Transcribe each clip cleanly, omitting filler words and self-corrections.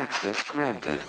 Access granted.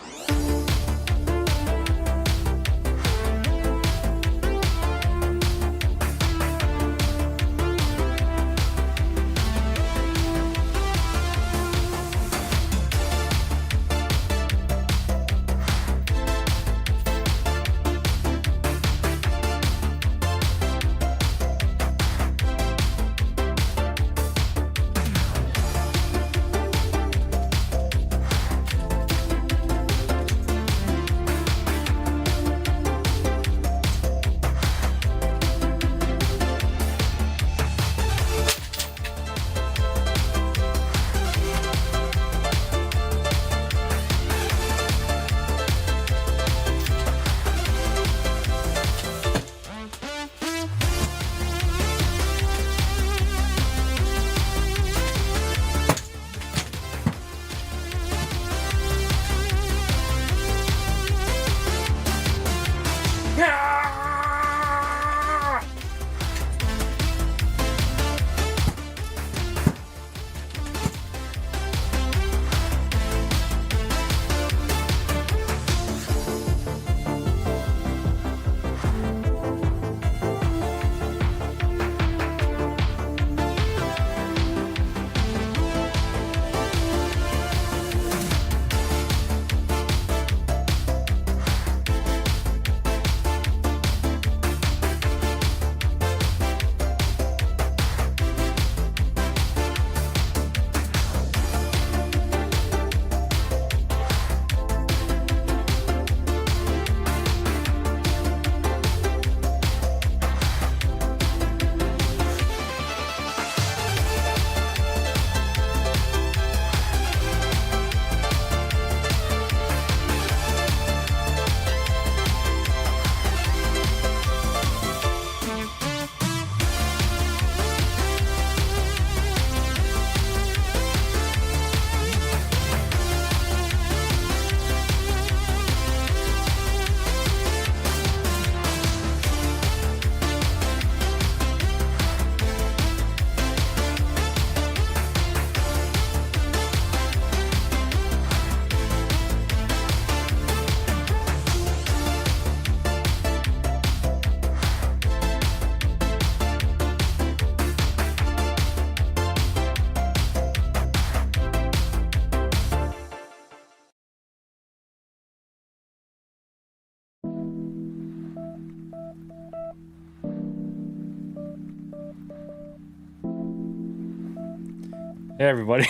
Hey everybody.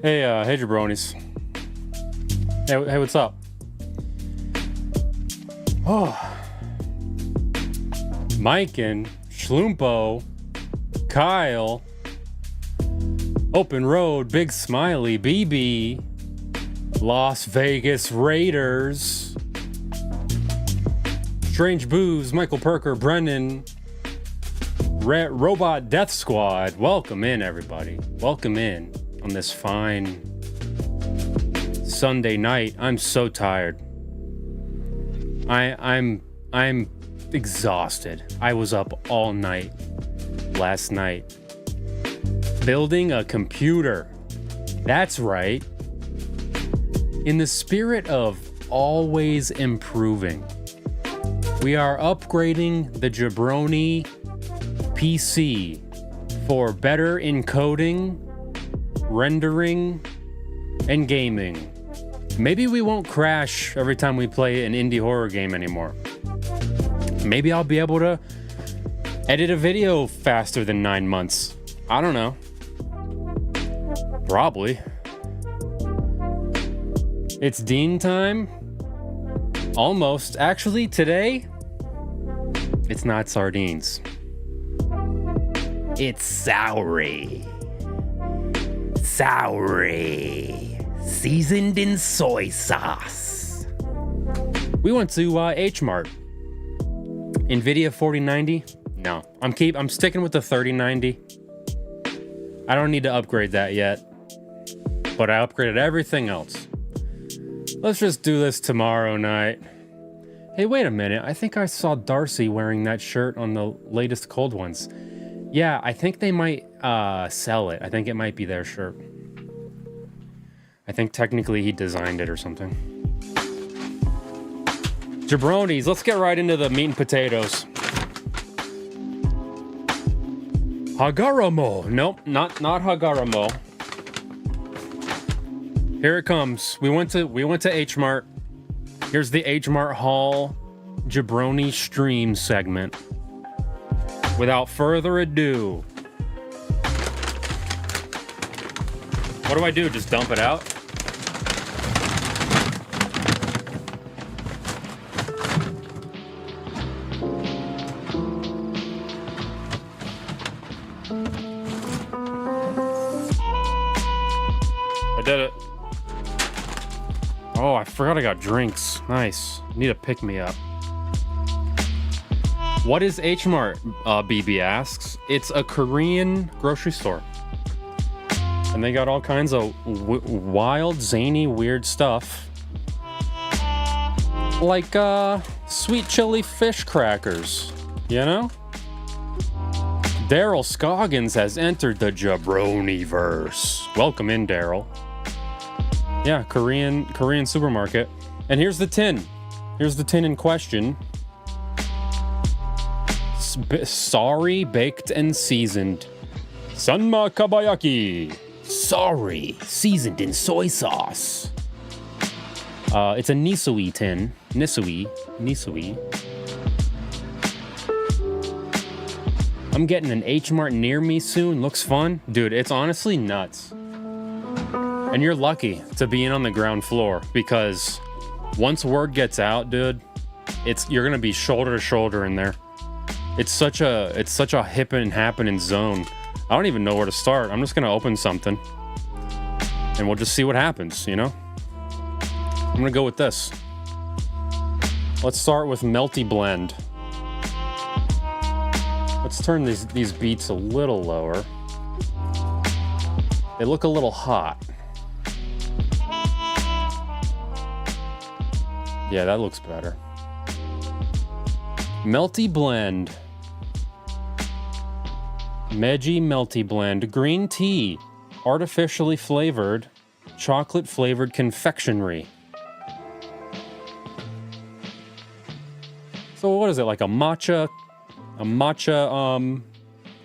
Hey jabronis. Hey, what's up? Oh, Mike and Schloompo, Kyle, Open Road, Big Smiley, BB, Las Vegas Raiders, Strange Booze, Michael Perker, Brendan, Robot Death Squad. Welcome in, everybody. Welcome in on this fine Sunday night. I'm so tired. I'm exhausted. I was up all night last night building a computer. That's right. In the spirit of always improving, we are upgrading the Jabroni PC for better encoding, rendering, and gaming. Maybe we won't crash every time we play an indie horror game anymore. Maybe I'll be able to edit a video faster than 9 months. I don't know. Probably. It's Dean time. Almost. Actually, today, it's not sardines. It's soury. Seasoned in soy sauce. We went to H-Mart. Nvidia 4090? No. I'm sticking with the 3090. I don't need to upgrade that yet. But I upgraded everything else. Let's just do this tomorrow night. Hey, wait a minute. I think I saw Darcy wearing that shirt on the latest Cold Ones. Yeah, I think they might sell it. I think it might be their shirt. I think technically he designed it or something. Jabronis, let's get right into the meat and potatoes. Hagaramo. Nope, not Hagaramo. Here it comes. We went to H-Mart. Here's the H-Mart haul jabroni stream segment. Without further ado, what do I do? Just dump it out? I did it. Oh, I forgot I got drinks. Nice. Need a pick-me-up. What is H-Mart? BB asks. It's a Korean grocery store. And they got all kinds of wild, zany, weird stuff. Like, sweet chili fish crackers. You know? Daryl Scoggins has entered the Jabroniverse. Welcome in, Daryl. Yeah, Korean supermarket. And here's the tin. Here's the tin in question. Sorry, baked and seasoned. Sanma Kabayaki. Sorry, seasoned in soy sauce. It's a Nisui tin. Nisui. I'm getting an H-Mart near me soon. Looks fun. Dude, it's honestly nuts. And you're lucky to be in on the ground floor because once word gets out, dude, you're gonna be shoulder to shoulder in there. It's such a hip and happening zone. I don't even know where to start. I'm just gonna open something and we'll just see what happens, you know? I'm gonna go with this. Let's start with Melty Blend. Let's turn these beets a little lower. They look a little hot. Yeah, that looks better. Melty Blend. Meiji Melty Blend. Green tea. Artificially flavored. Chocolate flavored confectionery. So what is it, like a matcha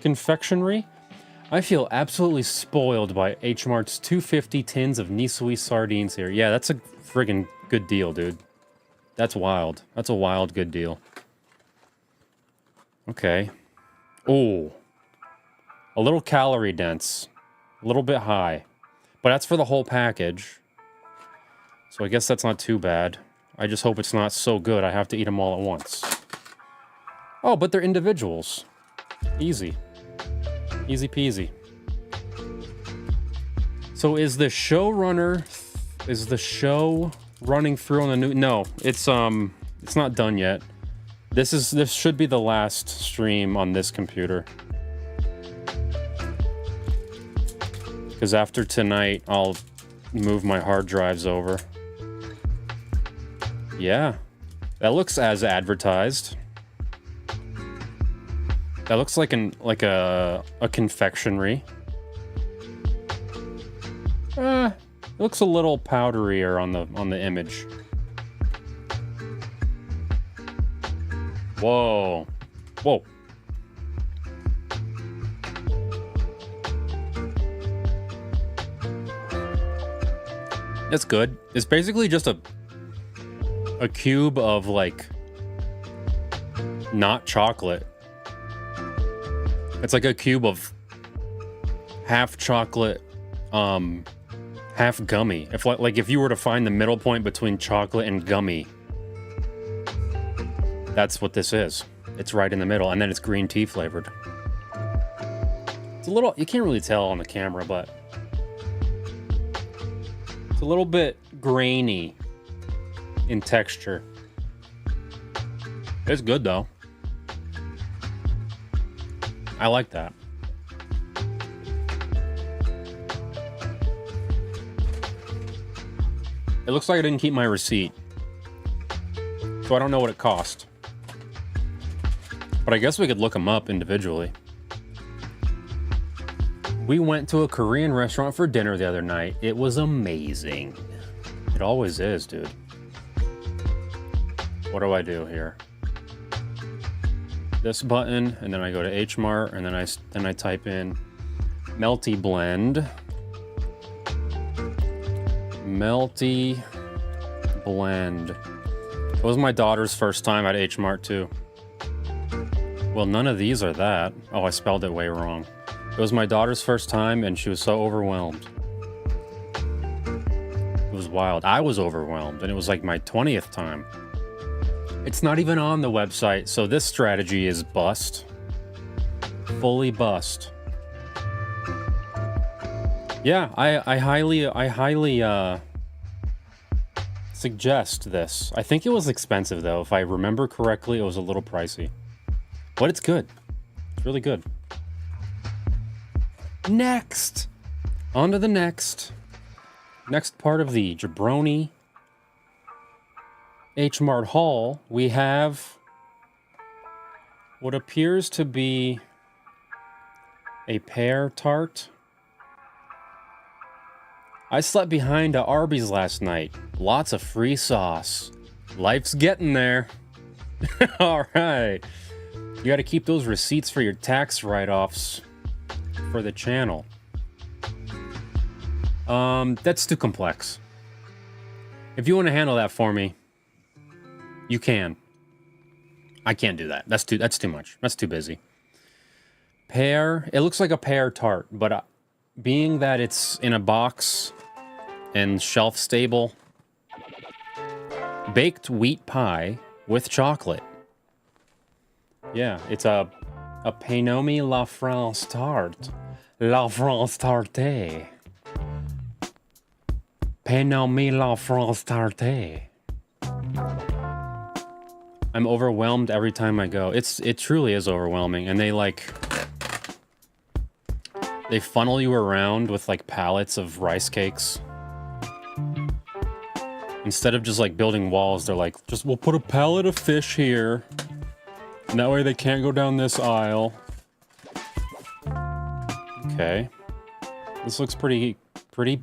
confectionery? I feel absolutely spoiled by H-Mart's 250 tins of Nisui sardines here. Yeah, that's a friggin' good deal, dude. That's wild. That's a wild good deal. Okay. Oh. A little calorie dense. A little bit high. But that's for the whole package. So I guess that's not too bad. I just hope it's not so good I have to eat them all at once. Oh, but they're individuals. Easy. Easy peasy. So is the show running through on the new? No, it's not done yet. This should be the last stream on this computer. Because after tonight, I'll move my hard drives over. Yeah, that looks as advertised. That looks like a confectionery. It looks a little powderier on the image. Whoa. Whoa. That's good. It's basically just a cube of, like, not chocolate. It's like a cube of half chocolate, half gummy. If you were to find the middle point between chocolate and gummy, that's what this is. It's right in the middle, and then it's green tea flavored. It's a little, you can't really tell on the camera, but it's a little bit grainy in texture. It's good though. I like that. It looks like I didn't keep my receipt, so I don't know what it cost. But I guess we could look them up individually. we went to a Korean restaurant for dinner the other night. It was amazing. It always is, dude. What do I do here? This button, and then I go to H-Mart, and then I type in Melty Blend. Melty Blend. It was my daughter's first time at H-Mart too. Well, none of these are that. Oh, I spelled it way wrong. It was my daughter's first time, and she was so overwhelmed. It was wild. I was overwhelmed, and it was like my 20th time. It's not even on the website, so this strategy is bust. Fully bust. Yeah, I highly suggest this. I think it was expensive though. If I remember correctly, it was a little pricey. But it's good. It's really good. Next! On to the next part of the Jabroni H-Mart haul. We have what appears to be a pear tart. I slept behind a Arby's last night. Lots of free sauce. Life's getting there. All right. You got to keep those receipts for your tax write-offs for the channel. That's too complex. If you want to handle that for me, you can. I can't do that. That's too much. That's too busy. Pear. It looks like a pear tart, but being that it's in a box and shelf stable, baked wheat pie with chocolate. Yeah, it's a Penomi La France tart. La France tarte. Penomi La France tarte. I'm overwhelmed every time I go. It truly is overwhelming, and they funnel you around with like pallets of rice cakes. Instead of just like building walls, they're like, we'll put a pallet of fish here. And that way they can't go down this aisle. Okay. This looks pretty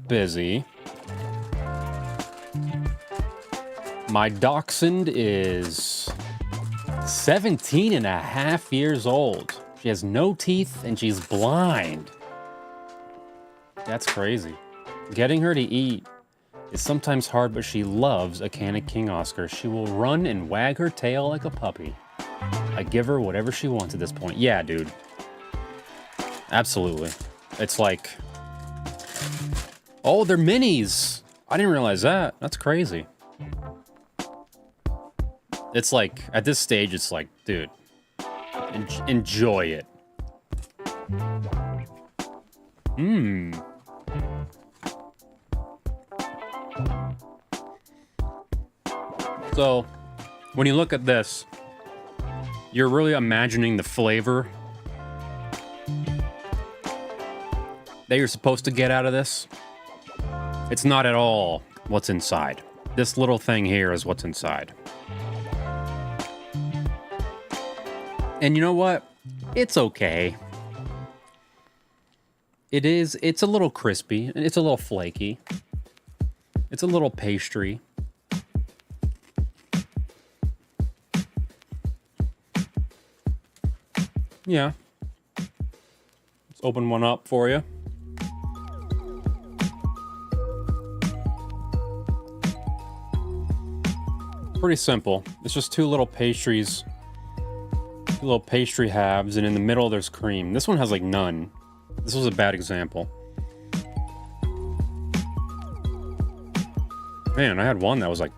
busy. My dachshund is 17 and a half years old. She has no teeth and she's blind. That's crazy. Getting her to eat is sometimes hard, but she loves a can of King Oscar. She will run and wag her tail like a puppy. I give her whatever she wants at this point. Yeah, dude. Absolutely. It's like... Oh, they're minis! I didn't realize that. That's crazy. It's like, at this stage, it's like, dude, enjoy it. So, when you look at this, you're really imagining the flavor that you're supposed to get out of this. It's not at all what's inside. This little thing here is what's inside. And you know what? It's okay. It's a little crispy, and it's a little flaky. It's a little pastry. Yeah. Let's open one up for you. Pretty simple. It's just two little pastries. Two little pastry halves, and in the middle there's cream. This one has like none. This was a bad example. Man, I had one that was like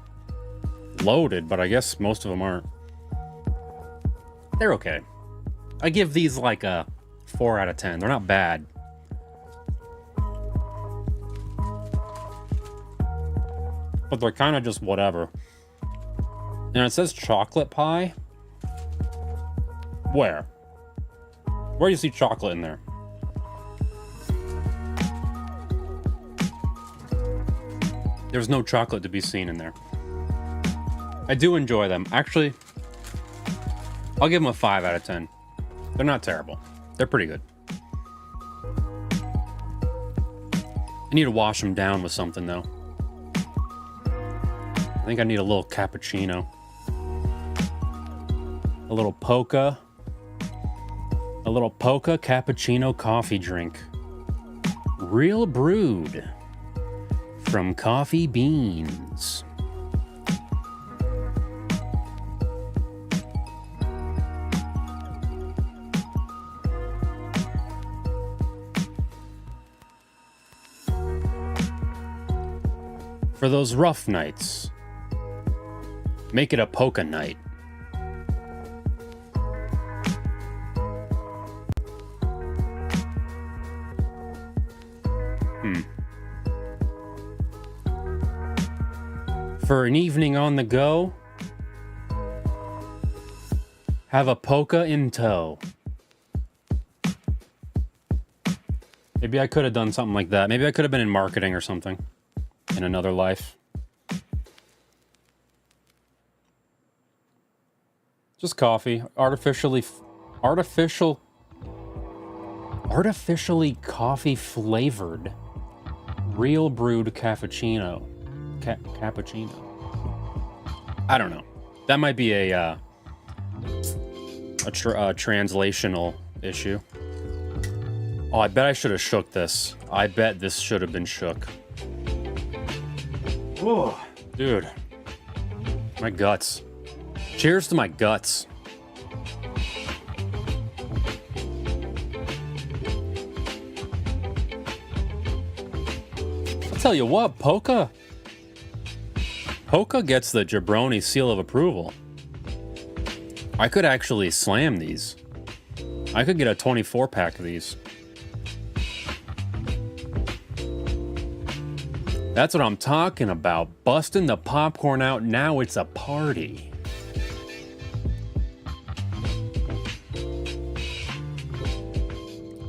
loaded, but I guess most of them aren't. They're okay. I give these like a 4 out of 10. They're not bad. But they're kind of just whatever. And it says chocolate pie. Where? Where do you see chocolate in there? There's no chocolate to be seen in there. I do enjoy them. Actually, I'll give them a 5 out of 10. They're not terrible. They're pretty good. I need to wash them down with something, though. I think I need a little cappuccino. A little poca. A little poca cappuccino coffee drink. Real brewed from coffee beans. For those rough nights, make it a polka night. For an evening on the go, have a polka in tow. Maybe I could have done something like that. Maybe I could have been in marketing or something. In another life. Just coffee. Artificially coffee flavored. Real brewed cappuccino. Cappuccino. I don't know. That might be a translational issue. Oh, I bet I should have shook this. I bet this should have been shook. Oh, dude. My guts. Cheers to my guts. I'll tell you what, Polka gets the jabroni seal of approval. I could actually slam these. I could get a 24-pack of these. That's what I'm talking about. Busting the popcorn out, now it's a party.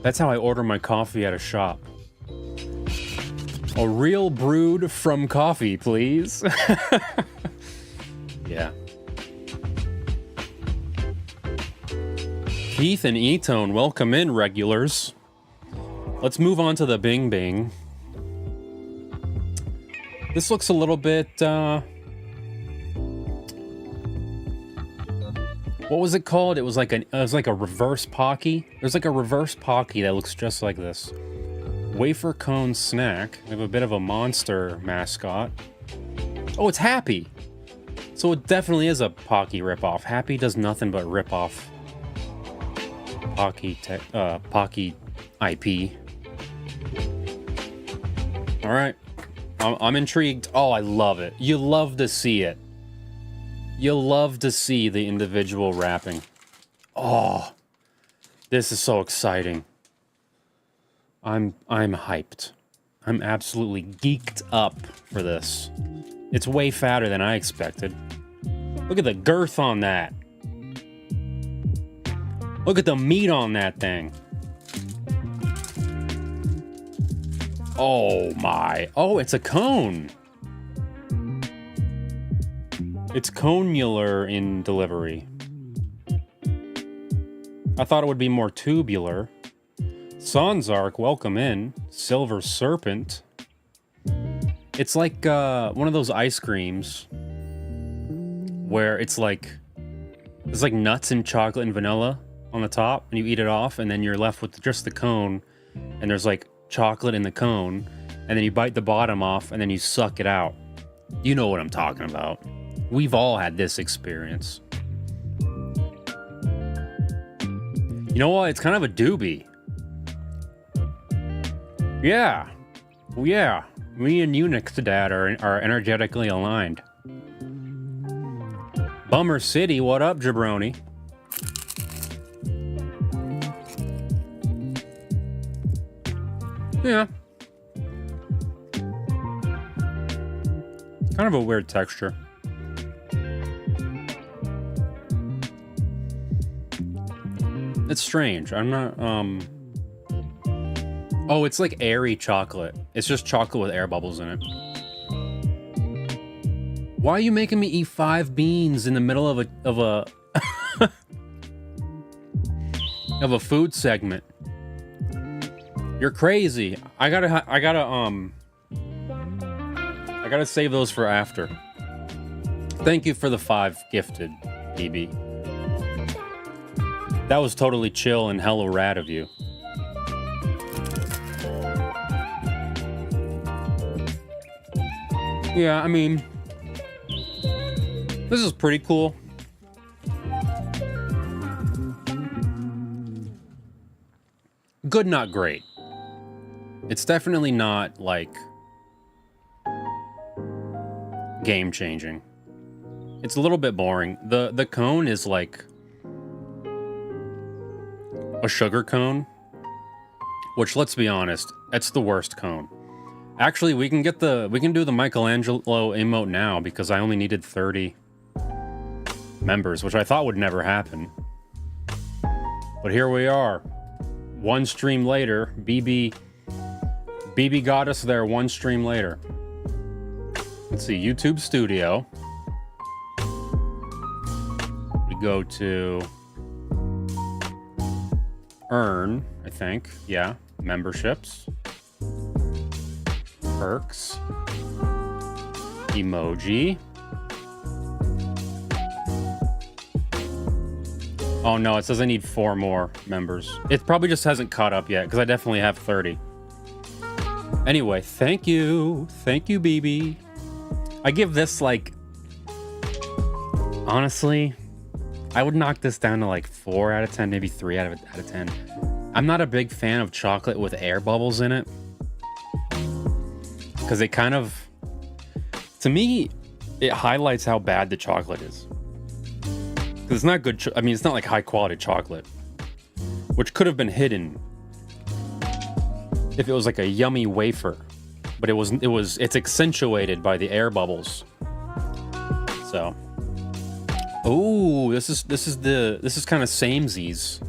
That's how I order my coffee at a shop. A real brewed from coffee, please. Yeah. Keith and E-Tone, welcome in, regulars. Let's move on to the Bing Bing. This looks a little bit, what was it called? It was like a reverse Pocky. There's like a reverse Pocky that looks just like this. Wafer cone snack. We have a bit of a monster mascot. Oh, it's Happy. So it definitely is a Pocky ripoff. Happy does nothing but rip off Pocky IP. All right. I'm intrigued. Oh, I love it. You love to see it. You love to see the individual wrapping. Oh, this is so exciting. I'm hyped. I'm absolutely geeked up for this. It's way fatter than I expected. Look at the girth on that. Look at the meat on that thing. Oh my. Oh, it's a cone. It's conular in delivery. I thought it would be more tubular. Sonzark, welcome in. Silver Serpent. It's like one of those ice creams where it's like nuts and chocolate and vanilla on the top, and you eat it off, and then you're left with just the cone, and there's like chocolate in the cone, and then you bite the bottom off, and then you suck it out. You know what I'm talking about. We've all had this experience. You know what? It's kind of a doobie. Yeah. Well, yeah. Me and Unix Dad are energetically aligned. Bummer City, what up, jabroni? Yeah. Kind of a weird texture. It's strange. I'm not, Oh, it's like airy chocolate. It's just chocolate with air bubbles in it. Why are you making me eat 5 beans in the middle of a of a food segment? You're crazy. I gotta save those for after. Thank you for the 5 gifted, BB. That was totally chill and hella rad of you. Yeah, I mean, this is pretty cool. Good, not great. It's definitely not, like, game-changing. It's a little bit boring. The cone is, like, a sugar cone, which, let's be honest, it's the worst cone. Actually, we can do the Michelangelo emote now because I only needed 30 members, which I thought would never happen. But here we are. One stream later, BB got us there one stream later. Let's see, YouTube Studio. We go to earn, I think. Yeah, memberships. Perks. Emoji. Oh no, it says I need 4 more members. It probably just hasn't caught up yet, because I definitely have 30. Anyway, thank you. Thank you, BB. I give this, like... Honestly, I would knock this down to like 4 out of 10, maybe 3 out of 10. I'm not a big fan of chocolate with air bubbles in it. Because it kind of... To me, it highlights how bad the chocolate is. Because it's not good... I mean, it's not like high-quality chocolate. Which could have been hidden if it was like a yummy wafer. But it's accentuated by the air bubbles. So... Ooh, this is kind of samesies.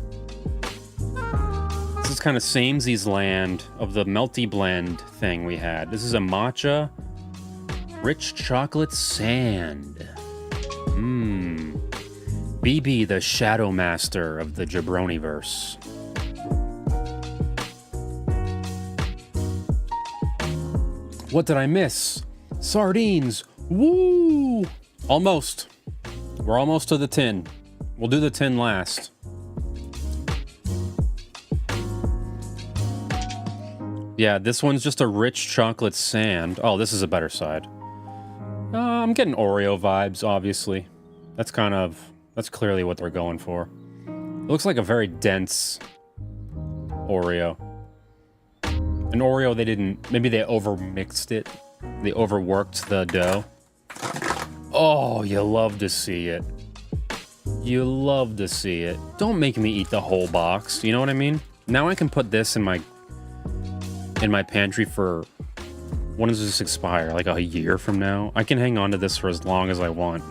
This is kind of samesies land of the melty blend thing we had. This is a matcha rich chocolate sand. Mmm. BB, the shadow master of the Jabroniverse. What did I miss? Sardines. Woo! Almost. We're almost to the tin. We'll do the tin last. Yeah, this one's just a rich chocolate sand. Oh, this is a better side. I'm getting Oreo vibes, obviously. That's clearly what they're going for. It looks like a very dense Oreo. An Oreo maybe they overmixed it. They overworked the dough. Oh, you love to see it. You love to see it. Don't make me eat the whole box. You know what I mean? Now I can put this in my pantry for... When does this expire? Like a year from now? I can hang on to this for as long as I want.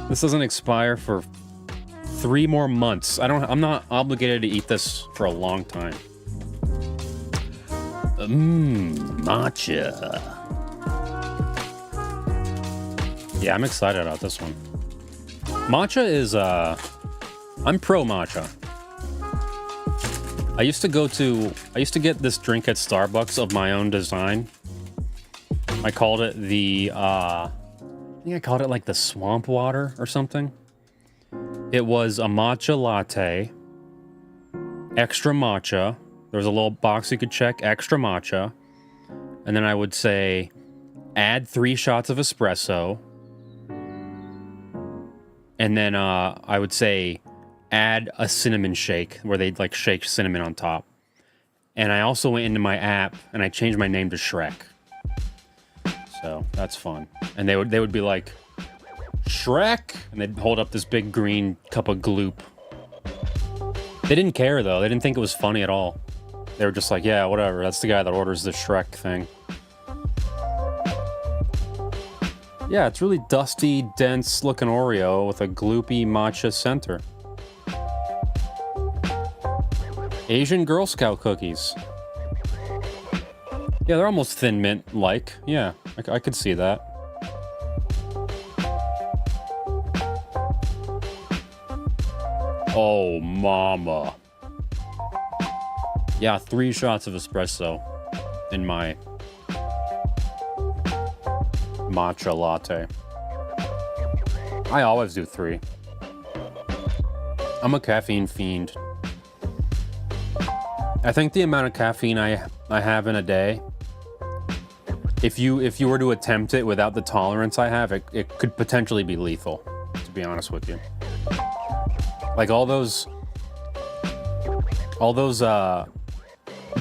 This doesn't expire for 3 more months. I'm not obligated to eat this for a long time. Matcha. Yeah, I'm excited about this one. Matcha is, I'm pro matcha. I used to get this drink at Starbucks of my own design. I called it I think I called it like the swamp water or something. It was a matcha latte, extra matcha. There was a little box you could check, extra matcha. And then I would say, add 3 shots of espresso. And then I would say, add a cinnamon shake, where they'd like shake cinnamon on top. And I also went into my app and I changed my name to Shrek. So that's fun. And they would be like, Shrek, and they'd hold up this big green cup of gloop. They didn't care though. They didn't think it was funny at all. They were just like, yeah, whatever. That's the guy that orders the Shrek thing. Yeah, it's really dusty, dense looking Oreo with a gloopy matcha center. Asian Girl Scout cookies. Yeah, they're almost Thin Mint-like. Yeah, I could see that. Oh, mama. Yeah, 3 shots of espresso in my matcha latte. I always do 3. I'm a caffeine fiend. I think the amount of caffeine I have in a day, if you were to attempt it without the tolerance I have, it could potentially be lethal, to be honest with you. Like all those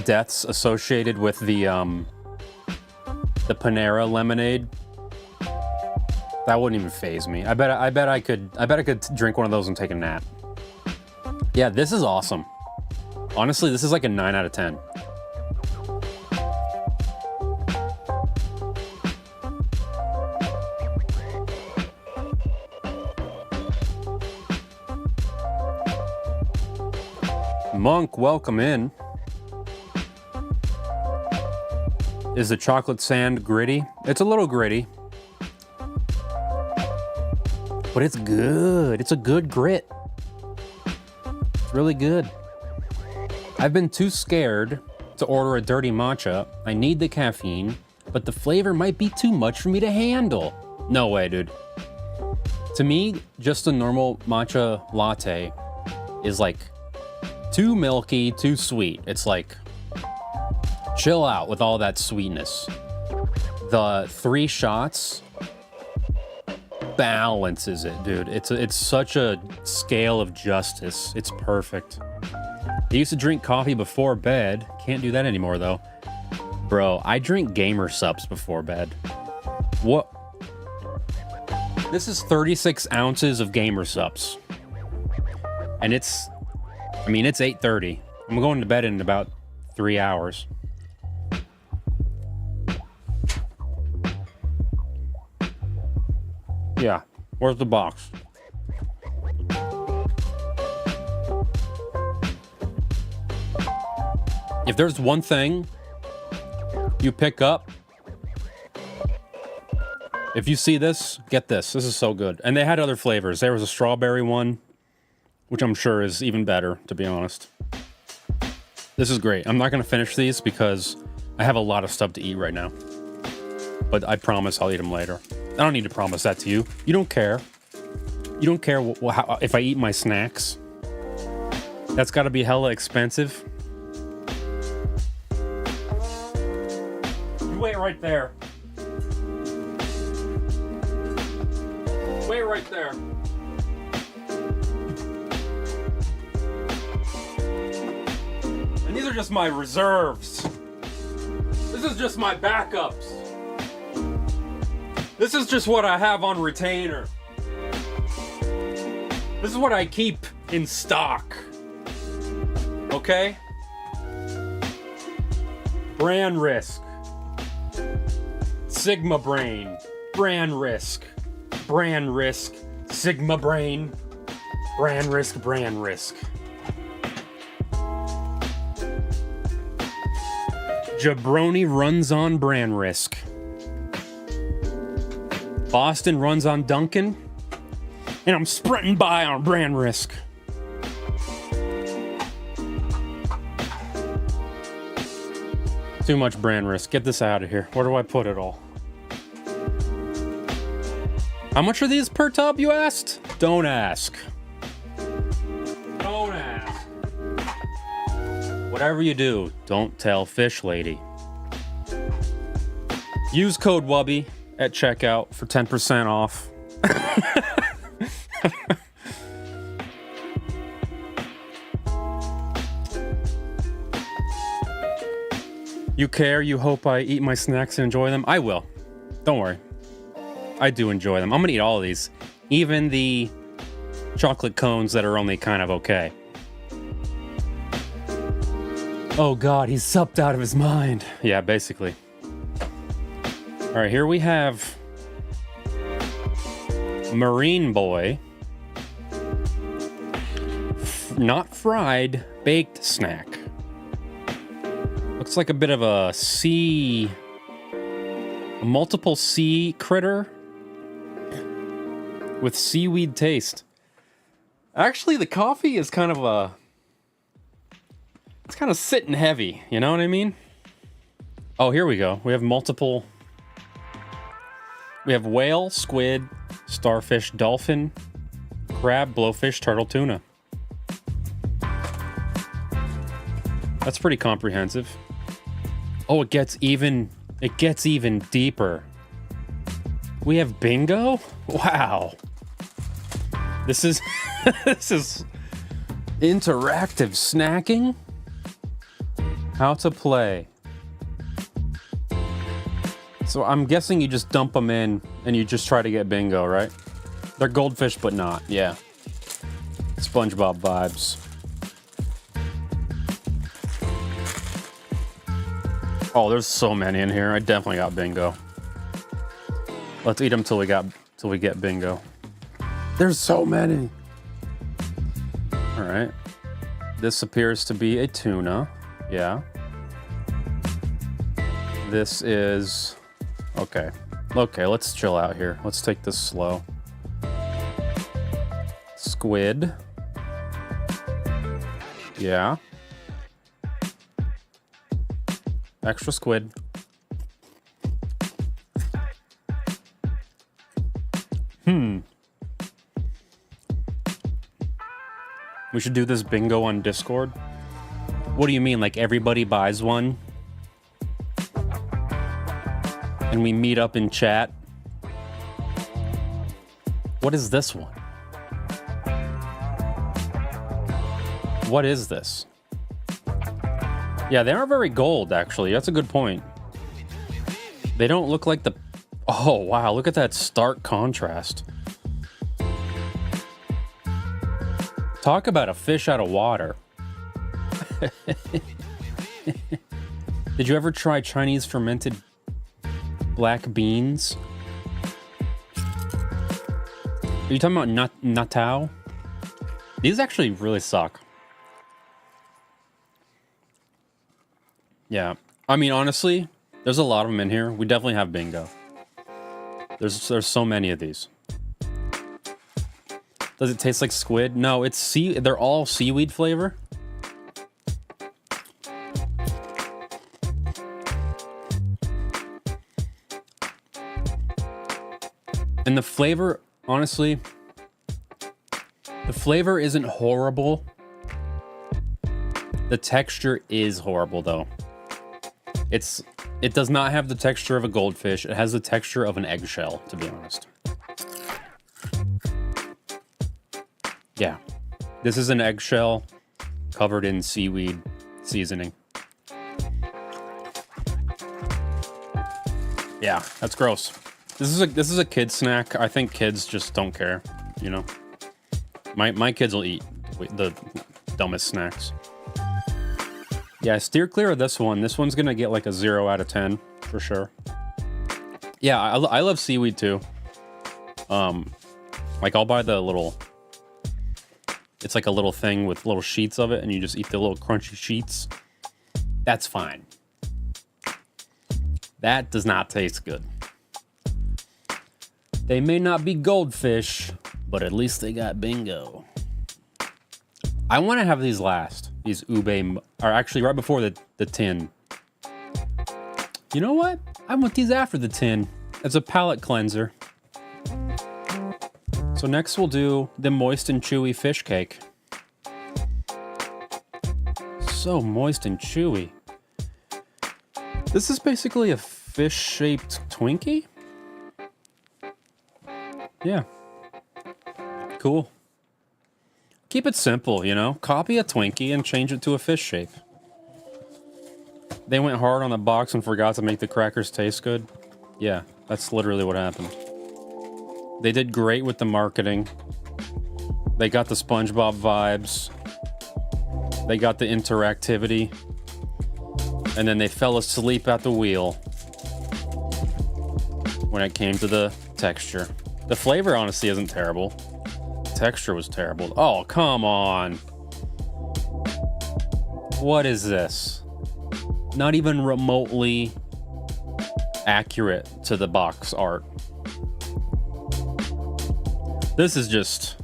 deaths associated with the Panera lemonade, that wouldn't even faze me. I bet I could drink one of those and take a nap. Yeah, this is awesome. Honestly, this is like a 9 out of 10. Monk, welcome in. Is the chocolate sand gritty? It's a little gritty. But it's good. It's a good grit. It's really good. I've been too scared to order a dirty matcha. I need the caffeine, but the flavor might be too much for me to handle. No way, dude. To me, just a normal matcha latte is like too milky, too sweet. It's like, chill out with all that sweetness. The 3 shots balances it, dude. It's such a scale of justice. It's perfect. I used to drink coffee before bed. Can't do that anymore, though. Bro, I drink gamer sups before bed. What? This is 36 ounces of gamer sups. And it's 8:30. I'm going to bed in about 3 hours. Yeah, where's the box? If there's one thing you pick up, if you see this, get this. This is so good. And they had other flavors. There was a strawberry one, which I'm sure is even better, to be honest. This is great. I'm not going to finish these because I have a lot of stuff to eat right now. But I promise I'll eat them later. I don't need to promise that to you. You don't care. You don't care if I eat my snacks. That's got to be hella expensive. You wait right there. Wait right there. And these are just my reserves. This is just my backups. This is just what I have on retainer. This is what I keep in stock. Okay? Brand risk. Sigma brain. Brand risk. Brand risk. Sigma brain. Brand risk. Brand risk. Jabroni runs on brand risk. Boston runs on Duncan, and I'm sprinting by on brand risk. Too much brand risk. Get this out of here. Where do I put it all? How much are these per tub, you asked? Don't ask. Don't ask. Whatever you do, don't tell Fish Lady. Use code WUBBY at checkout for 10% off. You care, you hope I eat my snacks and enjoy them? I will. Don't worry. I do enjoy them. I'm gonna eat all of these. Even the chocolate cones that are only kind of okay. Oh God, he's supped out of his mind. Yeah, basically. All right, here we have Marine Boy. Not fried, baked snack. Looks like a bit of a multiple sea critter with seaweed taste. Actually, the coffee is kind of It's kind of sitting heavy, you know what I mean? Oh, here we go. We have multiple. We have whale, squid, starfish, dolphin, crab, blowfish, turtle, tuna. That's pretty comprehensive. Oh, it gets even deeper. We have bingo? Wow. This is this is interactive snacking. How to play. So I'm guessing you just dump them in and you just try to get bingo, right? They're goldfish, but not. Yeah. SpongeBob vibes. Oh, there's so many in here. I definitely got bingo. Let's eat them till we get bingo. There's so many. All right. This appears to be a tuna. Yeah. This is okay. Okay, let's chill out here. Let's take this slow. Squid. Yeah. Extra squid. We should do this bingo on Discord. What do you mean? Like everybody buys one? And we meet up in chat? What is this one? What is this? Yeah, they aren't very gold, actually. That's a good point. They don't look like the... Oh, wow. Look at that stark contrast. Talk about a fish out of water. Did you ever try Chinese fermented black beans? Are you talking about natao? These actually really suck. Yeah. I mean, honestly, there's a lot of them in here. We definitely have bingo. There's so many of these. Does it taste like squid? No, it's they're all seaweed flavor. And the flavor, honestly, the flavor isn't horrible. The texture is horrible though. It does not have the texture of a goldfish. It has the texture of an eggshell, to be honest. Yeah. This is an eggshell covered in seaweed seasoning. Yeah, that's gross. This is a kid snack. I think kids just don't care, you know. My kids will eat the dumbest snacks. Yeah, steer clear of this one. This one's gonna get like a 0 out of 10 for sure. Yeah, I love seaweed too. Like I'll buy the little. It's like a little thing with little sheets of it, and you just eat the little crunchy sheets. That's fine. That does not taste good. They may not be goldfish, but at least they got bingo. I want to have these last. These ube are actually right before the tin. You know what? I want these after the tin as a palate cleanser. So next we'll do the moist and chewy fish cake. So moist and chewy. This is basically a fish-shaped Twinkie? Yeah. Cool. Keep it simple, you know? Copy a Twinkie and change it to a fish shape. They went hard on the box and forgot to make the crackers taste good. Yeah, that's literally what happened. They did great with the marketing. They got the SpongeBob vibes. They got the interactivity. And then they fell asleep at the wheel when it came to the texture. The flavor honestly isn't terrible. Texture was terrible. Oh, come on. What is this? Not even remotely accurate to the box art. This is just...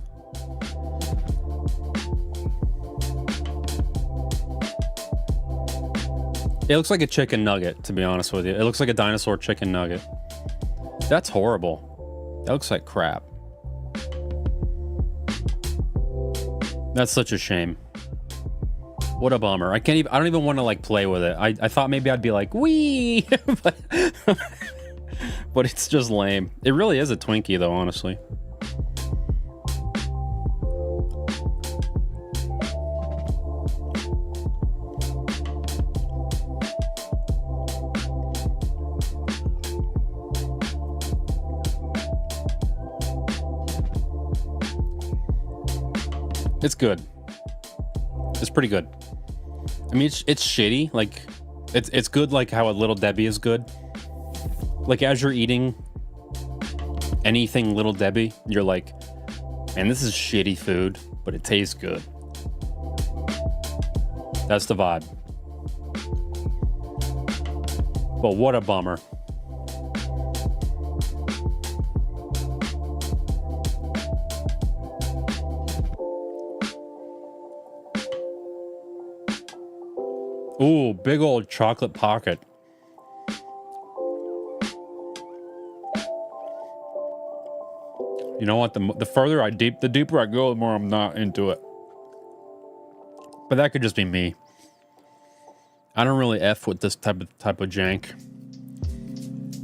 It looks like a chicken nugget, to be honest with you. It looks like a dinosaur chicken nugget. That's horrible. That looks like crap. That's such a shame. What a bummer. I don't even want to like play with it. I thought maybe I'd be like, wee, but it's just lame. It really is a Twinkie though, honestly. It's good. It's pretty good. I mean, it's shitty. Like, it's good like how a Little Debbie is good. Like, as you're eating anything Little Debbie, you're like, man, this is shitty food, but it tastes good. That's the vibe. But what a bummer. Ooh, big old chocolate pocket. You know what? The further the deeper I go, the more I'm not into it. But that could just be me. I don't really F with this type of jank.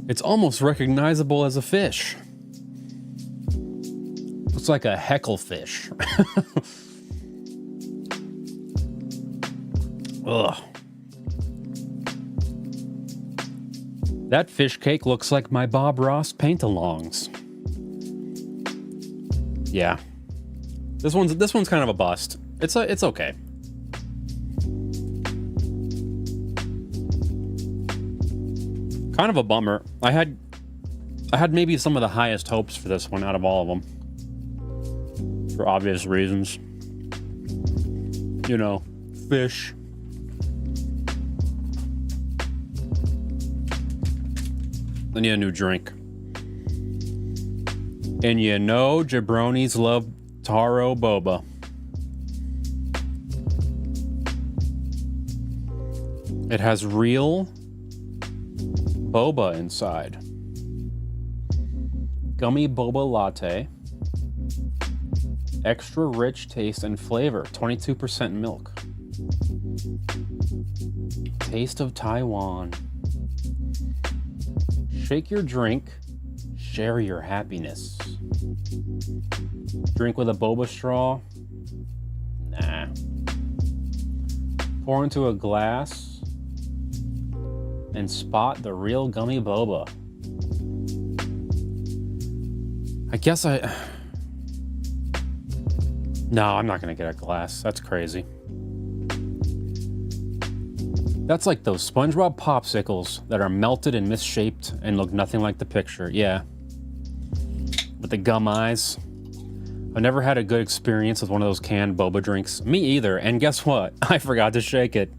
It's almost recognizable as a fish. Looks like a heckle fish. Ugh. That fish cake looks like my Bob Ross paint-alongs. Yeah. This one's kind of a bust. It's okay. Kind of a bummer. I had maybe some of the highest hopes for this one out of all of them. For obvious reasons. You know, fish. I need a new drink. And you know jabronis love taro boba. It has real boba inside. Gummy boba latte. Extra rich taste and flavor. 22% milk. Taste of Taiwan. Shake your drink, share your happiness. Drink with a boba straw? Nah. Pour into a glass and spot the real gummy boba. No, I'm not gonna get a glass. That's crazy. That's like those SpongeBob popsicles that are melted and misshaped and look nothing like the picture. Yeah. With the gum eyes. I've never had a good experience with one of those canned boba drinks. Me either. And guess what? I forgot to shake it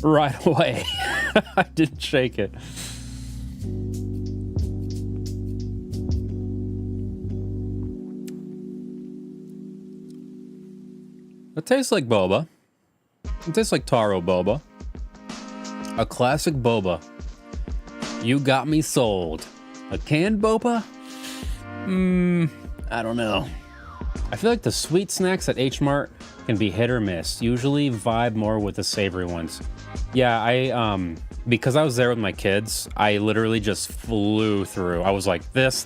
right away. I didn't shake it. It tastes like boba. It tastes like taro boba. A classic boba. You got me sold. A canned boba? I don't know. I feel like the sweet snacks at H-Mart can be hit or miss. Usually vibe more with the savory ones. Yeah, because I was there with my kids, I literally just flew through. I was like, this.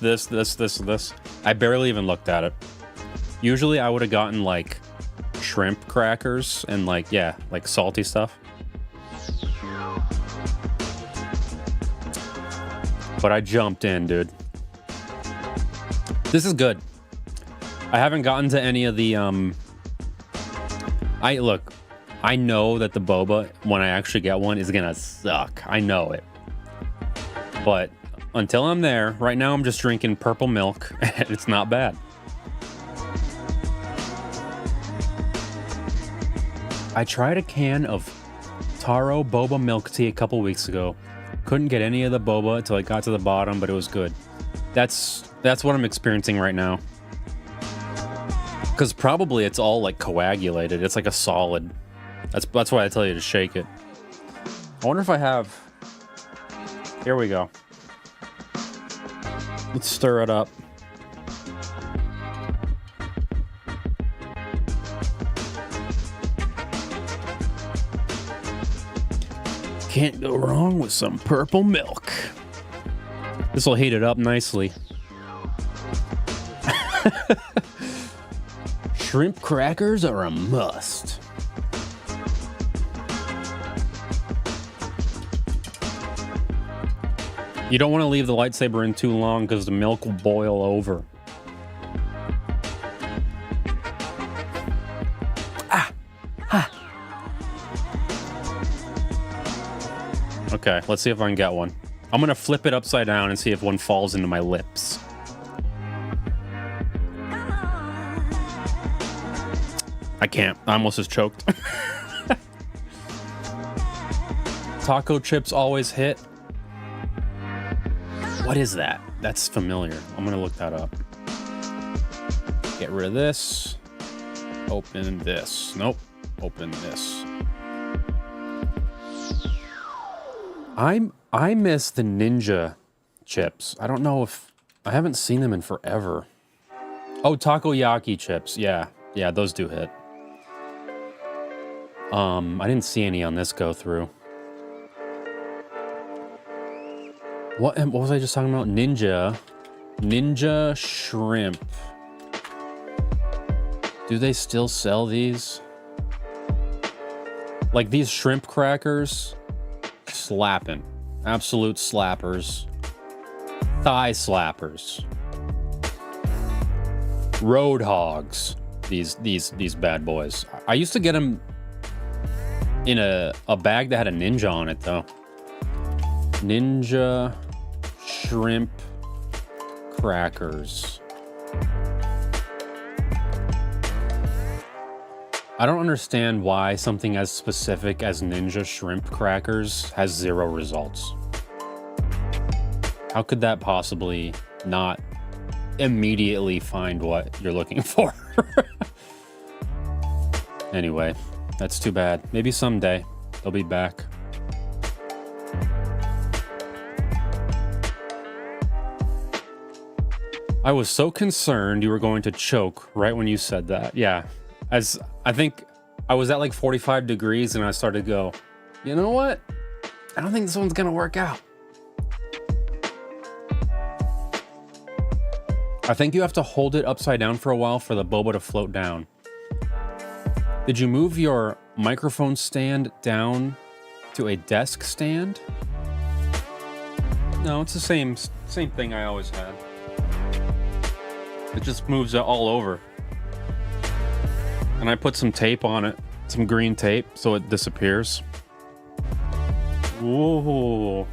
I barely even looked at it. Usually I would have gotten like shrimp crackers and like salty stuff. But I jumped in, dude. This is good. I haven't gotten to any of the I know that the boba, when I actually get one, is gonna suck. I know it. But until I'm there, right now I'm just drinking purple milk, and it's not bad. I tried a can of taro boba milk tea a couple weeks ago. Couldn't get any of the boba until I got to the bottom, but it was good. That's what I'm experiencing right now. Because probably it's all like coagulated. It's like a solid. That's why I tell you to shake it. wonder if I have... Here we go. Let's stir it up. Can't go wrong with some purple milk. This will heat it up nicely. Shrimp crackers are a must. You don't want to leave the lightsaber in too long because the milk will boil over. Okay, let's see if I can get one. I'm gonna flip it upside down and see if one falls into my lips. I can't. I almost just choked. Taco chips always hit. What is that? That's familiar. I'm gonna look that up. Get rid of this. Open this. Nope. Open this. I miss the Ninja chips. I don't know if... I haven't seen them in forever. Oh, takoyaki chips. Yeah. Yeah, those do hit. I didn't see any on this go through. What was I just talking about? Ninja shrimp. Do they still sell these? Like these shrimp crackers, slapping. Absolute slappers. Thigh slappers. Road hogs. These bad boys. I used to get them in a bag that had a ninja on it though. Ninja shrimp crackers. I don't understand why something as specific as Ninja shrimp crackers has 0 results. How could that possibly not immediately find what you're looking for? Anyway, that's too bad. Maybe someday they'll be back. I was so concerned you were going to choke right when you said that. Yeah. As I think I was at like 45 degrees and I started to go, you know what? I don't think this one's gonna work out. I think you have to hold it upside down for a while for the boba to float down. Did you move your microphone stand down to a desk stand? No, it's the same thing I always had. It just moves it all over. And I put some tape on it, some green tape, so it disappears. Whoa.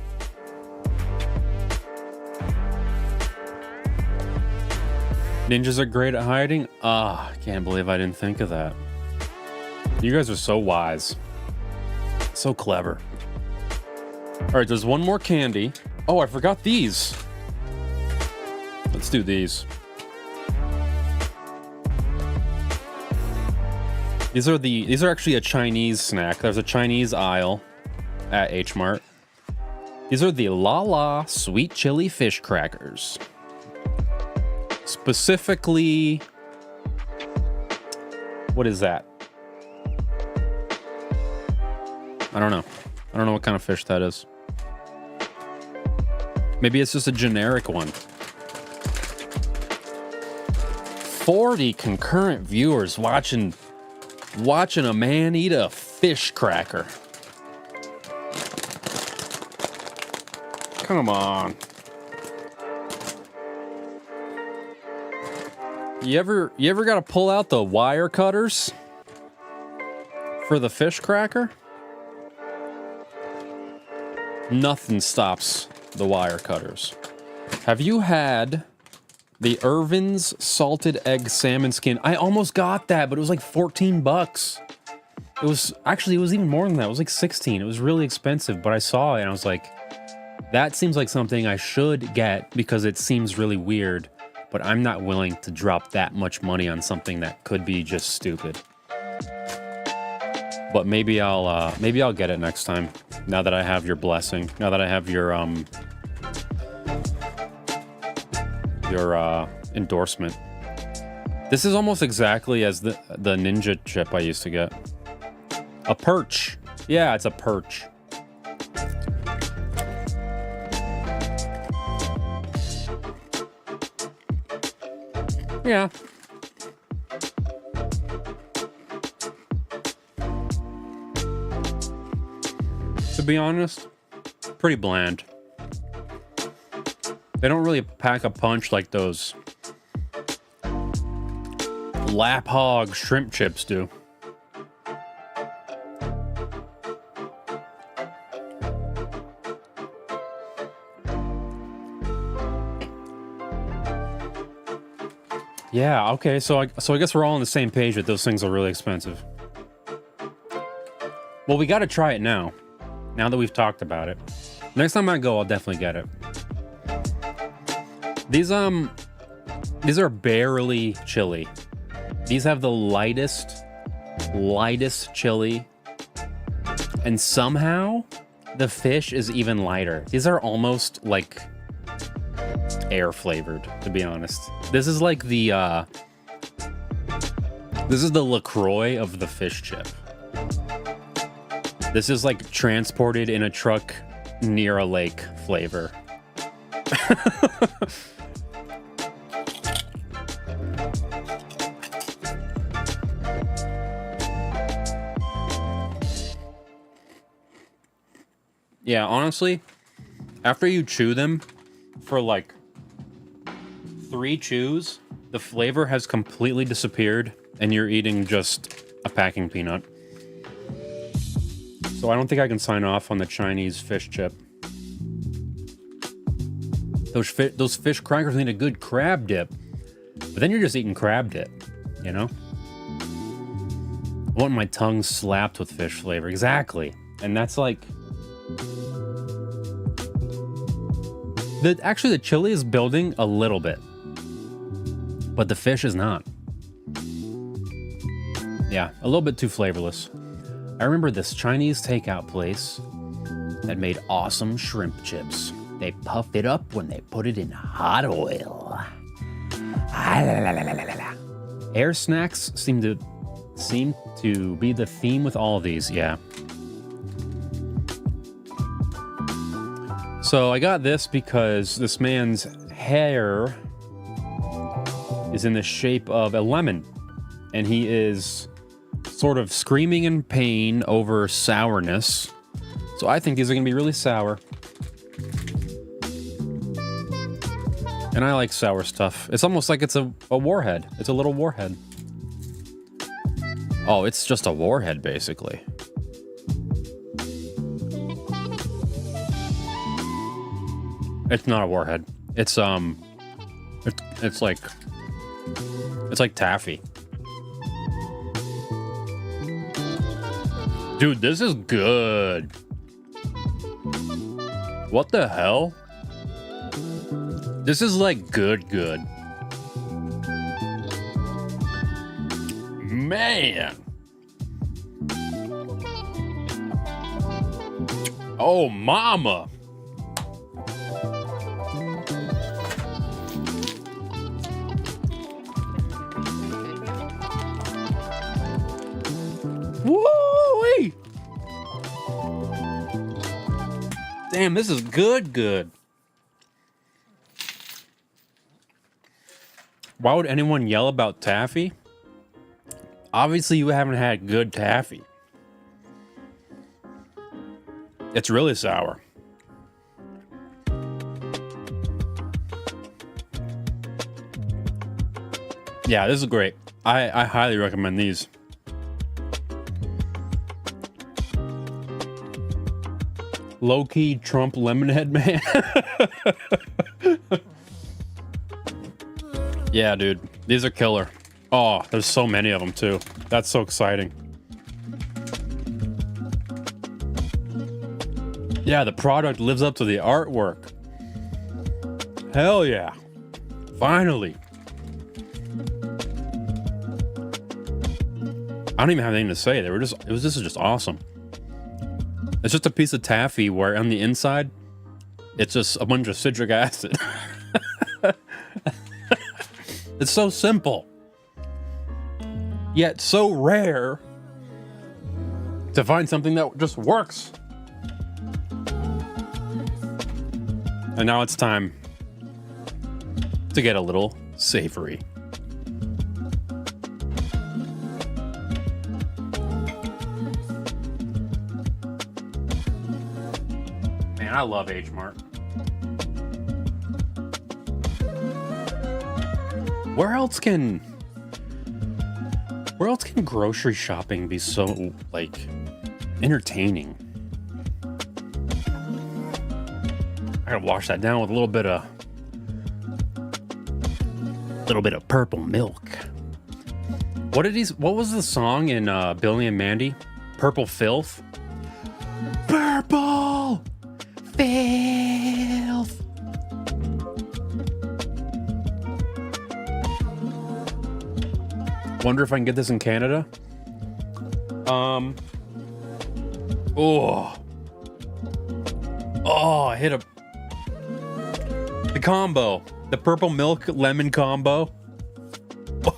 Ninjas are great at hiding? Ah, I can't believe I didn't think of that. You guys are so wise. So clever. All right, there's one more candy. Oh, I forgot these. Let's do these. These are actually a Chinese snack. There's a Chinese aisle at H-Mart. These are the La La Sweet Chili Fish Crackers. Specifically, what is that? I don't know. I don't know what kind of fish that is. Maybe it's just a generic one. 40 concurrent viewers watching a man eat a fish cracker. Come on. You ever got to pull out the wire cutters for the fish cracker? Nothing stops the wire cutters. Have you had the Irvin's salted egg salmon skin? I almost got that, but it was like 14 bucks. It was even more than that. It was like 16. It was really expensive, but I saw it and I was like, that seems like something I should get because it seems really weird, but I'm not willing to drop that much money on something that could be just stupid. But maybe I'll get it next time. Now that I have your blessing. Now that I have your endorsement. This is almost exactly as the ninja chip I used to get. A perch. Yeah, it's a perch. Yeah. To be honest, pretty bland. They don't really pack a punch like those lap hog shrimp chips do. Yeah, okay, so I guess we're all on the same page that those things are really expensive. Well, we gotta try it now. Now that we've talked about it. Next time I go, I'll definitely get it. These are barely chili. These have the lightest chili. And somehow, the fish is even lighter. These are almost like air flavored, to be honest. This is like the LaCroix of the fish chip. This is like transported in a truck near a lake flavor. Yeah, honestly, after you chew them for like 3 chews, the flavor has completely disappeared and you're eating just a packing peanut. So I don't think I can sign off on the Chinese fish chip. Those fish crackers need a good crab dip. But then you're just eating crab dip, you know? I want my tongue slapped with fish flavor. Exactly. And that's like... Actually, the chili is building a little bit. But the fish is not. Yeah, a little bit too flavorless. I remember this Chinese takeout place that made awesome shrimp chips. They puff it up when they put it in hot oil. Air snacks seem to be the theme with all of these, yeah. So I got this because this man's hair is in the shape of a lemon, and he is sort of screaming in pain over sourness. So I think these are gonna be really sour. And I like sour stuff. It's almost like it's a warhead. It's a little warhead. Oh, it's just a warhead, basically. It's not a warhead. It's like taffy. Dude, this is good. What the hell? This is like good. Man. Oh, mama. Woo-wee. Damn, this is good. Why would anyone yell about taffy? Obviously, you haven't had good taffy. It's really sour. Yeah, this is great. I highly recommend these. Low-key Trump lemonhead man. Yeah, dude. These are killer. Oh, there's so many of them, too. That's so exciting. Yeah, the product lives up to the artwork. Hell yeah. Finally. I don't even have anything to say. This is just awesome. It's just a piece of taffy where on the inside, it's just a bunch of citric acid. It's so simple, yet so rare to find something that just works. And now it's time to get a little savory. Man, I love H-Mart. Where else can grocery shopping be so, like, entertaining? I gotta wash that down with a little bit of purple milk. What was the song in Billy and Mandy? Purple Filth? Purple Filth. Wonder if I can get this in Canada. I hit the combo, the purple milk lemon combo.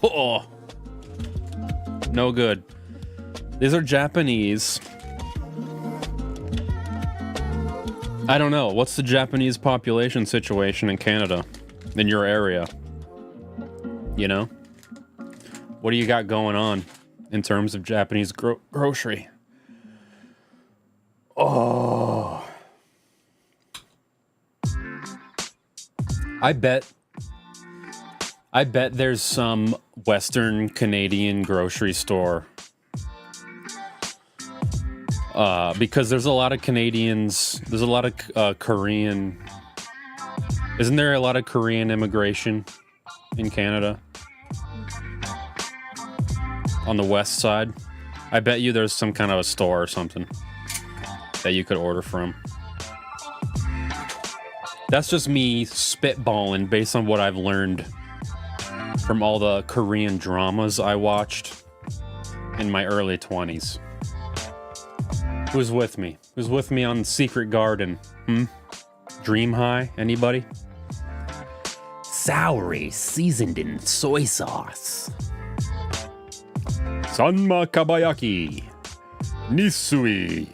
Oh, no good. These are Japanese. I don't know. What's the Japanese population situation in Canada, in your area? You know? What do you got going on in terms of Japanese grocery? Oh. I bet there's some Western Canadian grocery store. Because there's a lot of Canadians, there's a lot of Korean. Isn't there a lot of Korean immigration in Canada? On the west side? I bet you there's some kind of a store or something that you could order from. That's just me spitballing based on what I've learned from all the Korean dramas I watched in my early 20s. Who's with me? Who's with me on Secret Garden? Dream High? Anybody? Soury, seasoned in soy sauce. Sanma Kabayaki. Nisui.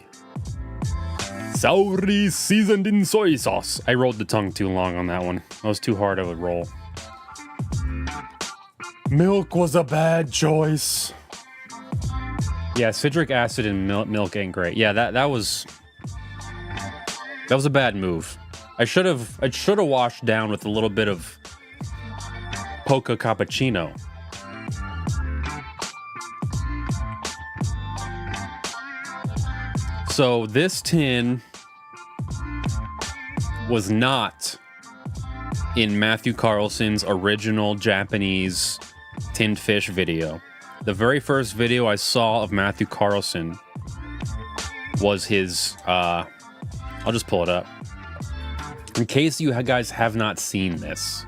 Soury, seasoned in soy sauce. I rolled the tongue too long on that one. That was too hard of a roll. Milk was a bad choice. Yeah, citric acid in milk ain't great. Yeah, that was a bad move. I should have washed down with a little bit of Poca Cappuccino. So this tin was not in Matthew Carlson's original Japanese tinned fish video. The very first video I saw of Matthew Carlson was his, I'll just pull it up. In case you guys have not seen this,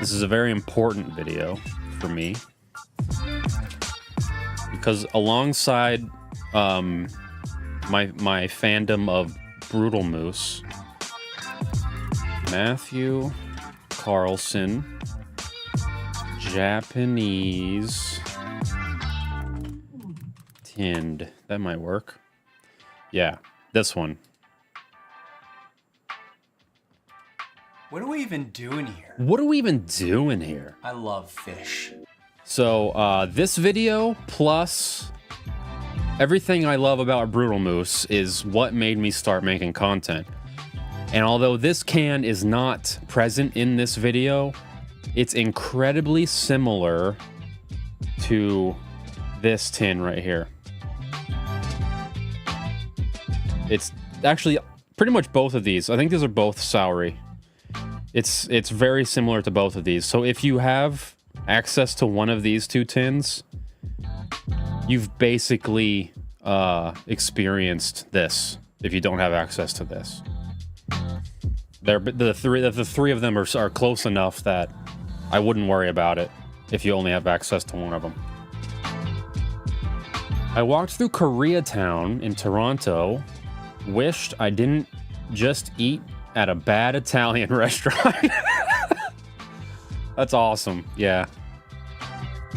this is a very important video for me. Because alongside my fandom of Brutal Moose, Matthew Carlson, Japanese tinned. That might work. Yeah, this one. What are we even doing here? What are we even doing here? I love fish. So, this video plus everything I love about Brutal Moose is what made me start making content. And although this can is not present in this video, it's incredibly similar to this tin right here. It's actually pretty much both of these. I think these are both Soury. It's very similar to both of these. So if you have access to one of these two tins, you've basically experienced this if you don't have access to this. The three of them are close enough that I wouldn't worry about it if you only have access to one of them. I walked through Koreatown in Toronto wished I didn't just eat at a bad Italian restaurant. That's awesome. Yeah.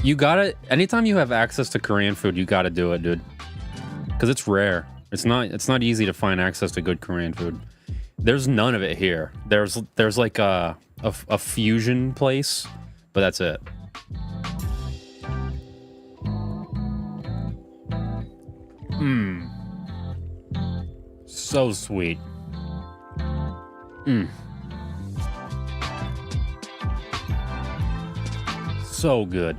You gotta, anytime you have access to Korean food, you gotta do it, dude. Because it's rare. It's not easy to find access to good Korean food. There's none of it here. There's like a fusion place, but that's it. So sweet. So good.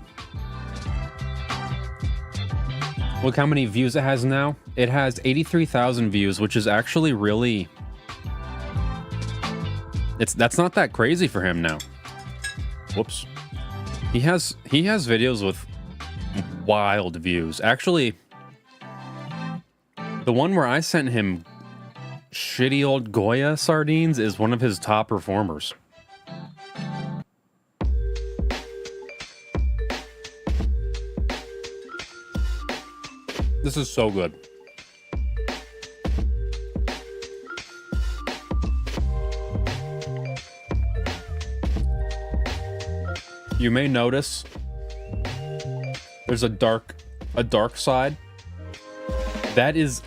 Look how many views it has now. It has 83,000 views, which is actually really... That's not that crazy for him now. Whoops. He has videos with wild views. Actually, the one where I sent him shitty old Goya sardines is one of his top performers. This is so good. You may notice there's a dark side. That is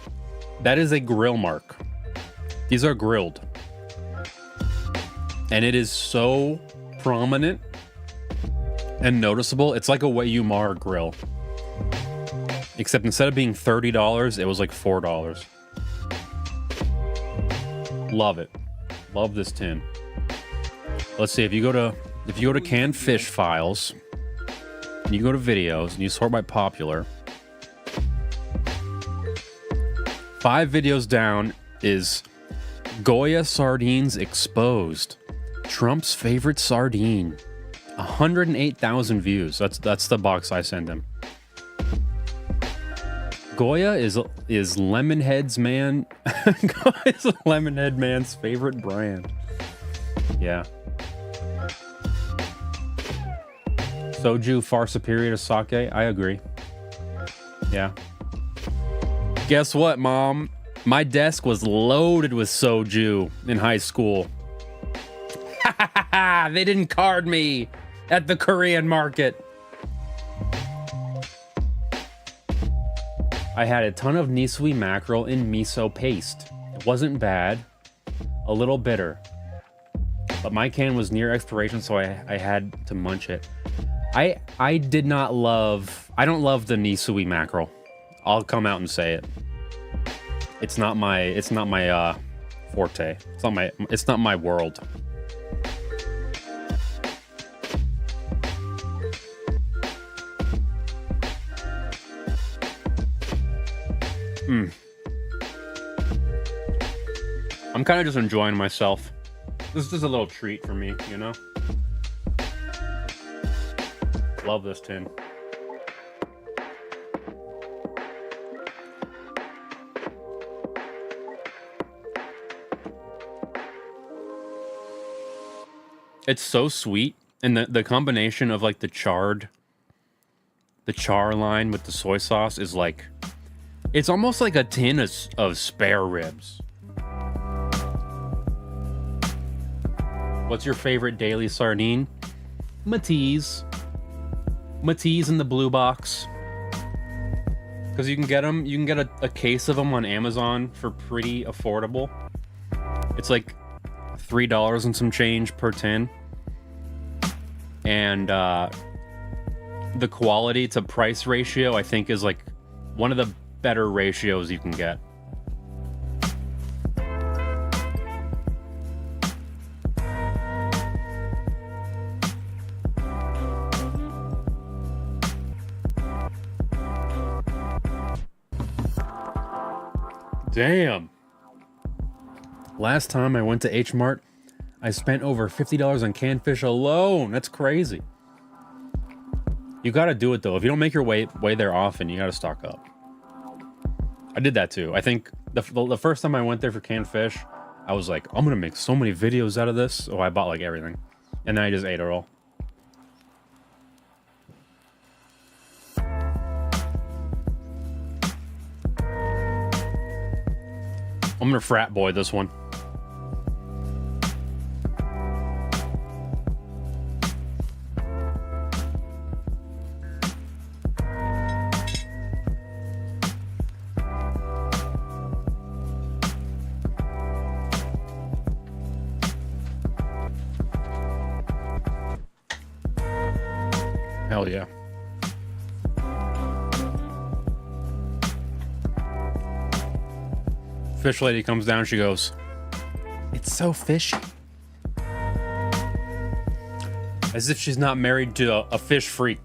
a grill mark. These are grilled. And it is so prominent and noticeable. It's like a Wayumar grill. Except instead of being $30, it was like $4. Love it. Love this tin. Let's see, if you go to canned fish files, and you go to videos, and you sort by popular, 5 videos down is Goya sardines exposed. Trump's favorite sardine. 108,000 views. That's the box I send him. Goya is Lemonhead's man. Goya's Lemonhead man's favorite brand. Yeah. Soju far superior to sake. I agree. Yeah. Guess what, Mom? My desk was loaded with soju in high school. They didn't card me at the Korean market. I had a ton of nisui mackerel in miso paste. It wasn't bad, a little bitter, but my can was near expiration, so I had to munch it. I don't love the nisui mackerel. I'll come out and say it. It's not my forte. It's not my world. I'm kind of just enjoying myself. This is just a little treat for me, you know? Love this tin. It's so sweet, and the combination of like the char line with the soy sauce is like, it's almost like a tin of spare ribs. What's your favorite daily sardine? Matees. Matees in the blue box. Because you can get them, you can get a case of them on Amazon for pretty affordable. It's like $3 and some change per tin. And the quality to price ratio, I think, is like one of the better ratios you can get. Damn. Last time I went to H-Mart, I spent over $50 on canned fish alone. That's crazy. You gotta do it though. If you don't make your way there often, you gotta stock up. I did that too. I think the first time I went there for canned fish, I was like, I'm gonna make so many videos out of this. So I bought like everything. And then I just ate it all. I'm gonna frat boy this one. Hell yeah. Fish lady comes down, she goes, "It's so fishy." As if she's not married to a fish freak.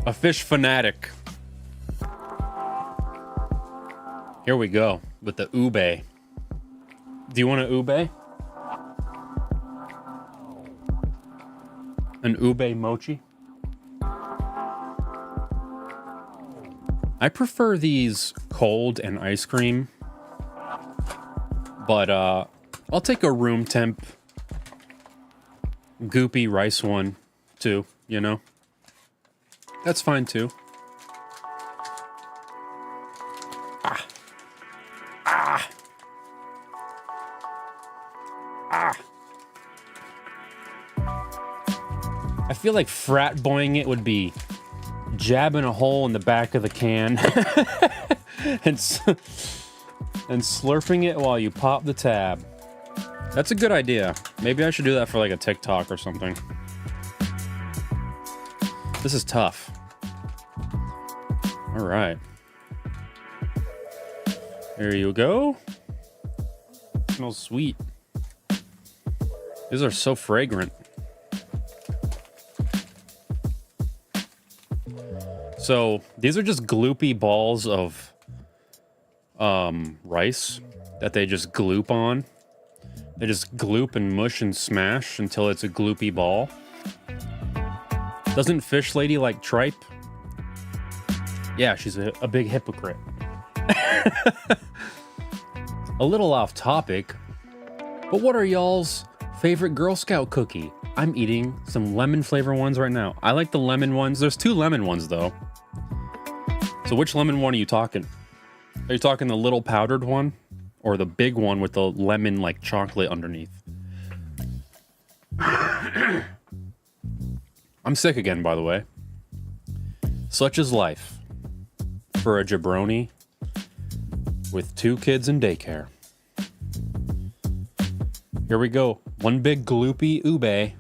A fish fanatic. Here we go with the ube. Do you want an ube? An ube mochi? I prefer these cold and ice cream, but I'll take a room temp goopy rice one too, you know? That's fine too. Ah. Ah. Ah. I feel like frat boying it would be jabbing a hole in the back of the can and slurping it while you pop the tab. That's a good idea. Maybe I should do that for like a TikTok or something. This is tough. All right. There you go. Smells sweet. These are so fragrant. So these are just gloopy balls of rice that they just gloop on. They just gloop and mush and smash until it's a gloopy ball. Doesn't Fish Lady like tripe? Yeah, she's a big hypocrite. A little off topic, but what are y'all's favorite Girl Scout cookie? I'm eating some lemon flavor ones right now. I like the lemon ones. There's 2 lemon ones though. So which lemon one are you talking? Are you talking the little powdered one or the big one with the lemon like chocolate underneath? I'm sick again, by the way. Such is life for a jabroni with 2 kids in daycare. Here we go. One big gloopy ube.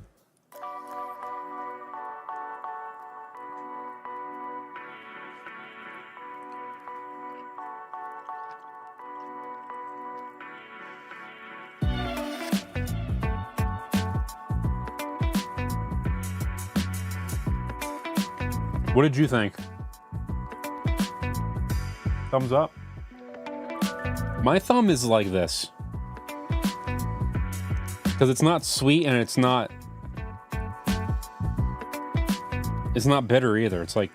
What did you think? Thumbs up? My thumb is like this. Because it's not sweet and it's not bitter either. It's like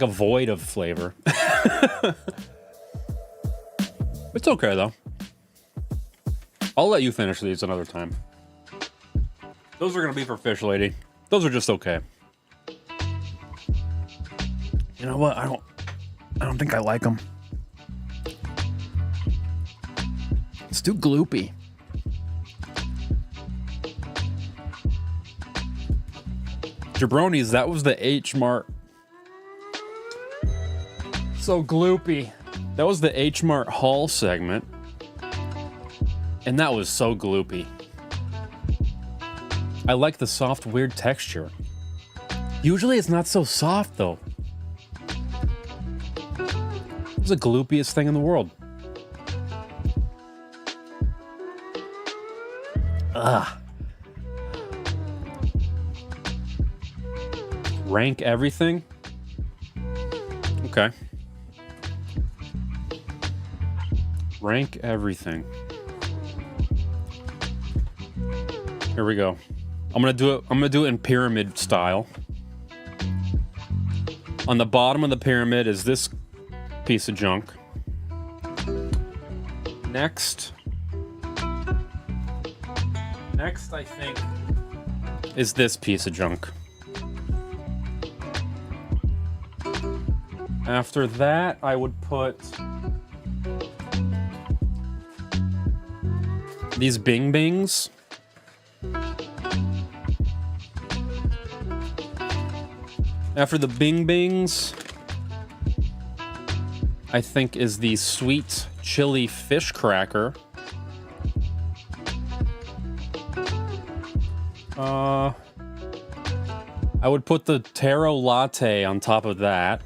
a void of flavor. It's okay though. I'll let you finish these another time. Those are gonna be for Fish Lady. Those are just okay. You know what? I don't think I like them. It's too gloopy. Jabronis, that was the H-Mart. So gloopy. That was the H-Mart haul segment. And that was so gloopy. I like the soft, weird texture. Usually it's not so soft, though. It's the gloopiest thing in the world. Ugh. Rank everything? Okay. Rank everything. Here we go. I'm gonna do it in pyramid style. On the bottom of the pyramid is this piece of junk. Next, I think, is this piece of junk. After that, I would put these Bing Bings. After the Bing Bings, I think is the sweet chili fish cracker. I would put the taro latte on top of that.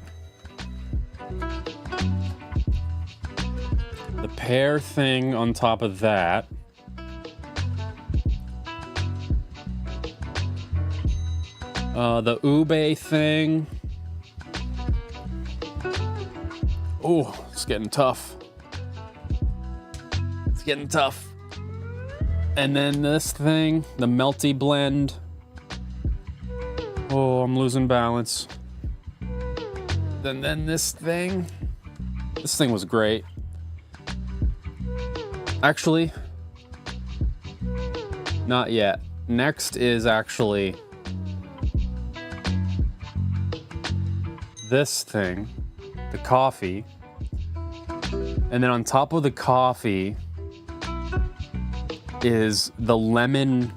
The pear thing on top of that. The ube thing. Oh, it's getting tough. It's getting tough. And then this thing, the melty blend. Oh, I'm losing balance. Then this thing. This thing was great. Actually, not yet. Next is actually this thing, the coffee. And then on top of the coffee is the lemon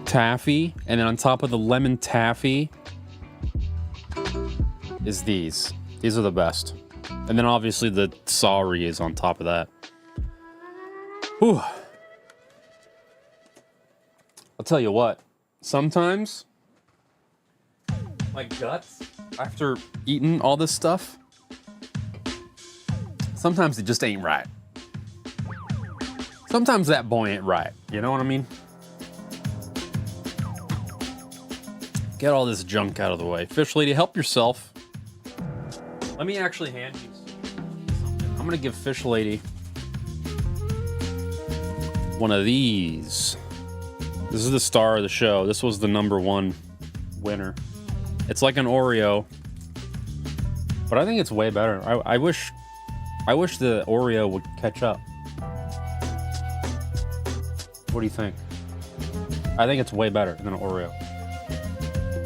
taffy, and then on top of the lemon taffy is these. These are the best. And then obviously the sorry is on top of that. Whew. I'll tell you what, sometimes my guts, after eating all this stuff, sometimes it just ain't right. Sometimes that boy ain't right, you know what I mean? Get all this junk out of the way. Fish lady, help yourself. Let me actually hand you something. I'm gonna give Fish lady one of these. This is the star of the show. This was the #1 winner. It's like an Oreo, but I think it's way better. I wish the Oreo would catch up. What do you think? I think it's way better than an Oreo.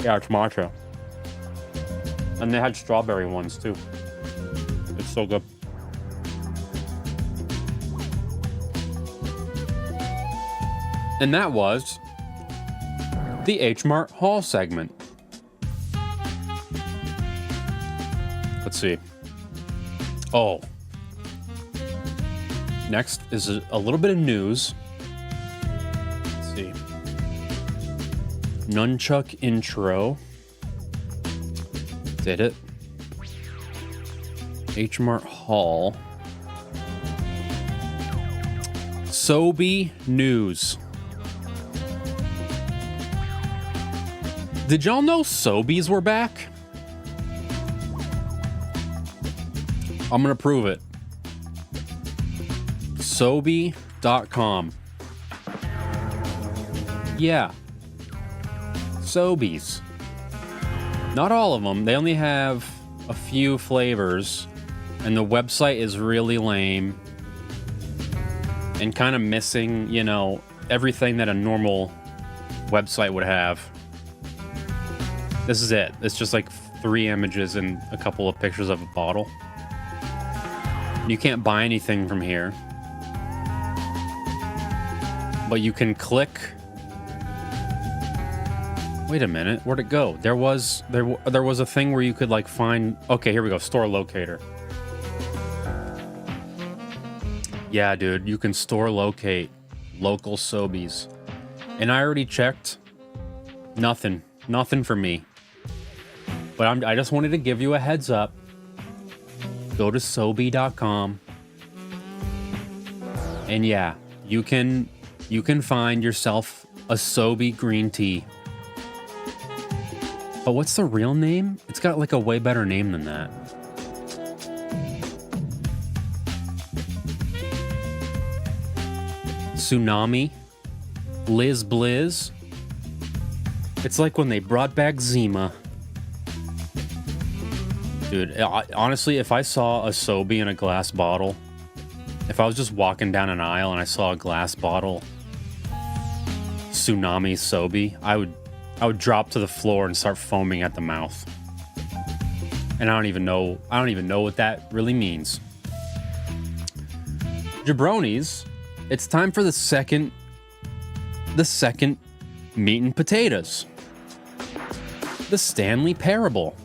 Yeah, it's matcha. And they had strawberry ones too. It's so good. And that was the H-Mart haul segment. Let's see. Oh. Next is a little bit of news. Let's see. Nunchuck intro. Did it. H-Mart haul. SoBe news. Did y'all know SoBes were back? I'm gonna prove it. SoBe.com. Yeah. SoBes. Not all of them. They only have a few flavors, and the website is really lame and kind of missing, you know, everything that a normal website would have. This is it. It's just like 3 images and a couple of pictures of a bottle. You can't buy anything from here, but you can click. Wait a minute, where'd it go? There was a thing where you could like find. Okay, here we go. Store locator. Yeah, dude, you can store locate local SoBes, and I already checked. Nothing for me. But I just wanted to give you a heads up. Go to SoBe.com, and yeah, you can find yourself a SoBe green tea. But what's the real name? It's got like a way better name than that. Tsunami, Liz Blizz. It's like when they brought back Zima. Dude, honestly, if I saw a SoBe in a glass bottle, if I was just walking down an aisle and I saw a glass bottle, Tsunami SoBe, I would drop to the floor and start foaming at the mouth. And I don't even know what that really means. Jabronis, it's time for the second meat and potatoes. The Stanley Parable.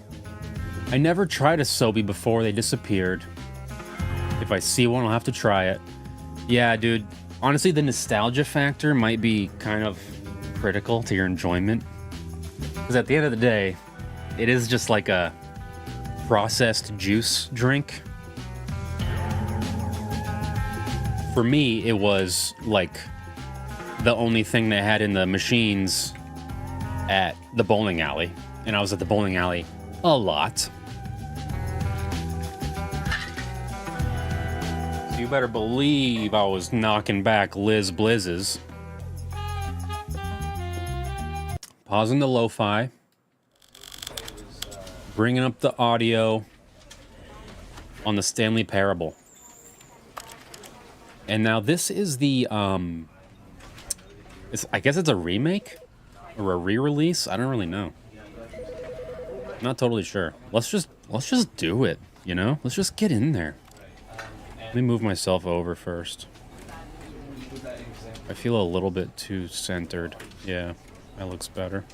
I never tried a SoBe before they disappeared. If I see one, I'll have to try it. Yeah, dude. Honestly, the nostalgia factor might be kind of critical to your enjoyment. Because at the end of the day, it is just like a processed juice drink. For me, it was like the only thing they had in the machines at the bowling alley. And I was at the bowling alley a lot. So you better believe I was knocking back Liz Blizzes. Pausing the lo-fi. Bringing up the audio on the Stanley Parable. And now this is the, I guess it's a remake? Or a re-release? I don't really know. Not totally sure. Let's just do it, you know? Let's just get in there. Let me move myself over first. I feel a little bit too centered. Yeah, that looks better.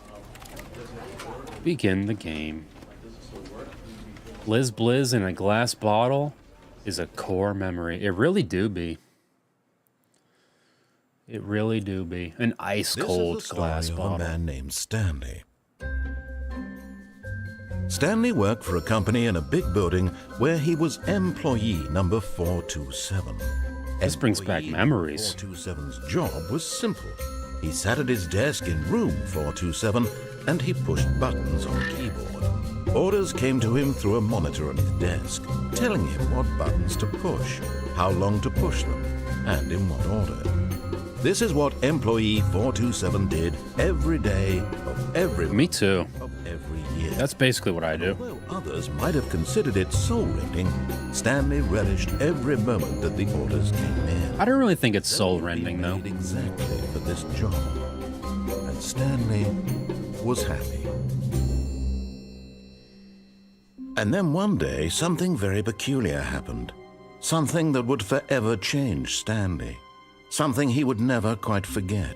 Begin the game. Liz Blizz in a glass bottle is a core memory. It really do be. It really do be. An ice-cold glass bottle. Of a man named Stanley. Stanley worked for a company in a big building where he was employee number 427. This brings back memories. 427's job was simple. He sat at his desk in room 427 and he pushed buttons on a keyboard. Orders came to him through a monitor on his desk, telling him what buttons to push, how long to push them, and in what order. This is what employee 427 did every day of every Me too. of every year. That's basically what I do. Although others might have considered it soul-rending, Stanley relished every moment that the orders came in. I don't really think it's soul-rending, though. Made exactly for this job. And Stanley was happy. And then one day, something very peculiar happened. Something that would forever change Stanley. Something he would never quite forget.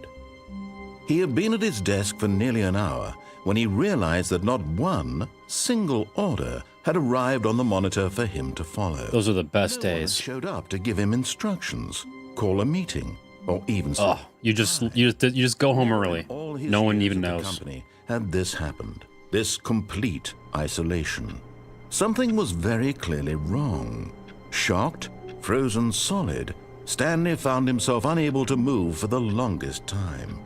He had been at his desk for nearly an hour when he realized that not one single order had arrived on the monitor for him to follow. Those are the best No one had days. showed up to give him instructions, call a meeting, or even Oh, you just go home early. all his No one years even at the knows. company had this happened. This complete isolation. Something was very clearly wrong. Shocked, frozen solid, Stanley found himself unable to move for the longest time.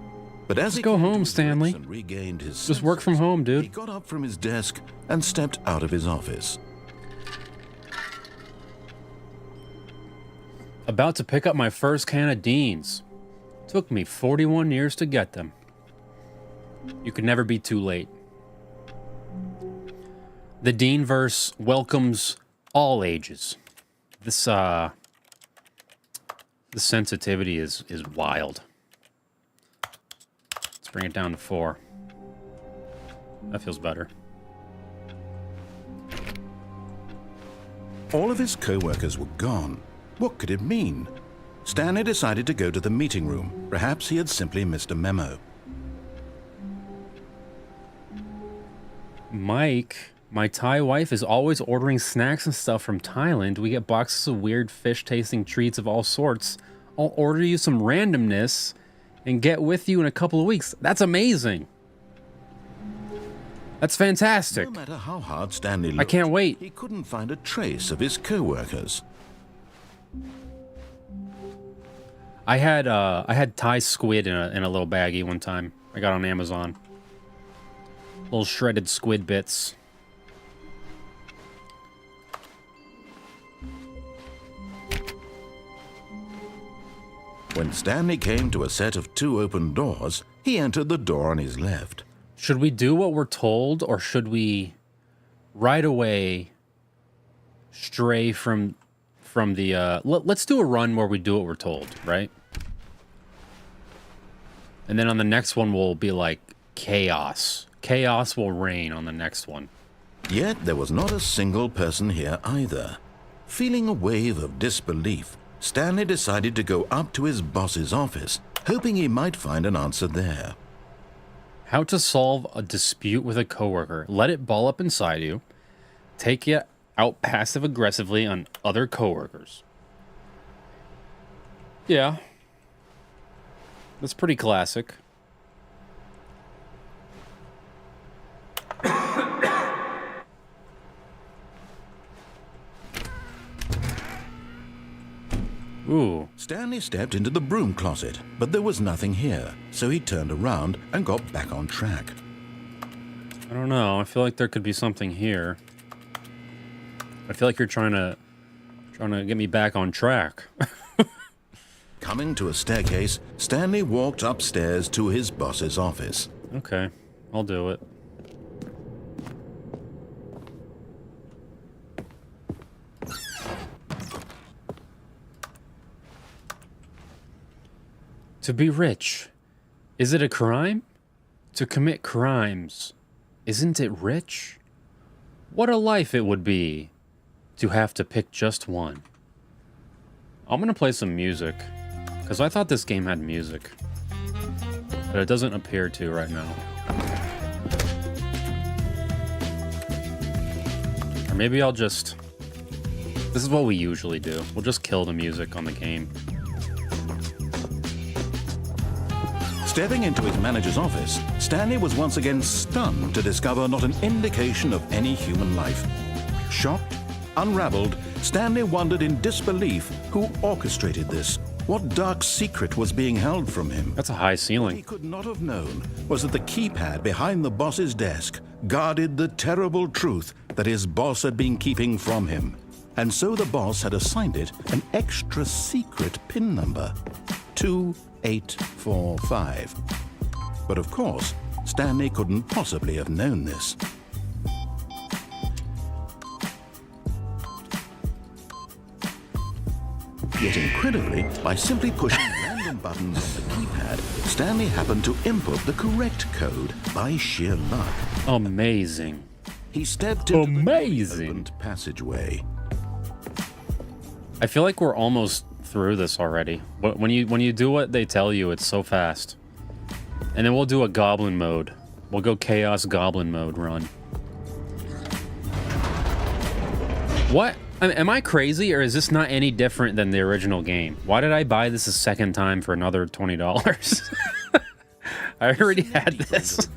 But as he go came to home, his Stanley. grips and regained his Just work from senses, home, He dude. got up from his desk and stepped out of his office. About to pick up my first can of Deans. Took me 41 years to get them. You could never be too late. The Deanverse welcomes all ages. This the sensitivity is wild. Let's bring it down to 4. That feels better. All of his co-workers were gone. What could it mean? Stanley decided to go to the meeting room. Perhaps he had simply missed a memo. Mike, my Thai wife is always ordering snacks and stuff from Thailand. We get boxes of weird fish-tasting treats of all sorts. I'll order you some randomness and get with you in a couple of weeks. That's amazing. That's fantastic. No matter how hard Stanley looked, I can't wait. he couldn't find a trace of his co-workers. I had Thai squid in a little baggie one time. I got on Amazon. Little shredded squid bits. When Stanley came to a set of 2 open doors, he entered the door on his left. Should we do what we're told, or should we right away stray from the let's do a run where we do what we're told, right? And then on the next one we'll be like chaos will reign on the next one. Yet there was not a single person here either. Feeling a wave of disbelief, Stanley decided to go up to his boss's office, hoping he might find an answer there. How to solve a dispute with a coworker. Let it ball up inside you. Take it out passive-aggressively on other coworkers. Yeah. That's pretty classic. Ooh. Stanley stepped into the broom closet, but there was nothing here, so he turned around and got back on track. I don't know. I feel like there could be something here. I feel like you're trying to get me back on track. Coming to a staircase, Stanley walked upstairs to his boss's office. Okay, I'll do it. To be rich, is it a crime? To commit crimes, isn't it rich? What a life it would be to have to pick just one. I'm gonna play some music, because I thought this game had music, but it doesn't appear to right now. Or maybe I'll just... This is what we usually do. We'll just kill the music on the game. Stepping into his manager's office, Stanley was once again stunned to discover not an indication of any human life. Shocked, unraveled, Stanley wondered in disbelief who orchestrated this. What dark secret was being held from him? That's a high What he ceiling. could not have known was that the keypad behind the boss's desk guarded the terrible truth that his boss had been keeping from him. And so the boss had assigned it an extra secret PIN number, 2845. But of course, Stanley couldn't possibly have known this. Yet incredibly, by simply pushing random buttons on the keypad, Stanley happened to input the correct code by sheer luck. Amazing. He stepped into Amazing. the opened passageway. I feel like we're almost through this already. When you do what they tell you, it's so fast. And then we'll do a goblin mode. We'll go chaos goblin mode run. What? Am I crazy, or is this not any different than the original game? Why did I buy this a second time for another $20? I already had this.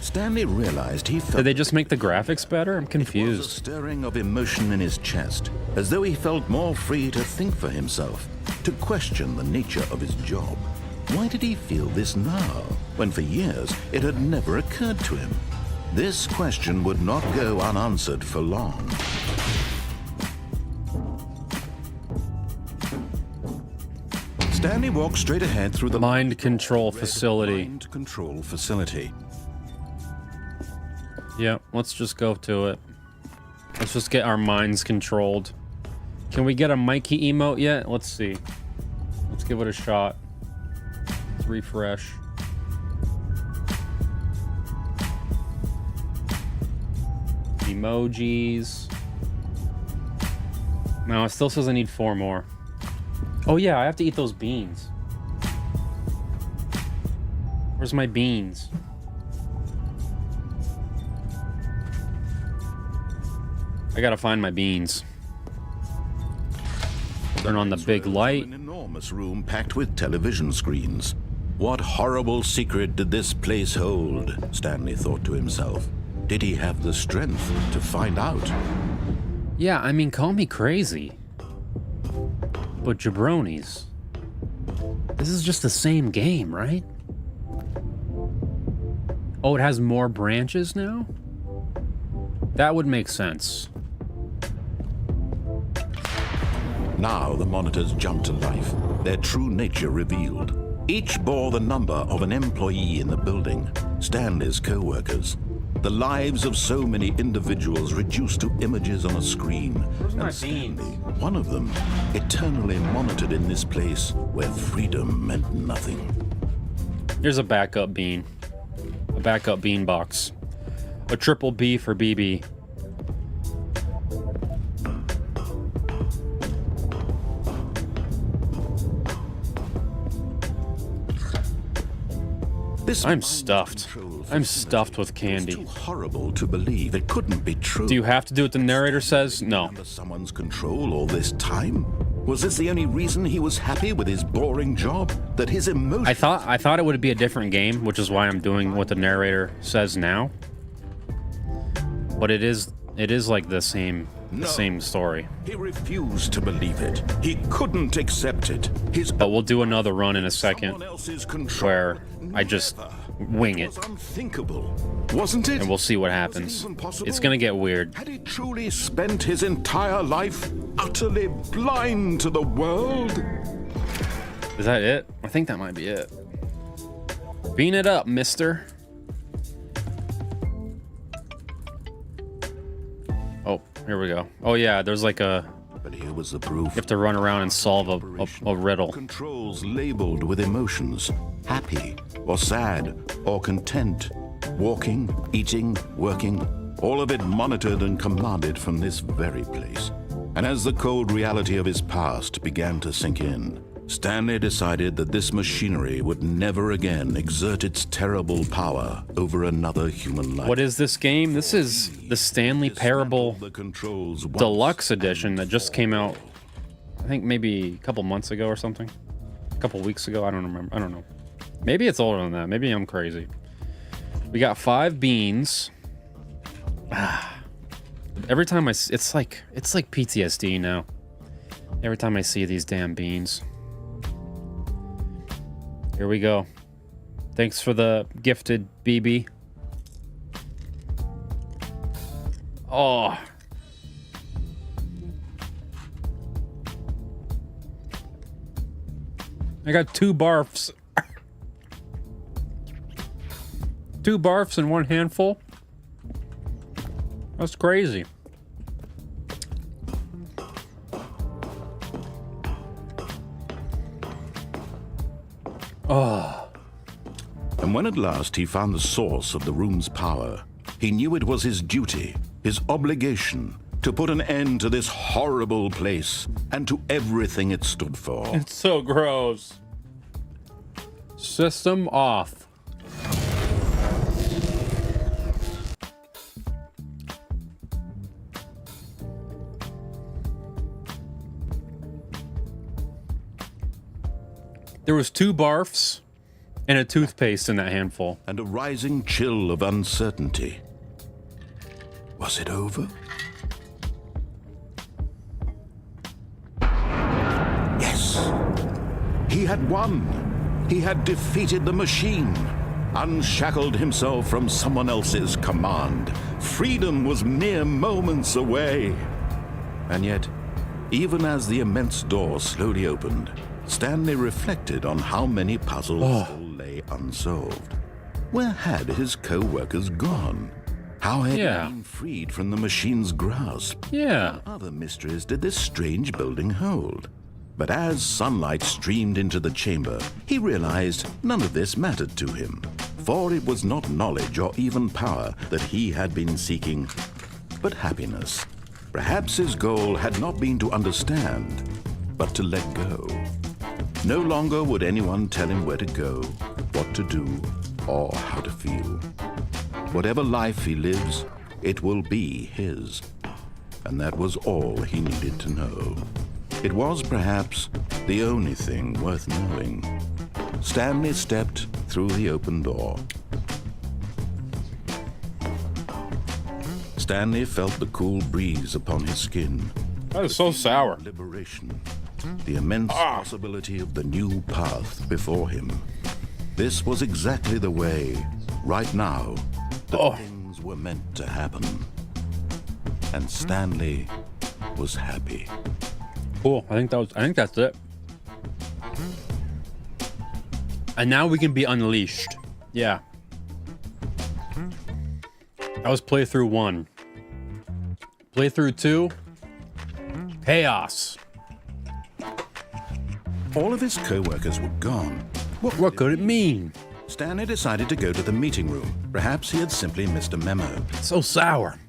Stanley realized he felt Did they just make the graphics better? I'm a confused. stirring of emotion in his chest, as though he felt more free to think for himself, to question the nature of his job. Why did he feel this now, when for years it had never occurred to him? This question would not go unanswered for long. Stanley walked straight ahead through the Mind control facility. Mind control facility. Yeah, let's just go to it. Let's just get our minds controlled. Can we get a Mikey emote yet? Let's see. Let's give it a shot. Let's refresh. Emojis. No, it still says I need 4 more. Oh yeah, I have to eat those beans. Where's my beans? I gotta find my beans. Turn on the big light. An enormous room packed with television screens. What horrible secret did this place hold? Stanley thought to himself. Did he have the strength to find out? Yeah, I mean, call me crazy. But jabronis, this is just the same game, right? Oh, it has more branches now? That would make sense. Now the monitors jumped to life, their true nature revealed. Each bore the number of an employee in the building, Stanley's co-workers. The lives of so many individuals reduced to images on a screen. my And Stanley, beans? one of them, eternally monitored in this place where freedom meant nothing. Here's a backup bean. A backup bean box. A triple B for BB. This I'm mind stuffed. control I'm facility stuffed with was candy. too horrible to believe. It couldn't be true. Do you have to do what the narrator says? No. Under someone's control all this time? Was this the only reason he was happy with his boring job? That his emotions... I thought it would be a different game, which is why I'm doing what the narrator says now. But it is like the same story. He refused to believe it. He couldn't accept it. But we'll do another run in a second where I just wing it. Was unthinkable, wasn't it? And we'll see what happens. It's gonna get weird. Had he truly spent his entire life utterly blind to the world? Is that it? I think that might be it. Bean it up, mister. Oh, here we go. Oh yeah, there's like a... But here was the proof. You have to run around and solve a riddle. Controls labeled with emotions. Happy, or sad, or content. Walking, eating, working. All of it monitored and commanded from this very place. And as the cold reality of his past began to sink in, Stanley decided that this machinery would never again exert its terrible power over another human life. What is this game? This is the Stanley Parable Deluxe edition that just came out, I think maybe a couple months ago or something. A couple weeks ago, I don't remember. I don't know. Maybe it's older than that. Maybe I'm crazy. We got 5 beans. Every time it's like PTSD now. Every time I see these damn beans. Here we go. Thanks for the gifted BB. Oh. I got 2 barfs. 2 barfs in 1 handful. That's crazy. Oh. And when at last he found the source of the room's power, he knew it was his duty, his obligation, to put an end to this horrible place and to everything it stood for. It's so gross. System off. There was 2 barfs and a toothpaste in that handful. And a rising chill of uncertainty. Was it over? Yes. He had won. He had defeated the machine. Unshackled himself from someone else's command. Freedom was mere moments away. And yet, even as the immense door slowly opened, Stanley reflected on how many puzzles still lay unsolved. Where had his co-workers gone? How had he been freed from the machine's grasp? Yeah. What other mysteries did this strange building hold? But as sunlight streamed into the chamber, he realized none of this mattered to him. For it was not knowledge or even power that he had been seeking, but happiness. Perhaps his goal had not been to understand, but to let go. No longer would anyone tell him where to go, what to do, or how to feel. Whatever life he lives, it will be his. And that was all he needed to know. It was perhaps the only thing worth knowing. Stanley stepped through the open door. Stanley felt the cool breeze upon his skin. That is so sour. Liberation. The immense possibility of the new path before him. This was exactly the way, right now, that things were meant to happen. And Stanley was happy. Cool. I think that's it. And now we can be unleashed. Yeah. That was playthrough 1. Playthrough 2. Chaos. All of his co-workers were gone. What could it mean? Stanley decided to go to the meeting room. Perhaps he had simply missed a memo. So sour.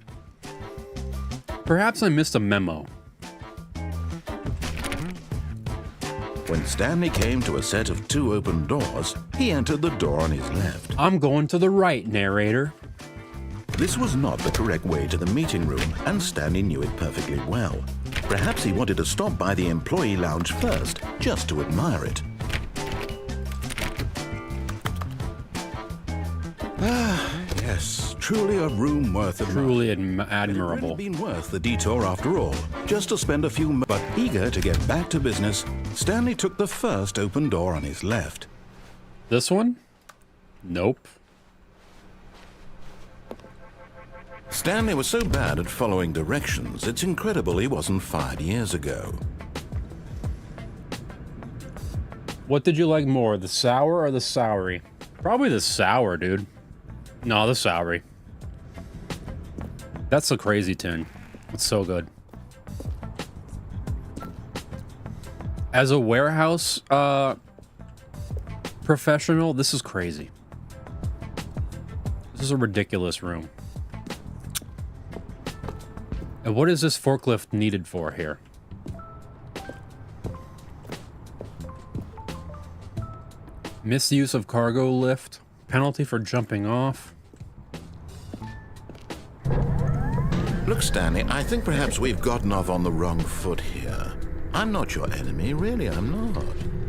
Perhaps I missed a memo. When Stanley came to a set of 2 open doors, he entered the door on his left. I'm going to the right, narrator. This was not the correct way to the meeting room, and Stanley knew it perfectly well. Perhaps he wanted to stop by the employee lounge first, just to admire it. Yes, truly a room worth admiring. Truly It would admirable. have been worth the detour after all, just to spend a few moments. But eager to get back to business, Stanley took the first open door on his left. This one? Nope. Stanley was so bad at following directions, it's incredible he wasn't fired years ago. What did you like more, the sour or the soury? Probably the sour, dude. No, the soury. That's a crazy tin. It's so good. As a warehouse professional, this is crazy. This is a ridiculous room. And what is this forklift needed for here? Misuse of cargo lift. Penalty for jumping off. Look, Stanley, I think perhaps we've gotten off on the wrong foot here. I'm not your enemy, really, I'm not.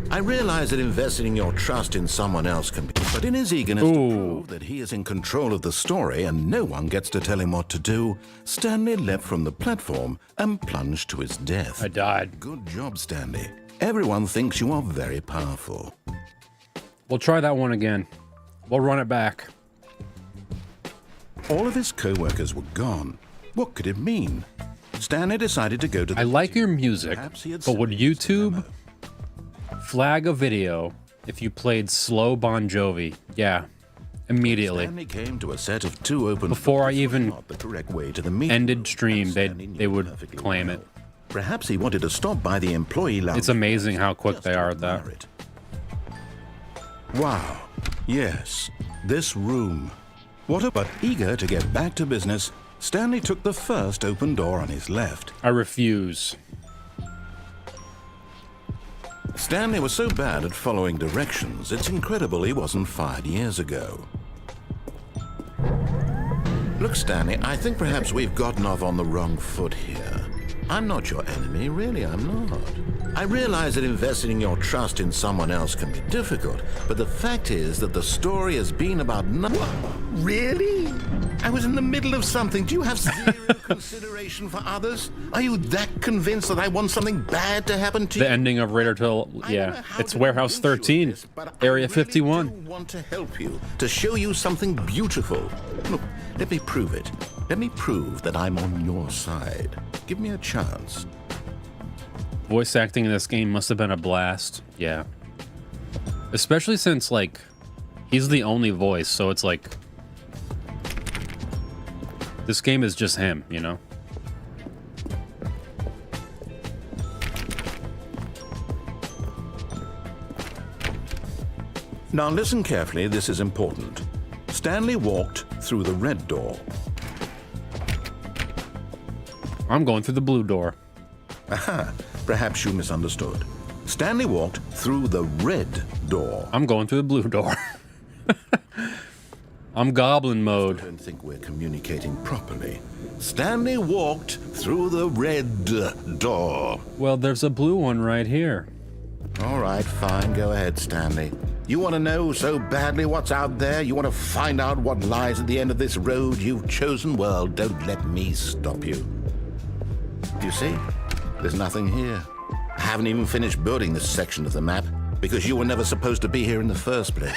I realize that investing your trust in someone else can be, but in his eagerness to prove that he is in control of the story and no one gets to tell him what to do, Stanley leapt from the platform and plunged to his death. I died. Good job, Stanley. Everyone thinks you are very powerful. We'll try that one again. We'll run it back. All of his co-workers were gone. What could it mean? Stanley decided to go to the I like your music, Perhaps he had but would sent his YouTube memo. flag a video if you played slow Bon Jovi? Yeah, immediately. Stanley came to a set of 2 open Before I doors. even Not the correct way to the meeting ended room, stream, and Stanley knew they would perfectly claim well. it. Perhaps he wanted to stop by the employee lounge. It's amazing how quick just they to are at that. admire it. Wow. Yes, this room. But eager to get back to business, Stanley took the first open door on his left. I refuse. Stanley was so bad at following directions, it's incredible he wasn't fired years ago. Look, Stanley, I think perhaps we've gotten off on the wrong foot here. I'm not your enemy, really, I'm not. I realize that investing your trust in someone else can be difficult, but the fact is that the story has been about Really? I was in the middle of something. Do you have zero consideration for others? Are you that convinced that I want something bad to happen to you? The ending of Raider Till, yeah. It's Warehouse 13, Area 51. I really do want to help you, to show you something beautiful. Look, let me prove it. Let me prove that I'm on your side. Give me a chance. Voice acting in this game must have been a blast. Yeah. Especially since, like, he's the only voice, so it's like... This game is just him, you know? Now listen carefully, this is important. Stanley walked through the red door. I'm going through the blue door. Aha, perhaps you misunderstood. Stanley walked through the red door. I'm going through the blue door. I'm goblin I mode. don't think we're communicating properly. Stanley walked through the red door. Well, there's a blue one right here. All right, fine, go ahead, Stanley. You want to know so badly what's out there? You want to find out what lies at the end of this road you've chosen? Well, don't let me stop you. You see? There's nothing here. I haven't even finished building this section of the map because you were never supposed to be here in the first place.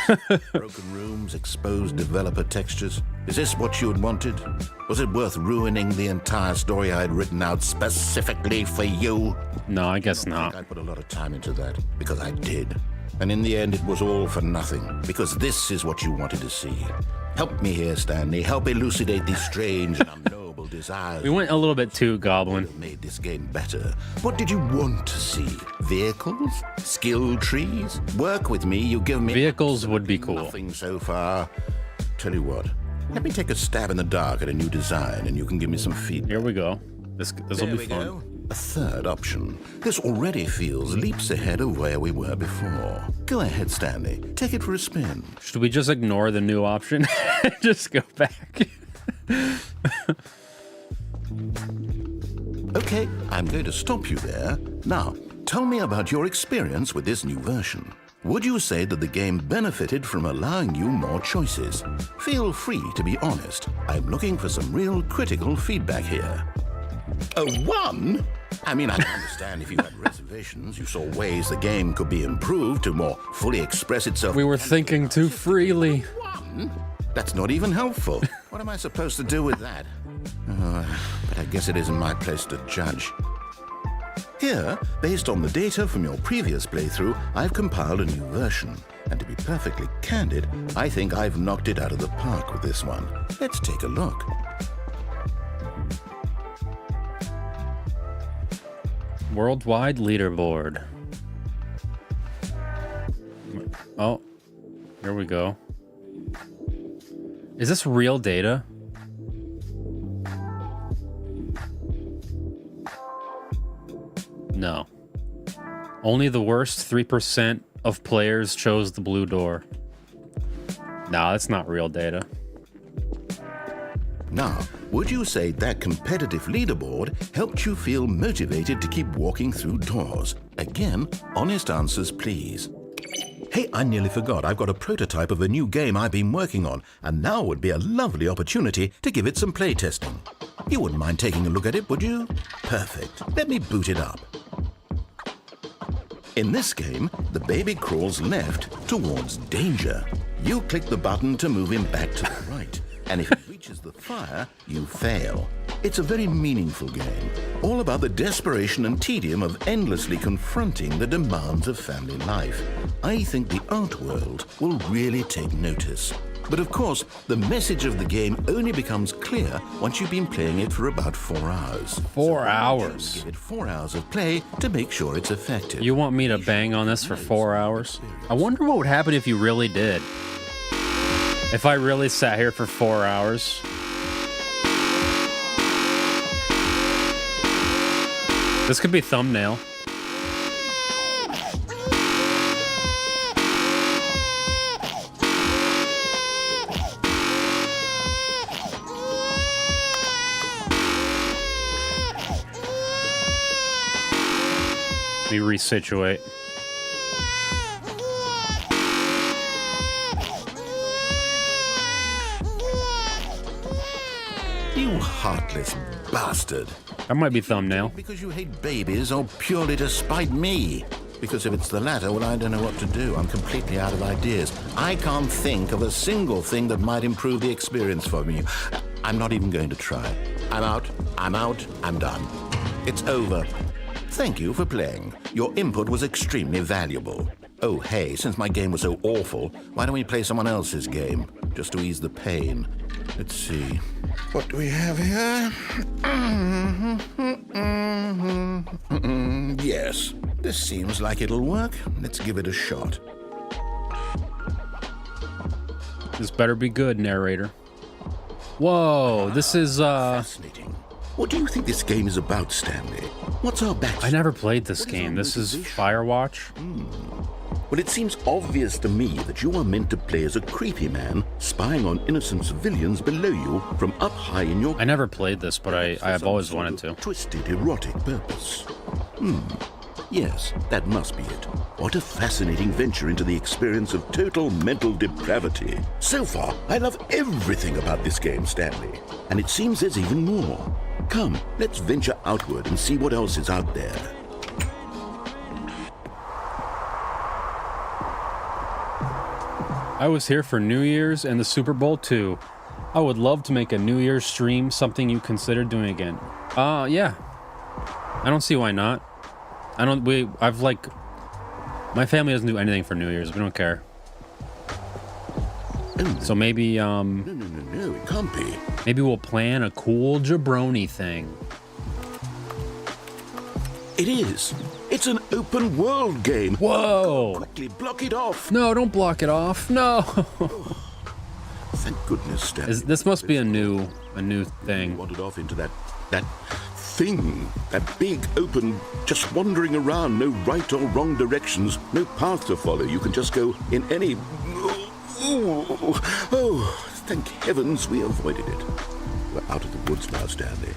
Broken rooms, exposed developer textures. Is this what you had wanted? Was it worth ruining the entire story I had written out specifically for you? No, I guess not. I put a lot of time into that because I did. And in the end, it was all for nothing because this is what you wanted to see. Help me here, Stanley. Help elucidate these strange and unknowable desires. We went a little bit too goblin. Made this game better. What did you want to see? Vehicles? Skill trees? Work with me. You give me Vehicles would be cool. nothing so far. Tell you what. Let me take a stab in the dark at a new design, and you can give me some feedback. Here we go. This will There be we fun. go. a third option. This already feels leaps ahead of where we were before. Go ahead, Stanley. Take it for a spin. Should we just ignore the new option? Just go back. Okay, I'm going to stop you there. Now, tell me about your experience with this new version. Would you say that the game benefited from allowing you more choices? Feel free to be honest. I'm looking for some real critical feedback here. A 1? I mean, I can understand if you had reservations, you saw ways the game could be improved to more fully express itself. We were thinking too freely. 1? That's not even helpful. What am I supposed to do with that? But I guess it isn't my place to judge. Here, based on the data from your previous playthrough, I've compiled a new version. And to be perfectly candid, I think I've knocked it out of the park with this one. Let's take a look. Worldwide leaderboard. Oh, here we go. Is this real data? No. Only the worst 3% of players chose the blue door. Nah, that's not real data. Now, would you say that competitive leaderboard helped you feel motivated to keep walking through doors? Again, honest answers, please. Hey, I nearly forgot. I've got a prototype of a new game I've been working on, and now would be a lovely opportunity to give it some playtesting. You wouldn't mind taking a look at it, would you? Perfect. Let me boot it up. In this game, the baby crawls left towards danger. You click the button to move him back to the right, and if he reaches the fire, you fail. It's a very meaningful game, all about the desperation and tedium of endlessly confronting the demands of family life. I think the art world will really take notice. But of course, the message of the game only becomes clear once you've been playing it for about 4 hours. 4 hours? Give it 4 hours of play to make sure it's effective. You want me to bang on this for 4 hours? I wonder what would happen if you really did. If I really sat here for 4 hours. This could be thumbnail. Let me resituate. You heartless bastard. That might be thumbnail. Because you hate babies or purely to spite me? Because if it's the latter, well, I don't know what to do. I'm completely out of ideas. I can't think of a single thing that might improve the experience for me. I'm not even going to try. I'm out, I'm done. It's over. Thank you for playing. Your input was extremely valuable. Oh, hey, since my game was so awful, why don't we play someone else's game? Just to ease the pain. Let's see. What do we have here? Yes, this seems like it'll work. Let's give it a shot. This better be good, narrator. Whoa, this is, Fascinating. What do you think this game is about, Stanley? What's our backstory? I never played this game. This is Firewatch. Well, it seems obvious to me that you are meant to play as a creepy man spying on innocent civilians below you from up high in your... I never played this, but I've always wanted to. Twisted, erotic purpose. Yes, that must be it. What a fascinating venture into the experience of total mental depravity. So far, I love everything about this game, Stanley. And it seems there's even more. Come, let's venture outward and see what else is out there. I was here for New Year's and the Super Bowl too. I would love to make a New Year's stream, something you consider doing again. Yeah. I don't see why not. My family doesn't do anything for New Year's. We don't care. So maybe, No, it can't be. maybe we'll plan a cool jabroni thing. It is. It's an open world game. Whoa! Quickly block it off. No, don't block it off. No. Thank goodness, Stanley. This must be a new thing. Wandered off into that That thing, that big, open, just wandering around, no right or wrong directions, no path to follow. You can just go in any... Oh, thank heavens we avoided it. We're out of the woods now, Stanley.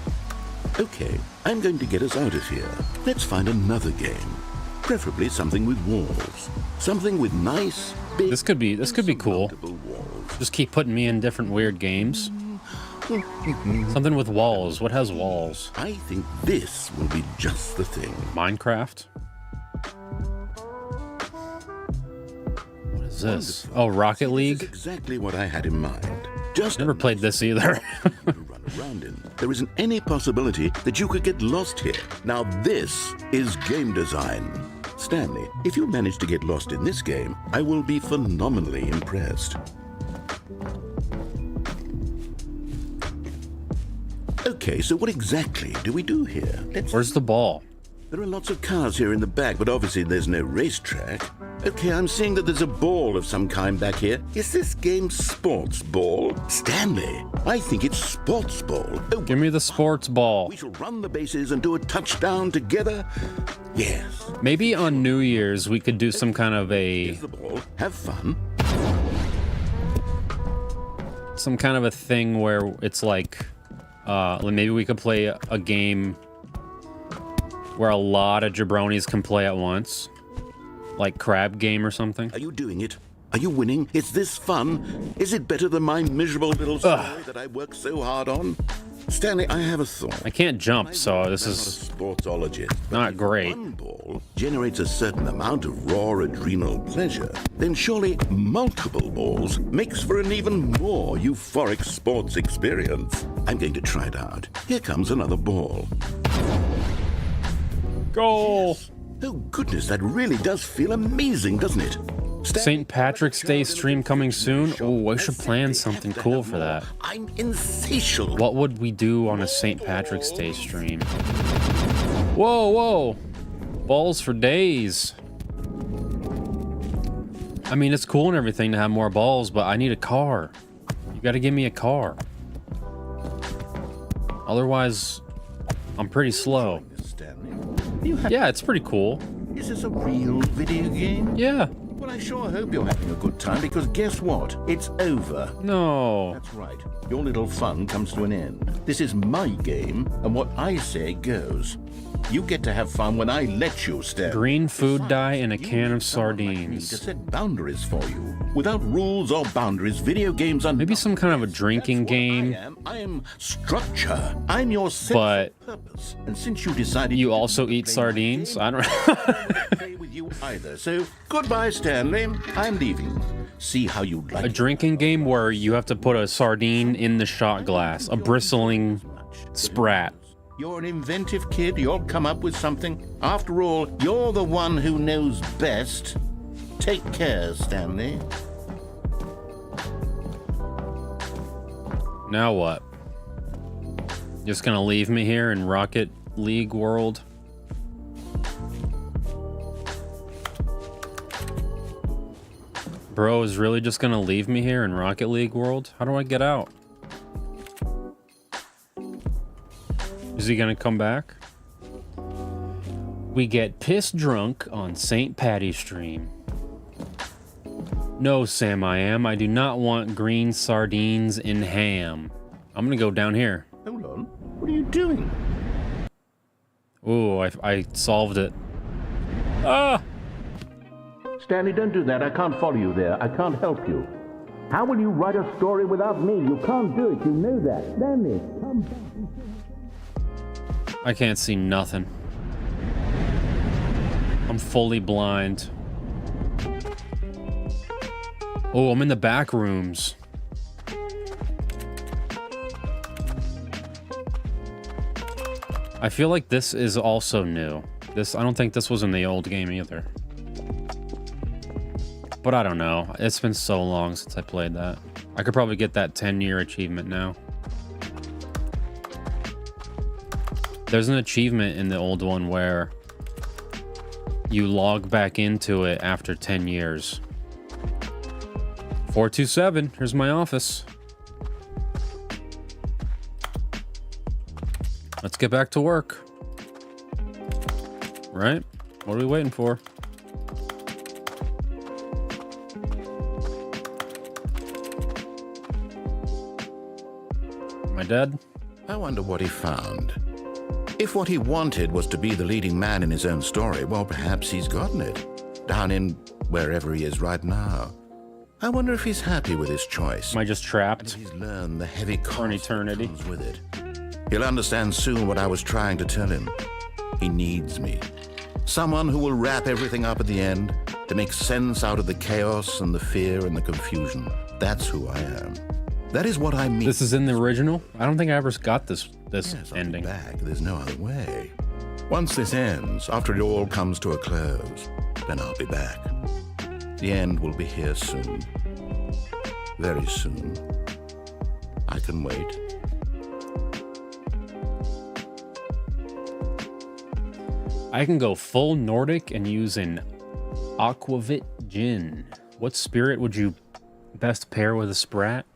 Okay, I'm going to get us out of here. Let's find another game. Preferably something with walls. Something with nice, big... This could be cool. walls. Just keep putting me in different weird games. Something with walls. What has walls? I think this will be just the thing. Minecraft? What is this? Oh, Rocket League? This is exactly what I had in mind. Just Never played this either. to run around in. There isn't any possibility that you could get lost here. Now this is game design. Stanley, if you manage to get lost in this game, I will be phenomenally impressed. Okay, so what exactly do we do here? Where's the ball? There are lots of cars here in the back, but obviously there's no racetrack. Okay, I'm seeing that there's a ball of some kind back here. Is this game sports ball? Stanley, I think it's sports ball. Oh, Give me the sports ball. we shall run the bases and do a touchdown together? Yes. Maybe on New Year's we could do some kind of Here's the ball. Have fun. a thing where it's like maybe we could play a game where a lot of jabronis can play at once, like crab game or something. Are you doing it? Are you winning? Is this fun? Is it better than my miserable little story that I worked so hard on? Stanley, I have a thought. I can't jump, so this I'm is not a sportsologist. but not if great. One ball generates a certain amount of raw adrenal pleasure, then surely multiple balls makes for an even more euphoric sports experience. I'm going to try it out. Here comes another ball. goal. Oh goodness, that really does feel amazing, doesn't it? St. Patrick's Day stream coming soon. Oh, I should plan something cool for that. I'm insatiable. What would we do on a St. Patrick's Day stream? Whoa, whoa. Balls for days. I mean, it's cool and everything to have more balls, but I need a car. You gotta give me a car. Otherwise, I'm pretty slow. Yeah, it's pretty cool. Is this a real video game? Yeah. Well, I sure hope you're having a good time, because guess what? It's over. No. That's right. Your little fun comes to an end. This is my game, and what I say goes. You get to have fun when I let you, Stan. Green food dye and a can of Someone like me sardines. to set boundaries for you. Without rules or boundaries, video games are Maybe some kind of a drinking game. I am structure. I'm your sense But of purpose. And since you decided you also eat sardines? I don't play with you either. So goodbye, Stanley. I'm leaving. See how you like A drinking game where you have to put a sardine in the shot glass, a bristling sprat. You're an inventive kid. You'll come up with something. After all, you're the one who knows best. Take care, Stanley. Now what? Just gonna leave me here in Rocket League world? Bro is really just gonna leave me here in Rocket League world? How do I get out? Is he gonna come back? We get pissed drunk on St. Patty's stream. No, Sam, I do not want green sardines in ham. I'm gonna go down here. Hold on. What are you doing? Ooh, I solved it. Ah! Stanley, don't do that. I can't follow you there. I can't help you. How will you write a story without me? You can't do it. You know that. Stanley, come back. I can't see nothing. I'm fully blind. Oh, I'm in the back rooms. I feel like this is also new. I don't think this was in the old game either. But I don't know. It's been so long since I played that. I could probably get that 10-year achievement now. There's an achievement in the old one where you log back into it after 10 years. 427, here's my office. Let's get back to work. Right? What are we waiting for? Am I dead? I wonder what he found. If what he wanted was to be the leading man in his own story, well, perhaps he's gotten it. Down in wherever he is right now. I wonder if he's happy with his choice. Am I just trapped? He's learned the heavy For an cost eternity. that comes with it. He'll understand soon what I was trying to tell him. He needs me. Someone who will wrap everything up at the end to make sense out of the chaos and the fear and the confusion. That's who I am. That is what I mean. This is in the original? I don't think I ever got this Yes, I'll be ending. back. There's no other way. Once this ends, after it all comes to a close, then I'll be back. The end will be here soon. Very soon. I can wait. I can go full Nordic and use an Aquavit Gin. What spirit would you best pair with a Sprat?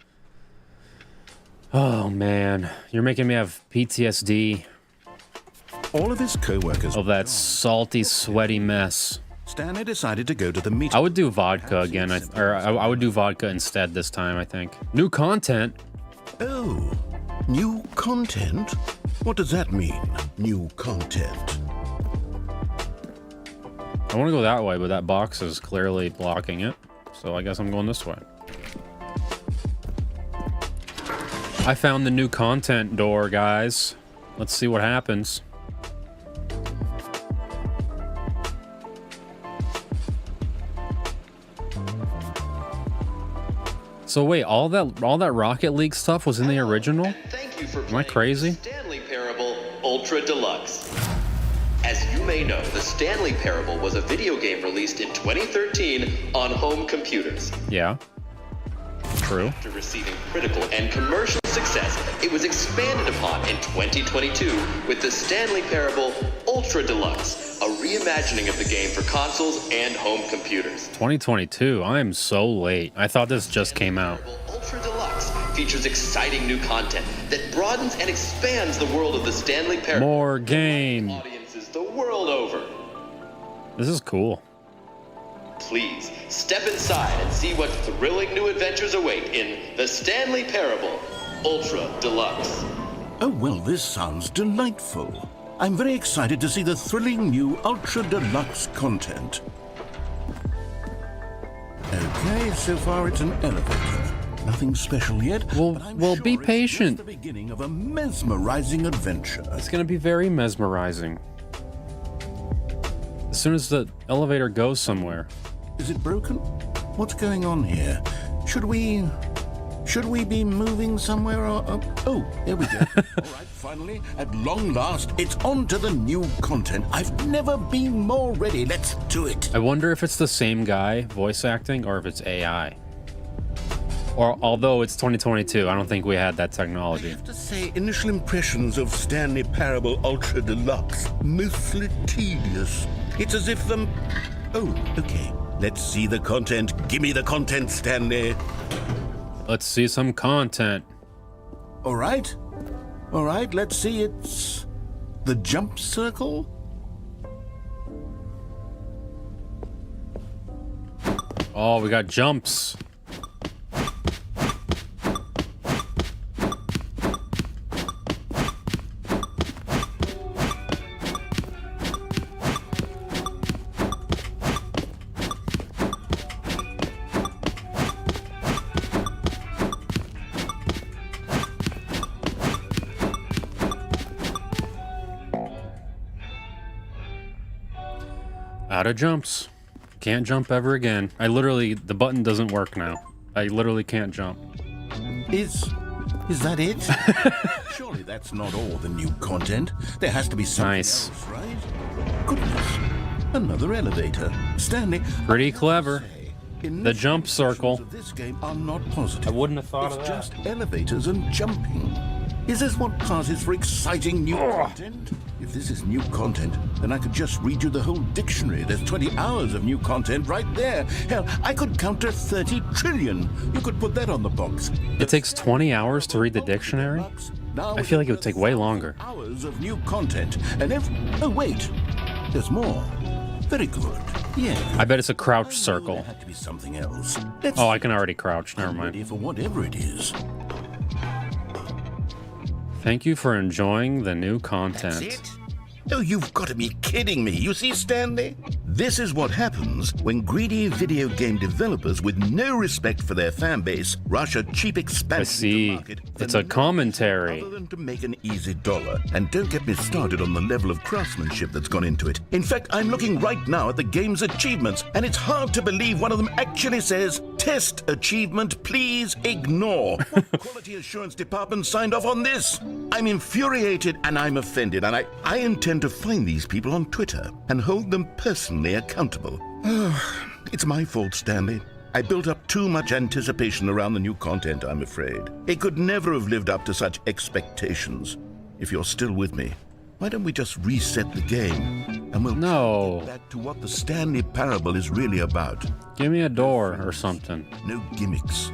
Oh man, you're making me have PTSD All of his co-workers... of that salty, sweaty mess. Stanley decided to go to the meeting. I would do vodka again, I would do vodka instead this time, I think. New content? Oh, new content? What does that mean, new content? I want to go that way, but that box is clearly blocking it. So I guess I'm going this way. I found the new content door, guys. Let's see what happens. So wait, all that Rocket League stuff was in the original? Thank you for Am I crazy? Stanley Parable Ultra Deluxe. As you may know, the Stanley Parable was a video game released in 2013 on home computers. Yeah. True. After receiving critical and commercial success, it was expanded upon in 2022 with the Stanley Parable Ultra Deluxe, a reimagining of the game for consoles and home computers. 2022. I am so late. I thought this just came out. Ultra Deluxe features exciting new content that broadens and expands the world of the Stanley Parable. More game. Audiences the world over. This is cool. Please step inside and see what thrilling new adventures await in the Stanley Parable Ultra Deluxe. Oh, well, this sounds delightful. I'm very excited to see the thrilling new Ultra Deluxe content. Okay, so far it's an elevator. Nothing special yet. Well, but I'm well, sure be it's patient. just the beginning of a mesmerizing adventure. It's gonna be very mesmerizing. As soon as the elevator goes somewhere. Is it broken? What's going on here? Should we be moving somewhere or... oh, here we go. All right, finally, at long last, it's on to the new content. I've never been more ready. Let's do it. I wonder if it's the same guy voice acting or if it's AI. Or although it's 2022, I don't think we had that I technology. have to say, initial impressions of Stanley Parable Ultra Deluxe, mostly tedious. It's as if them... oh, okay. Let's see the content. Give me the content, Stanley. Let's see some content. All right, let's see. It's the jump circle. Oh, we got jumps. Out of jumps. Can't jump ever again. The button doesn't work now. I literally can't jump. Is that it? Surely that's not all the new content. There has to be something Nice. else, right? Goodness, another elevator. Stanley, Pretty clever. initial The jump impressions circle. of this game are not positive. I wouldn't have thought of It's that. just elevators and jumping. Is this what passes for exciting new content? If this is new content, then I could just read you the whole dictionary. There's 20 hours of new content right there. Hell, I could count to 30 trillion. You could put that on the box. It takes 20 hours to read the dictionary? Now I feel like it would take way longer. Hours of new content, and oh wait, there's more. Very good. Yeah. I bet it's a crouch There circle. had to be something else. Let's Oh, I can already crouch. Never I'm ready mind. for whatever it is. Thank you for enjoying the new That's content. it? Oh, you've got to be kidding me. You see, Stanley? This is what happens when greedy video game developers with no respect for their fan base rush a cheap expansion I see. to market for It's a no commentary. reason other than to make an easy dollar. And don't get me started on the level of craftsmanship that's gone into it. In fact, I'm looking right now at the game's achievements, and it's hard to believe one of them actually says, "Test achievement, please ignore." What quality assurance department signed off on this? I'm infuriated and I'm offended, and I intend to find these people on Twitter and hold them personally accountable. It's my fault, Stanley. I built up too much anticipation around the new content, I'm afraid. It could never have lived up to such expectations. If you're still with me, why don't we just reset the game and we'll No. get back to what the Stanley Parable is really about. Give me a door or something. No gimmicks.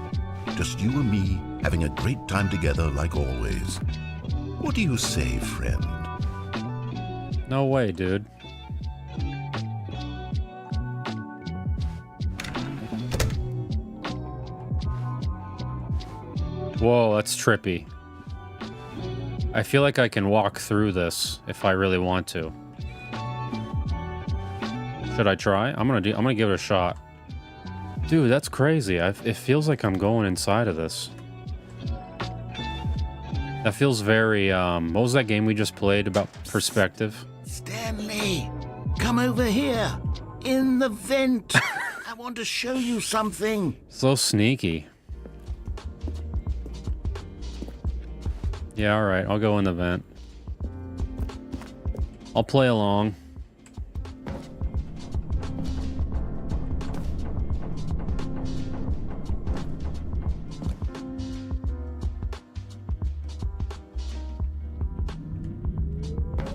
Just you and me having a great time together like always. What do you say, friend? No way, dude. Whoa, that's trippy. I feel like I can walk through this if I really want to. Should I try? I'm gonna give it a shot. Dude, that's crazy. It feels like I'm going inside of this. That feels very, what was that game we just played about perspective? Stanley, come over here. In the vent. I want to show you something. So sneaky. Yeah, alright, I'll go in the vent. I'll play along.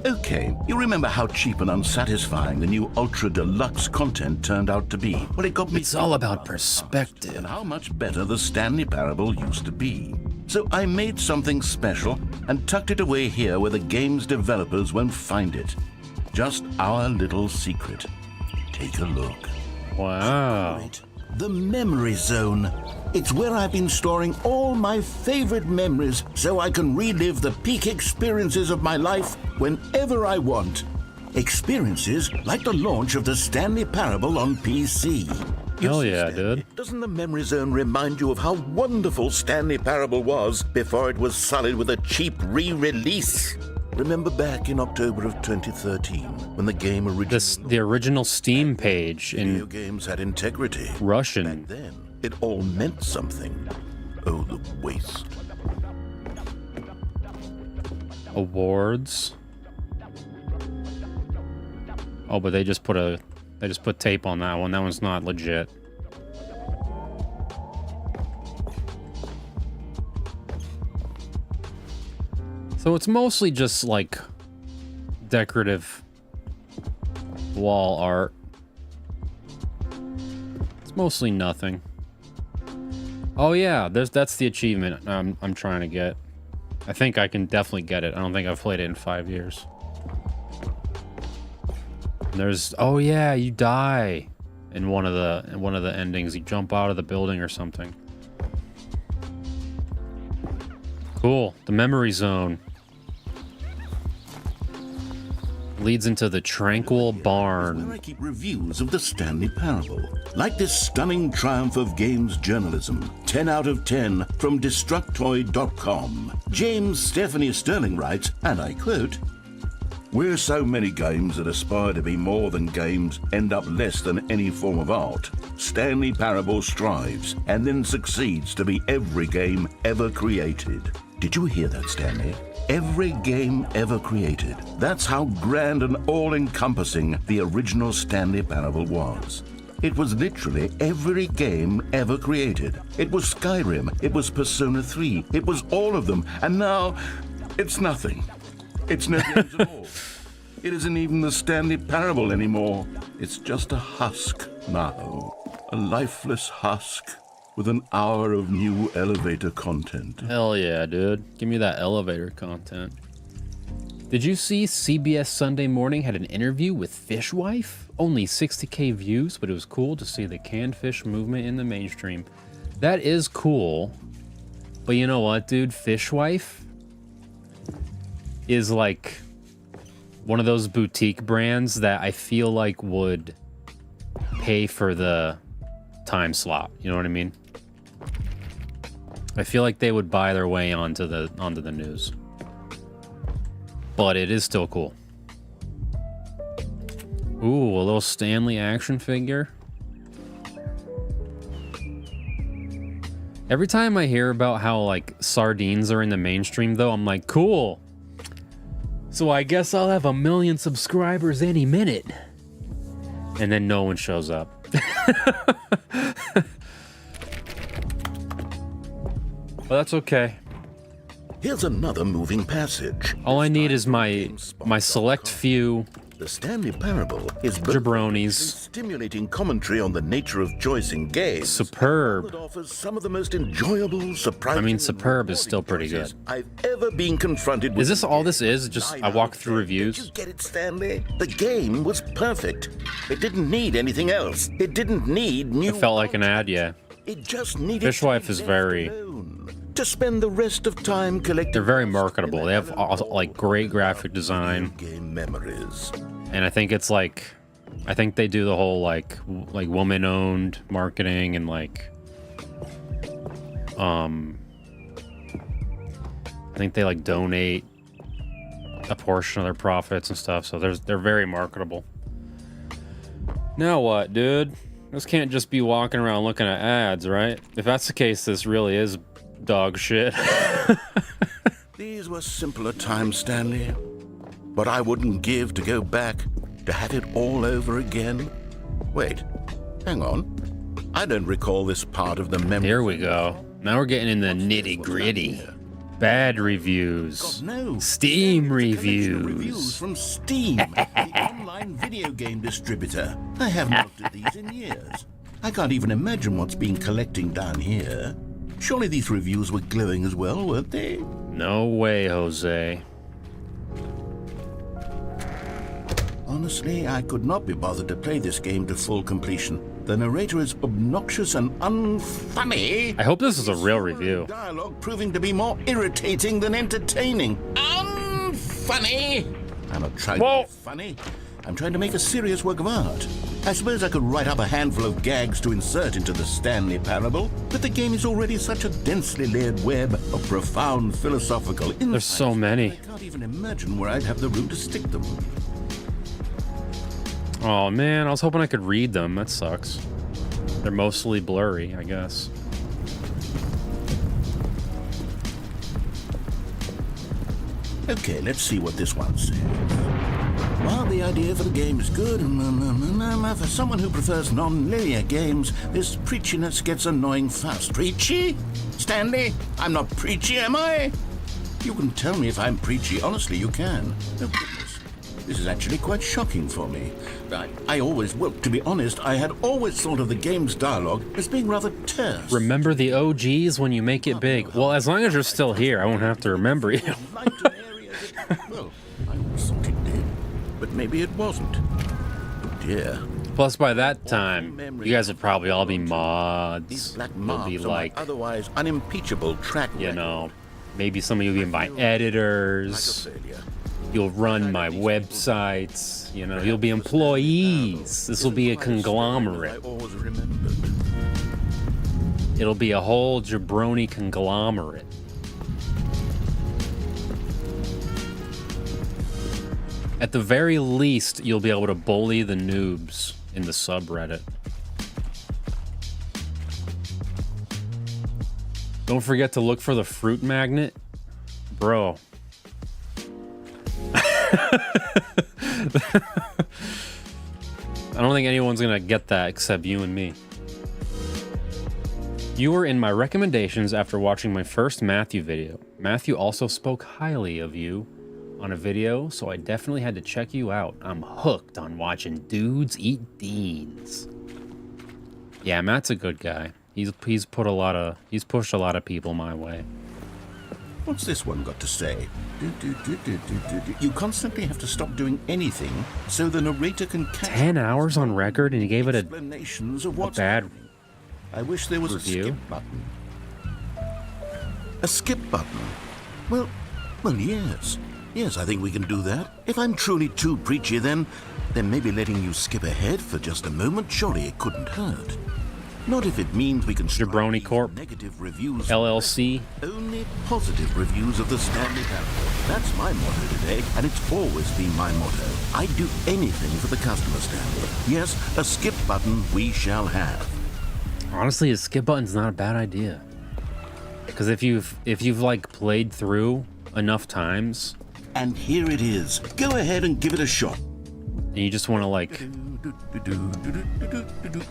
Okay, you remember how cheap and unsatisfying the new Ultra Deluxe content turned out to be? Well, it got me It's all about perspective. and how much better the Stanley Parable used to be. So I made something special and tucked it away here where the game's developers won't find it. Just our little secret. Take a look. Wow. The Memory Zone. It's where I've been storing all my favorite memories so I can relive the peak experiences of my life whenever I want. Experiences like the launch of the Stanley Parable on PC. Hell see, yeah, Stanley, dude. Doesn't the Memory Zone remind you of how wonderful Stanley Parable was before it was sullied with a cheap re-release? Remember back in October of 2013 when the game originally... The original Steam page Video in games had integrity. Russian. Back then, it all meant something. Oh, the waste. Awards. Oh, but they just put tape on that one. That one's not legit. So it's mostly just like decorative wall art. It's mostly nothing. Oh yeah, that's the achievement I'm trying to get. I think I can definitely get it. I don't think I've played it in 5 years. There's oh yeah, you die in one of the endings. You jump out of the building or something. Cool. The memory zone leads into the tranquil Where barn. I keep reviews of the Stanley Parable. Like this stunning triumph of games journalism. 10 out of 10 from Destructoid.com. James Stephanie Sterling writes, and I quote, "Where so many games that aspire to be more than games end up less than any form of art, Stanley Parable strives and then succeeds to be every game ever created." Did you hear that, Stanley? Every game ever created. That's how grand and all-encompassing the original Stanley Parable was. It was literally every game ever created. It was Skyrim, it was Persona 3, it was all of them, and now it's nothing. It's no games at all. It isn't even the Stanley Parable anymore. It's just a husk now. A lifeless husk with an hour of new elevator content. Hell yeah, dude. Give me that elevator content. Did you see CBS Sunday Morning had an interview with Fishwife? Only 60K views, but it was cool to see the canned fish movement in the mainstream. That is cool. But you know what, dude? Fishwife is like one of those boutique brands that I feel like would pay for the time slot. You know what I mean? I feel like they would buy their way onto the news. But it is still cool. Ooh, a little Stanley action figure. Every time I hear about how, like, sardines are in the mainstream, though, I'm like, cool. So I guess I'll have 1 million subscribers any minute. And then no one shows up. Well, that's okay. Here's another moving passage. All I need is my select few The Stanley Parable is jabronis. stimulating commentary on the nature of choice in games. Superb. That offers some of the most enjoyable, surprising. I mean, Superb is still pretty good. I've ever been confronted with. Is this all this is? Just I walk through Did reviews? you get it, Stanley? The game was perfect. It didn't need anything else. It didn't need new. It felt like an ad, yeah. It just needed. Fishwife to be is left very. alone, to spend the rest of time collecting. They're very marketable. They have like great graphic design, Game memories. and I think it's like, I think they do the whole like woman-owned marketing and like, I think they like donate a portion of their profits and stuff. So they're very marketable. Now what, dude? This can't just be walking around looking at ads, right? If that's the case, this really is dog shit. These were simpler times, Stanley. But I wouldn't give to go back, to have it all over again. Wait, hang on. I don't recall this part of the memory. Here we go. Now we're getting in the nitty gritty. Bad reviews. No. Steam Reviews reviews. from Steam, the online video game distributor. I haven't looked at these in years. I can't even imagine what's been collecting down here. Surely these reviews were glowing as well, weren't they? No way, Jose. Honestly, I could not be bothered to play this game to full completion. The narrator is obnoxious and unfunny. I hope this is a real review. Dialogue proving to be more irritating than entertaining. Unfunny! I'm not trying Whoa. to be funny. I'm trying to make a serious work of art. I suppose I could write up a handful of gags to insert into the Stanley Parable, but the game is already such a densely layered web of profound philosophical insights. There's so many. I can't even imagine where I'd have the room to stick them. Oh man, I was hoping I could read them. That sucks. They're mostly blurry, I guess. Okay, let's see what this one says. While the idea for the game is good, for someone who prefers non-linear games, this preachiness gets annoying fast. Preachy? Stanley? I'm not preachy, am I? You can tell me if I'm preachy. Honestly, you can. Oh, goodness. This is actually quite shocking for me. Well, to be honest, I had always thought of the game's dialogue as being rather terse. Remember the OGs when you make it big. Well, as long as you're still here, I won't have to remember you. Well, I always thought it did, but maybe it wasn't. Oh dear. Plus, by that time, you guys would probably all be These mods. black You'll marks be are my like, otherwise unimpeachable track you record. know, maybe some of you will be my editors. Like a failure. You'll run my websites. You know, you'll be employees. This will be a I conglomerate. always remembered. It'll be a whole jabroni conglomerate. At the very least, you'll be able to bully the noobs in the subreddit. Don't forget to look for the fruit magnet. Bro. I don't think anyone's gonna get that except you and me. You were in my recommendations after watching my first Matthew video. Matthew also spoke highly of you on a video, so I definitely had to check you out. I'm hooked on watching dudes eat beans. Yeah, Matt's a good guy. He's pushed a lot of people my way. What's this one got to say? You constantly have to stop doing anything so the narrator can catch 10 hours on record, and he gave it a explanations of what's bad happening. I wish there was review. a skip button. A skip button? Well, yes. Yes, I think we can do that. If I'm truly too preachy, then maybe letting you skip ahead for just a moment, surely it couldn't hurt. Not if it means we can Jabroni Corp. negative reviews. LLC. Only positive reviews of the Stanley Parable. That's my motto today, and it's always been my motto. I'd do anything for the customer, Stanley. Yes, a skip button we shall have. Honestly, a skip button's not a bad idea. Because if you've like played through enough times, and here it is. Go ahead and give it a shot. and you just want to like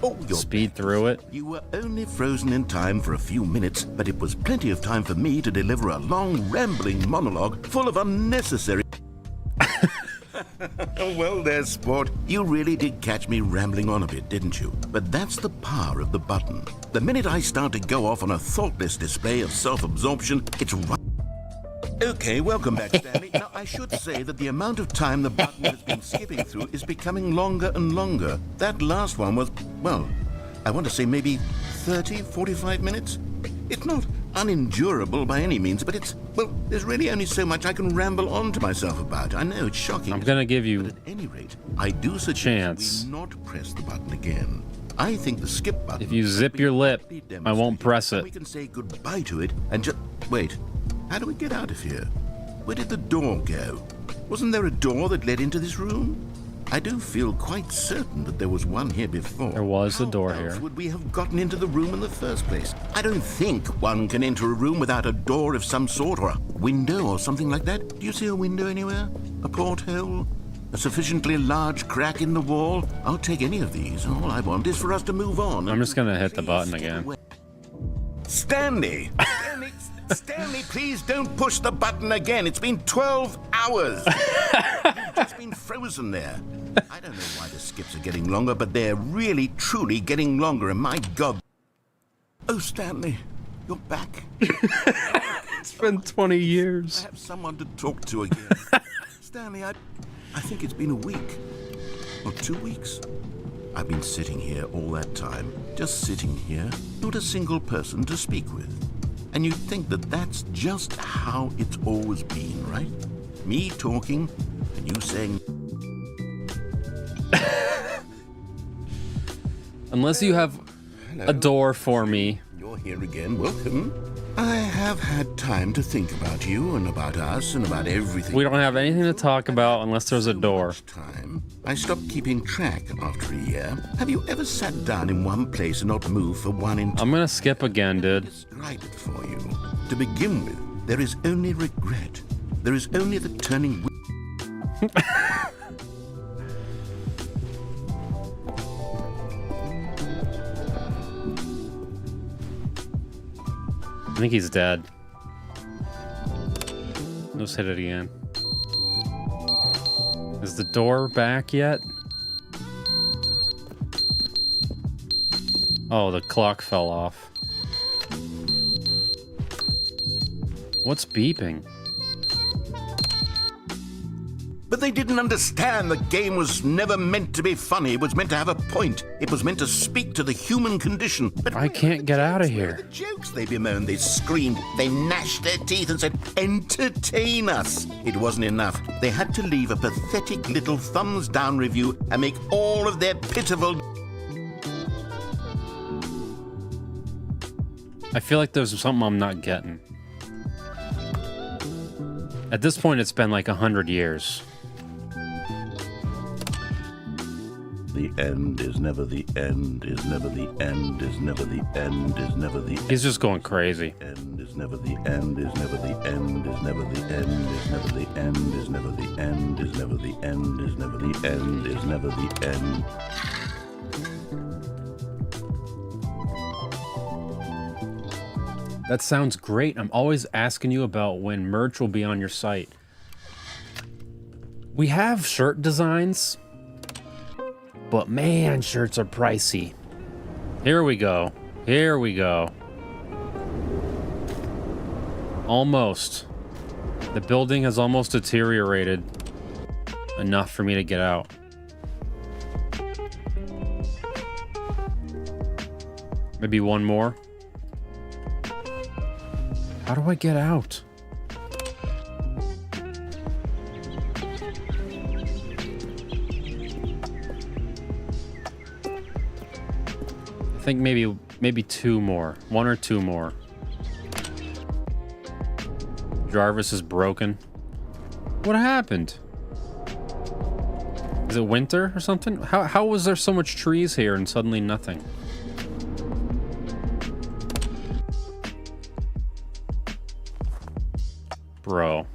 Oh, you're speed through it. You were only frozen in time for a few minutes, but it was plenty of time for me to deliver a long, rambling monologue full of unnecessary... Well, there, sport. You really did catch me rambling on a bit, didn't you? But that's the power of the button. The minute I start to go off on a thoughtless display of self-absorption, it's right... Okay, welcome back, Stanley. Now, I should say that the amount of time the button has been skipping through is becoming longer and longer. That last one was, well, I want to say maybe 30, 45 minutes? It's not unendurable by any means, but it's, well, there's really only so much I can ramble on to myself about. I know, it's shocking. I'm gonna give you But at any rate, I do suggest chance. we not press the button again. I think the skip button... If you zip your lip, I won't press it. We can say goodbye to it and just... Wait, how do we get out of here? Where did the door go? Wasn't there a door that led into this room? I do feel quite certain that there was one here before. There was a door How else here. would we have gotten into the room in the first place? I don't think one can enter a room without a door of some sort or a window or something like that. Do you see a window anywhere? A porthole? A sufficiently large crack in the wall? I'll take any of these. All I want is for us to move on. I'm just gonna hit the Please button step again. away. Stanley! Stanley, please don't push the button again. It's been 12 hours. You've just been frozen there. I don't know why the skips are getting longer, but they're really, truly getting longer, and my God. Oh, Stanley, you're back. It's been 20 I years. have someone to talk to again. Stanley, I think it's been a week. Or 2 weeks. I've been sitting here all that time, just sitting here, not a single person to speak with. And you'd think that that's just how it's always been, right? Me talking, and you saying... Unless you have a door for me. You're here again, welcome. I have had time to think about you and about us and about everything. We don't have anything to talk about unless there's a door. Time. I stopped keeping track after a year. Have you ever sat down in one place and not moved for one entire... I'm gonna skip again, dude. Describe it for you. To begin with, there is only regret. There is only the turning... I think he's dead. Let's hit it again. Is the door back yet? Oh, the clock fell off. What's beeping? But they didn't understand the game was never meant to be funny. It was meant to have a point. It was meant to speak to the human condition. But I can't get out of here. The jokes they bemoaned, they screamed, they gnashed their teeth and said, entertain us. It wasn't enough. They had to leave a pathetic little thumbs down review and make all of their pitiful... I feel like there's something I'm not getting. At this point, it's been like 100 years. The end is never the end, is never the end, is never the end, is never the He's just going crazy. end, is never the end, is never the end, is never the end, is never the end, is never the end, is never the end, is never the end, is never the end. That sounds great. I'm always asking you about when merch will be on your site. We have shirt designs, but man, shirts are pricey. Here we go. Here we go. Almost. The building has almost deteriorated enough for me to get out. Maybe one more. How do I get out? I think maybe two more. One or two more. Jarvis is broken. What happened? Is it winter or something? How was there so much trees here and suddenly nothing? Bro.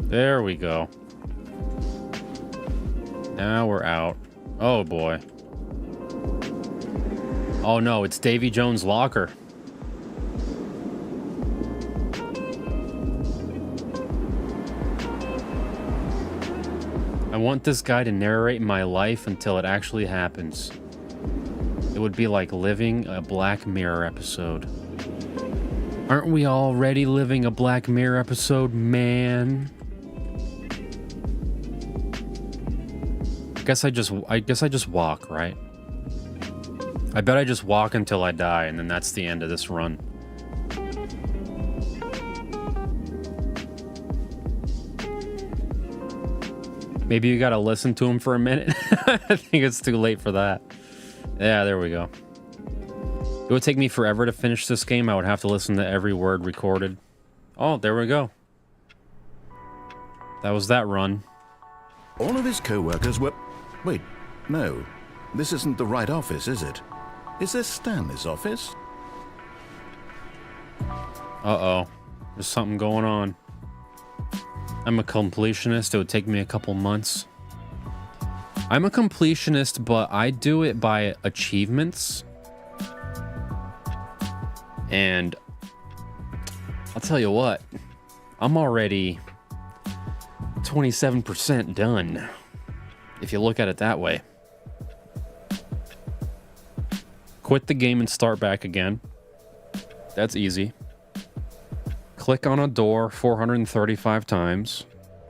There we go. Now we're out. Oh boy. Oh no, it's Davy Jones' locker. I want this guy to narrate my life until it actually happens. It would be like living a Black Mirror episode. Aren't we already living a Black Mirror episode, man? I guess I just walk, right? I bet I just walk until I die, and then that's the end of this run. Maybe you gotta listen to him for a minute. I think it's too late for that. Yeah, there we go. It would take me forever to finish this game. I would have to listen to every word recorded. Oh, there we go. That was that run. All of his co-workers were... Wait, no. This isn't the right office, is it? Is this Stanley's office? Uh-oh. There's something going on. I'm a completionist. It would take me a couple months. I'm a completionist, but I do it by achievements. And I'll tell you what. I'm already 27% done. If you look at it that way. Quit the game and start back again. That's easy. Click on a door 435 times.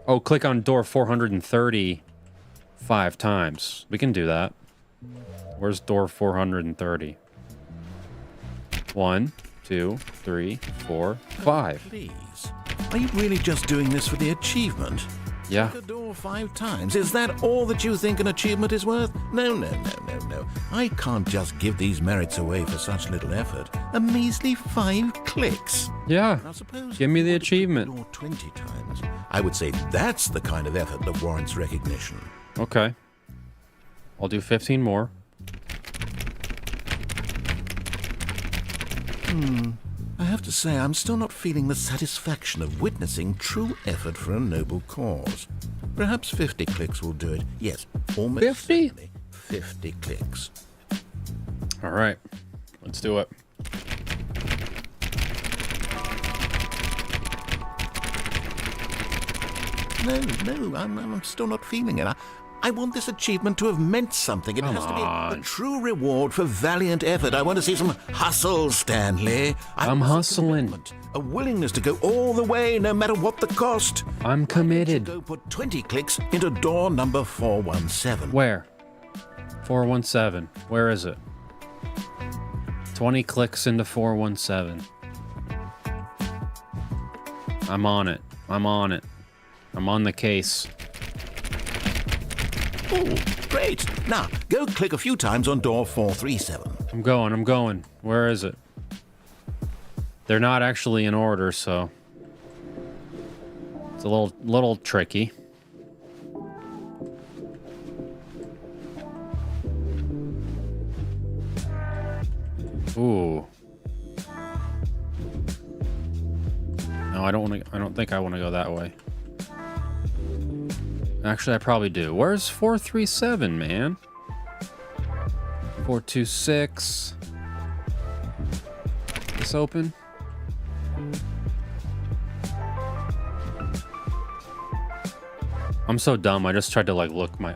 Oh, click on door 435 times. We can do that. Where's door 430? 1, 2, 3, 4, 5. Please. Are you really just doing this for the achievement? Yeah. Click a door 5 times. Is that all that you think an achievement is worth? No. I can't just give these merits away for such little effort. A measly 5 clicks. Yeah. Now suppose Give me the you click achievement. door 20 times. I would say that's the kind of effort that warrants recognition. Okay. I'll do 15 more. I have to say, I'm still not feeling the satisfaction of witnessing true effort for a noble cause. Perhaps 50 clicks will do it. Yes, almost 50? certainly 50 clicks. All right. Let's do it. No, I'm still not feeling it. I want this achievement to have meant something. It has to be a true reward for valiant effort. I want to see some hustle, Stanley. I'm hustling. A willingness to go all the way, no matter what the cost. I'm committed. Go put 20 clicks into door number 417. Where? 417. Where is it? 20 clicks into 417. I'm on it. I'm on the case. Oh, great. Now, go click a few times on door 437. I'm going. Where is it? They're not actually in order, so it's a little tricky. Ooh. No, I don't think I want to go that way. Actually, I probably do. Where's 437, man? 426. This open? I'm so dumb. I just tried to like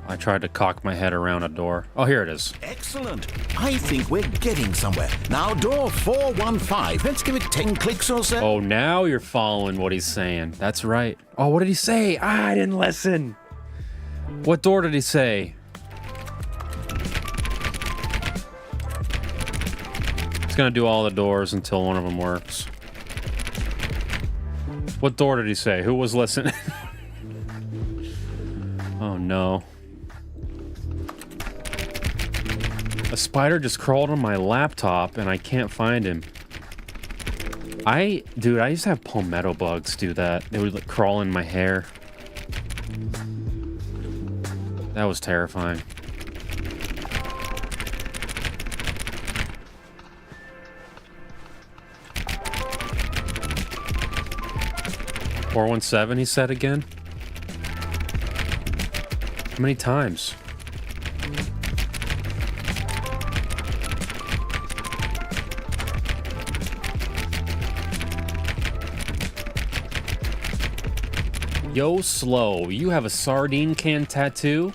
I tried to cock my head around a door. Oh, here it is. Excellent. I think we're getting somewhere. Now, door 415. Let's give it 10 clicks or so. Oh, now you're following what he's saying. That's right. Oh, what did he say? I didn't listen. What door did he say? He's gonna do all the doors until one of them works. What door did he say? Who was listening? Oh no. A spider just crawled on my laptop and I can't find him. Dude, I used to have palmetto bugs do that. They would like crawl in my hair. That was terrifying. $417, he said again. How many times? Yo, Slow, you have a sardine can tattoo?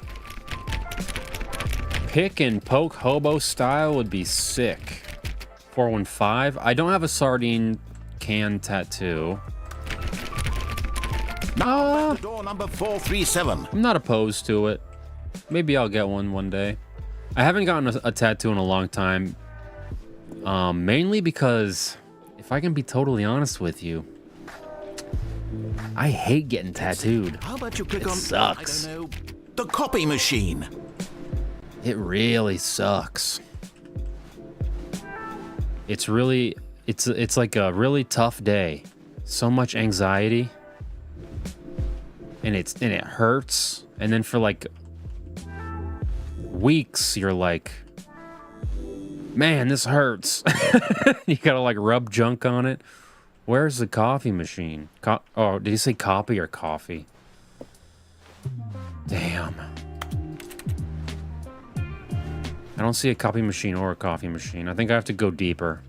Pick and poke hobo style would be sick. 415. I don't have a sardine can tattoo. Door number 437. I'm not opposed to it. Maybe I'll get one day. I haven't gotten a tattoo in a long time. Mainly because, if I can be totally honest with you, I hate getting tattooed. How about you click It on sucks. I don't know, the copy machine? It really sucks. It's really, it's like a really tough day. So much anxiety. And it hurts. And then for like weeks, you're like, man, this hurts. You gotta like rub junk on it. Where's the coffee machine? Oh, did you say copy or coffee? Damn. I don't see a copy machine or a coffee machine. I think I have to go deeper.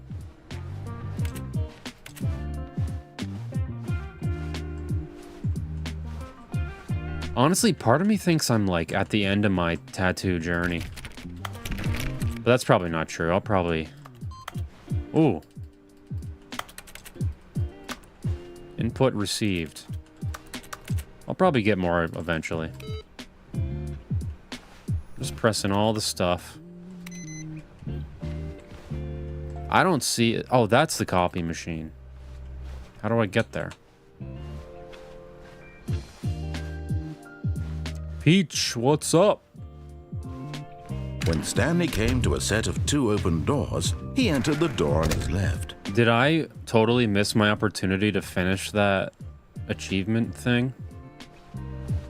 Honestly, part of me thinks I'm like at the end of my tattoo journey. But that's probably not true. I'll probably... Ooh. Input received. I'll probably get more eventually. Just pressing all the stuff. I don't see it. Oh, that's the copy machine. How do I get there? Peach, what's up? When Stanley came to a set of 2 open doors, he entered the door on his left. Did I totally miss my opportunity to finish that achievement thing?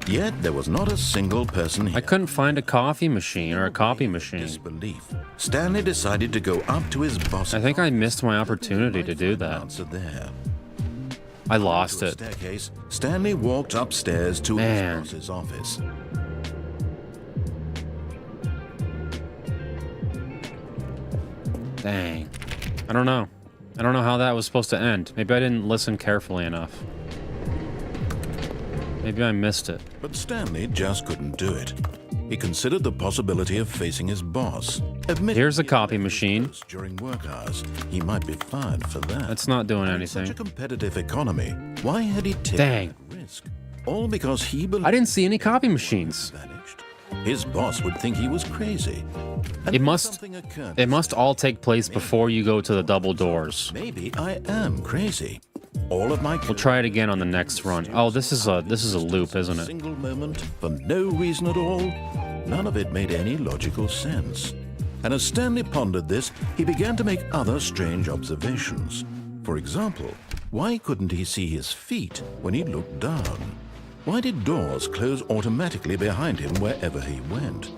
Yet there was not a single person here. I couldn't find a coffee machine or a copy machine. Disbelief. Stanley decided to go up to his boss. I think I missed my opportunity to do that. Answer there. I lost To a it. staircase, Stanley walked upstairs to Man. his boss's office. Dang. I don't know. I don't know how that was supposed to end. Maybe I didn't listen carefully enough. Maybe I missed it. But Stanley just couldn't do it. He considered the possibility of facing his boss. Here's a copy machine. During work hours, he might be fired for that. That's not doing In such a anything. competitive economy, why had he taken Dang. that risk? All because he believed I didn't see any copy machines. vanished. His boss would think he was crazy. And It must something occurred. It must all take place before you go to the double doors. Maybe I am crazy. All of my We'll try it again on the next run. Oh, this is a loop, isn't it? Single moment for no reason at all. None of it made any logical sense. And as Stanley pondered this, he began to make other strange observations. For example, why couldn't he see his feet when he looked down? Why did doors close automatically behind him wherever he went?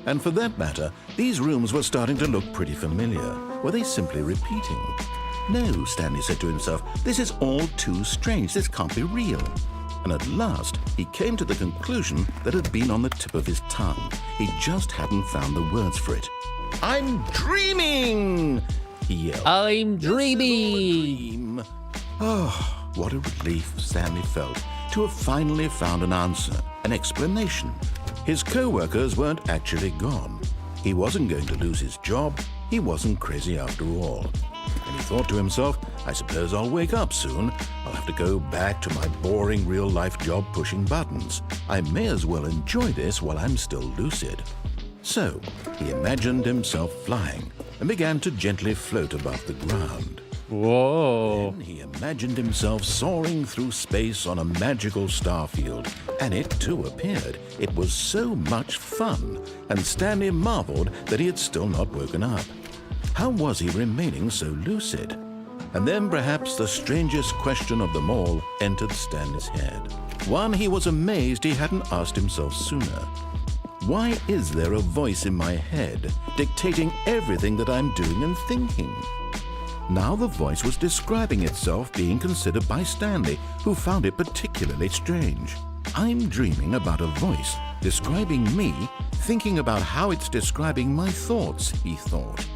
And for that matter, these rooms were starting to look pretty familiar. Were they simply repeating? No, Stanley said to himself, this is all too strange. This can't be real. And at last, he came to the conclusion that had been on the tip of his tongue. He just hadn't found the words for it. I'm dreaming! He yelled. I'm dreaming. Dream. Oh, what a relief Stanley felt to have finally found an answer, an explanation. His co-workers weren't actually gone. He wasn't going to lose his job. He wasn't crazy after all. And he thought to himself, I suppose I'll wake up soon. I'll have to go back to my boring real-life job pushing buttons. I may as well enjoy this while I'm still lucid. So he imagined himself flying and began to gently float above the ground. Whoa. Then he imagined himself soaring through space on a magical starfield, and it too appeared. It was so much fun, and Stanley marveled that he had still not woken up. How was he remaining so lucid? And then perhaps the strangest question of them all entered Stanley's head. One he was amazed he hadn't asked himself sooner. Why is there a voice in my head dictating everything that I'm doing and thinking? Now the voice was describing itself being considered by Stanley, who found it particularly strange. I'm dreaming about a voice describing me, thinking about how it's describing my thoughts, he thought.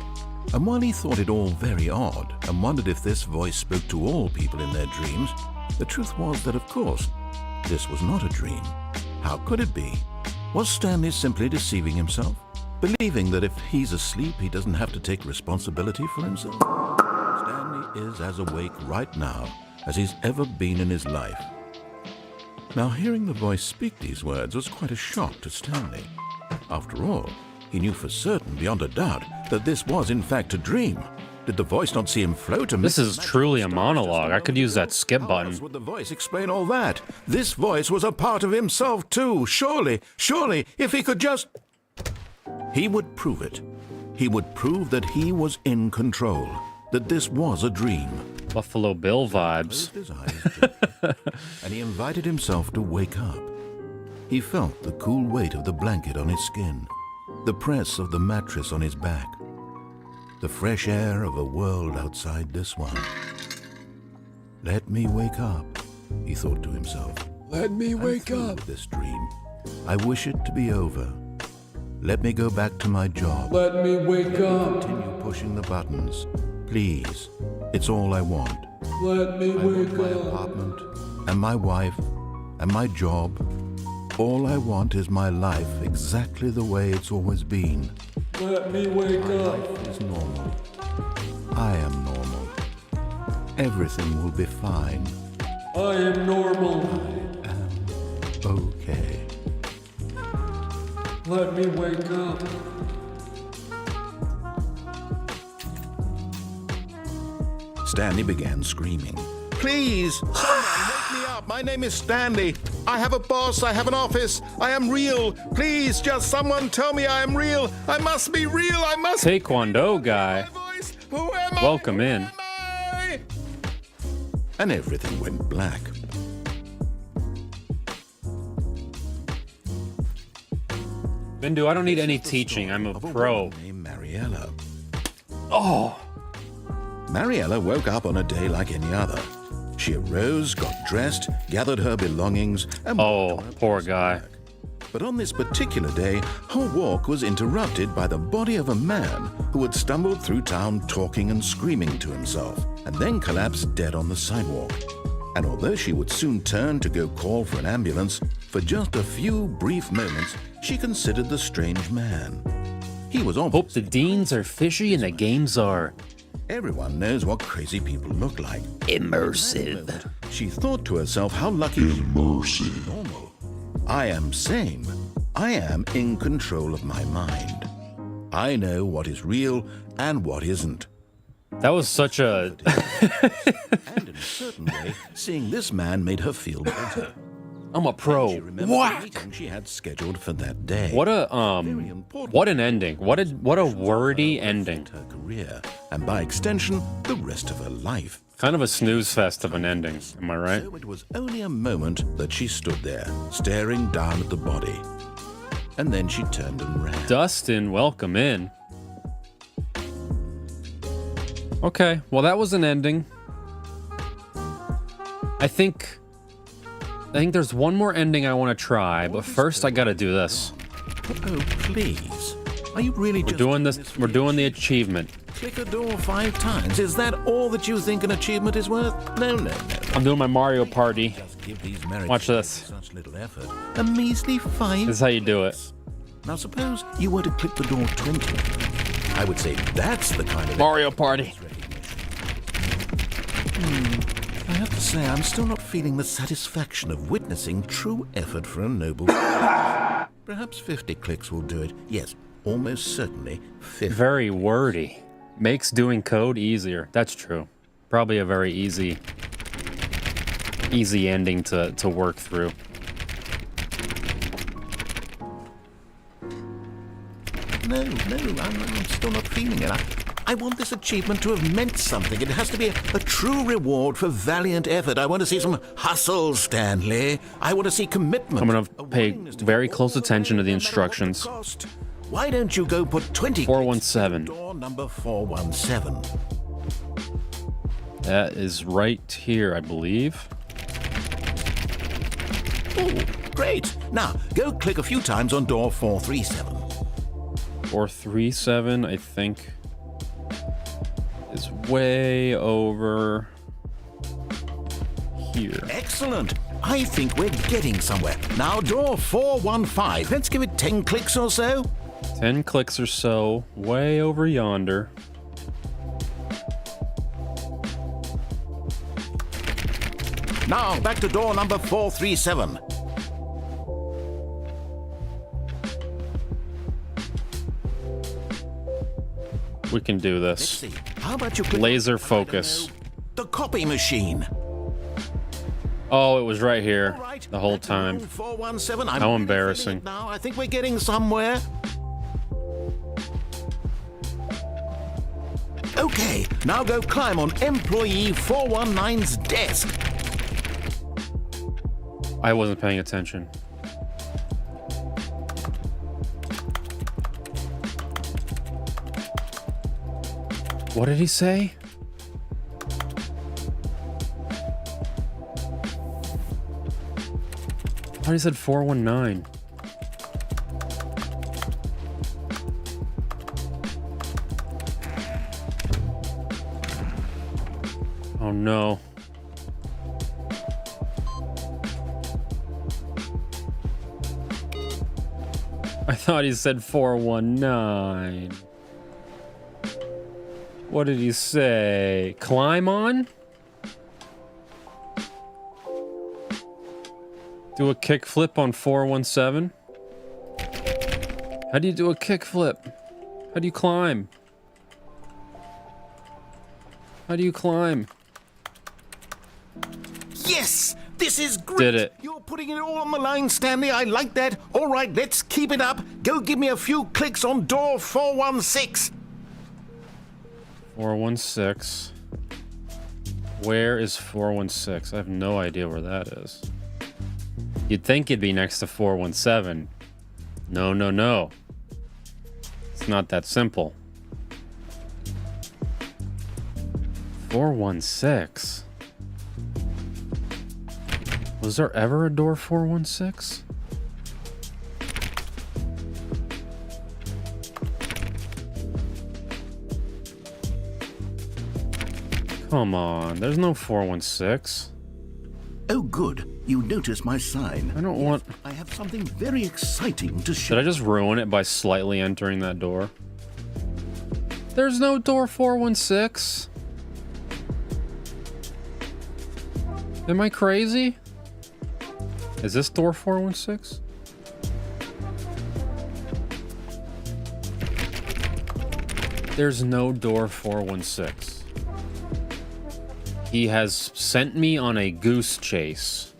And while he thought it all very odd and wondered if this voice spoke to all people in their dreams, the truth was that, of course, this was not a dream. How could it be? Was Stanley simply deceiving himself, believing that if he's asleep, he doesn't have to take responsibility for himself? Stanley is as awake right now as he's ever been in his life. Now, hearing the voice speak these words was quite a shock to Stanley. After all, he knew for certain, beyond a doubt, that this was in fact a dream. Did the voice not see him float? This is truly a monologue. I could use that skip How button. else would the voice explain all that? This voice was a part of himself too. Surely, if he could just... He would prove it. He would prove that he was in control, that this was a dream. Buffalo Bill vibes. Closed his eyes gently, and he invited himself to wake up. He felt the cool weight of the blanket on his skin, the press of the mattress on his back, the fresh air of a world outside this one. Let me wake up, he thought to himself. Let me wake I'm through up. with this dream. I wish it to be over. Let me go back to my job. Let me wake up. Continue pushing the buttons. Please. It's all I want. Let me I want wake my up. apartment and my wife and my job. All I want is my life exactly the way it's always been. Let me wake My up. life is normal. I am normal. Everything will be fine. I am normal. Okay. Let me wake up. Stanley began screaming. Please, someone wake me up. My name is Stanley. I have a boss. I have an office. I am real. Please, just someone tell me I am real. I must be real. I must be Taekwondo guy. my voice. Who am I? Welcome Who in. am I? And everything went black. Bindu, I don't need any teaching. I'm a Of pro. woman named Mariella. Oh, Mariella woke up on a day like any other. She arose, got dressed, gathered her belongings, and oh, walked on her poor place of guy. work. But on this particular day, her walk was interrupted by the body of a man who had stumbled through town talking and screaming to himself, and then collapsed dead on the sidewalk. And although she would soon turn to go call for an ambulance, for just a few brief moments, she considered the strange man. He was Hope obviously... the deans are fishy and the games are Everyone knows what crazy people look like. immersive. She thought to herself how lucky she was to be normal. I am sane. I am in control of my mind. I know what is real and what isn't. That was such a... And in a certain way, seeing this man made her feel better. I'm a She pro. remembered the Whack! meeting she had scheduled for that day. What a, Very important what an ending. What a wordy ending. her career, and by extension, the rest of her life. Kind of a snooze fest of an ending. Am I right? So it was only a moment that she stood there, staring down at the body. And then she turned and ran. Dustin, welcome in. Okay, well that was an ending. I think there's one more ending I want to try, but first I gotta do this. Oh, please. Are you really We're just doing this. for We're the doing the achievement. Click a door 5 times. Is that all that you think an achievement is worth? No, no, no. I'm doing my Mario Party. Just give these merry Watch this. such little effort. A measly 5. This is how you do it. Now suppose you were to click the door 20. I would say that's the kind of Mario Party. I have to say, I'm still not feeling the satisfaction of witnessing true effort for a noble cause. Perhaps 50 clicks will do it. Yes, almost certainly 50. Very wordy. Makes doing code easier. That's true. Probably a very easy ending to work through. No, I'm still not feeling it. I want this achievement to have meant something. It has to be a true reward for valiant effort. I want to see some hustle, Stanley. I want to see commitment. I'm gonna pay very close attention to the instructions. Why don't you go put 20 417. door number 417? That is right here, I believe. Oh, great. Now, go click a few times on door 437. 437, I think, is way over here. Excellent. I think we're getting somewhere. Now, door 415. Let's give it 10 clicks or so. 10 clicks or so, way over yonder. Now, back to door number 437. We can do Let's this. see. How about you click Laser focus. the copy machine? Oh, it was right here All right, the whole back to room time. 417. I'm How really embarrassing. feeling it now, I think we're getting somewhere. Okay, now go climb on employee 419's desk. I wasn't paying attention. What did he say? I thought he said 419. Oh no. I thought he said 419. What did he say? Climb on? Do a kickflip on 417? How do you do a kickflip? How do you climb? How do you climb? Yes, this is great. Did it. You're putting it all on the line, Stanley. I like that. All right, let's keep it up. Go give me a few clicks on door 416. 416. Where is 416? I have no idea where that is. You'd think it'd be next to 417. No, no, no. It's not that simple. 416. Was there ever a door 416? Come on, there's no 416. Oh, good. You noticed my sign. I don't want... I have something very exciting to show. Did I just ruin it by slightly entering that door? There's no door 416. Am I crazy? Is this door 416? There's no door 416. He has sent me on a goose chase.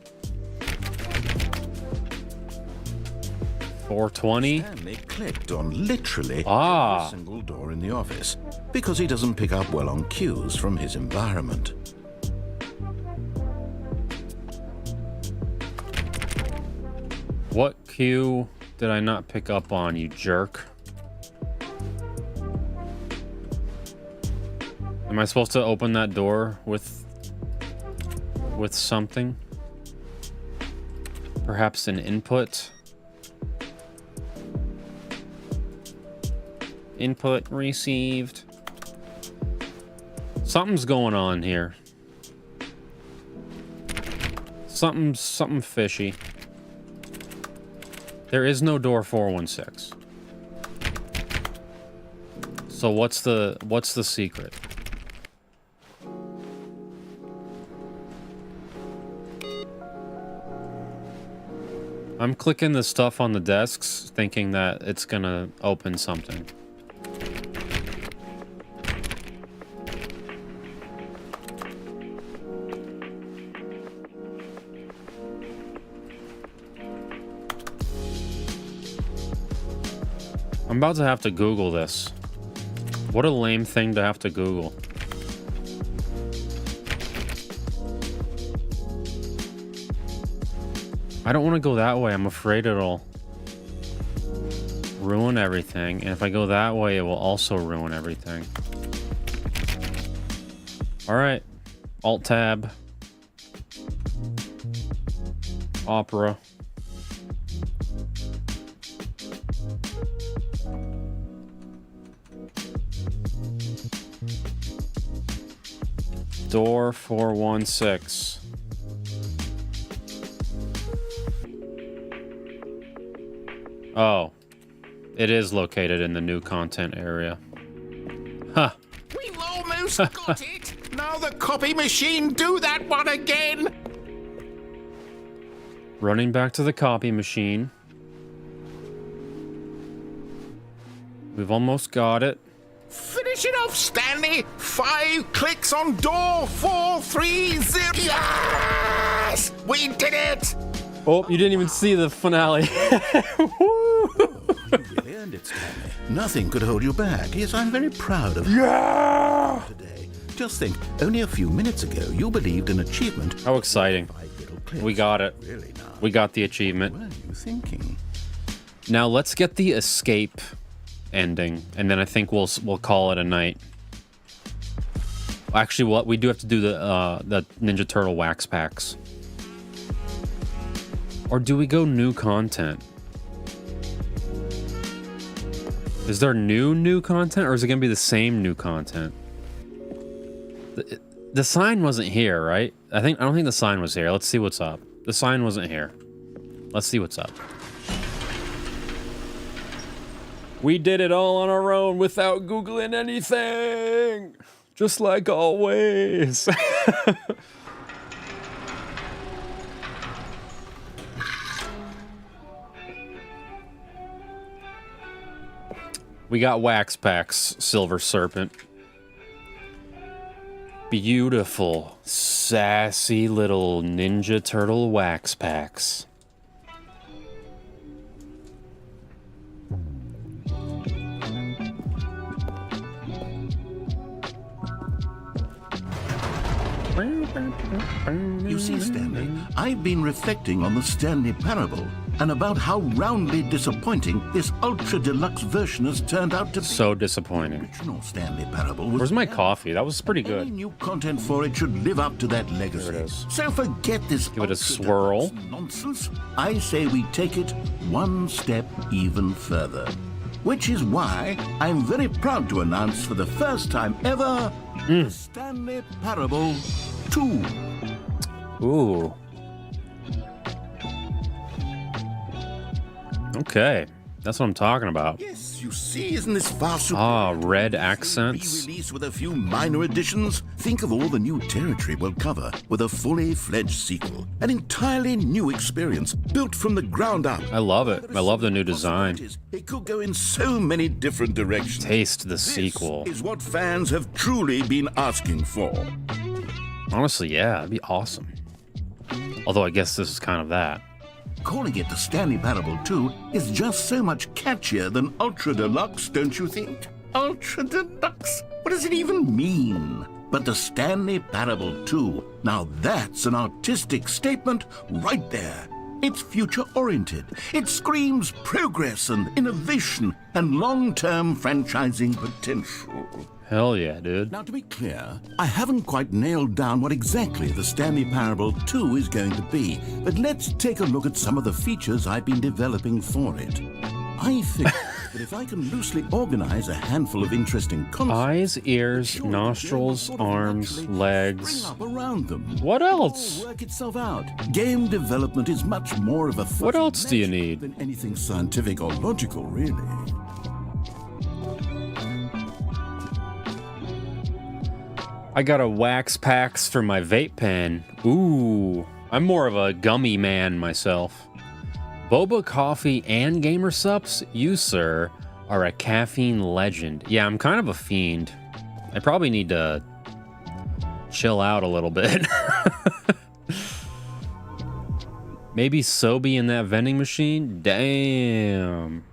420? Stanley clicked on literally Ah. every single door in the office because he doesn't pick up well on cues from his environment. What cue did I not pick up on, you jerk? Am I supposed to open that door with something? Perhaps an input? Input received. Something's going on here. Something fishy. There is no door 416. So what's the secret? I'm clicking the stuff on the desks thinking that it's gonna open something. I'm about to have to Google this. What a lame thing to have to Google. I don't want to go that way. I'm afraid it'll ruin everything. And if I go that way, it will also ruin everything. All right. Alt-tab. Opera. Door 416. Oh, it is located in the new content area. Huh. We've almost got it. Now the copy machine do that one again. Running back to the copy machine. We've almost got it. Finish it off, Stanley. 5 clicks on door 430. Yes! We did it! Oh, you didn't even see the finale. You really earned it, Stanley. Nothing could hold you back. Yes, I'm very proud of you today. Just think, only a few minutes ago, you believed an achievement. How exciting. 5 little clips. We got it. Really now. We got the achievement. What were you thinking? Now let's get the escape ending, and then I think we'll call it a night. Actually, what we do have to do the Ninja Turtle wax packs. Or do we go new content? Is there new content, or is it gonna be the same new content? The sign wasn't here, right? I don't think the sign was here. Let's see what's up. The sign wasn't here. Let's see what's up. We did it all on our own without Googling anything. Just like always. We got wax packs, Silver Serpent. Beautiful, sassy little Ninja Turtle wax packs. You see, Stanley, I've been reflecting on the Stanley Parable and about how roundly disappointing this ultra deluxe version has turned out to be. So disappointing. The original Stanley Parable was. Where's my coffee? That was pretty Any good. new content for it should live up to that legacy. There it is. So forget this. Give it a ultra swirl. deluxe nonsense. I say we take it one step even further. Which is why I'm very proud to announce for the first time ever the Stanley Parable 2. Ooh. Okay. That's what I'm talking about. Yes, you see, isn't this far superior? Ah, red accents. Re-release with a few minor additions. Think of all the new territory we'll cover with a fully fledged sequel. An entirely new experience built from the ground up. I love it. I love the new design. It could go in so many different directions. Taste the This sequel. is what fans have truly been asking for. Honestly, yeah, it'd be awesome. Although I guess this is kind of that. Calling it the Stanley Parable 2 is just so much catchier than Ultra Deluxe, don't you think? Ultra Deluxe? What does it even mean? But the Stanley Parable 2, now that's an artistic statement right there. It's future-oriented. It screams progress and innovation and long-term franchising potential. Hell yeah, dude. Now, to be clear, I haven't quite nailed down what exactly the Stanley Parable 2 is going to be, but let's take a look at some of the features I've been developing for it. I think But if I can loosely organize a handful of interesting concepts, Eyes, ears, surely nostrils, the game will sort of arms, naturally legs. spring up around them. What else? It'll all work itself out. Game development is much more of a What fuzzy else do you magic need? than anything scientific or logical, really. I got a wax packs for my vape pen. Ooh, I'm more of a gummy man myself. Boba coffee and gamer sups? You, sir, are a caffeine legend. Yeah, I'm kind of a fiend. I probably need to chill out a little bit. Maybe SoBe in that vending machine? Damn.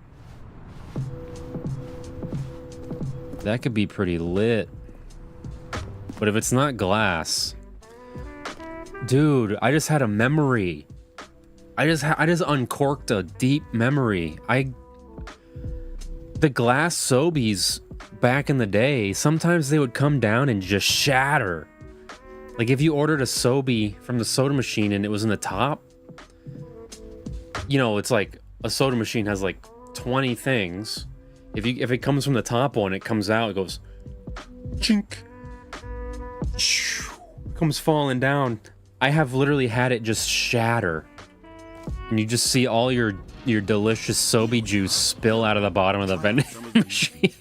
That could be pretty lit. But if it's not glass... Dude, I just had a memory. I just uncorked a deep memory. The glass SoBes back in the day, sometimes they would come down and just shatter. Like if you ordered a SoBe from the soda machine and it was in the top, you know, it's like a soda machine has like 20 things. If it comes from the top one, it comes out, it goes chink. Comes falling down. I have literally had it just shatter. And you just see all your delicious SoBe juice spill out of the bottom of the vending machine.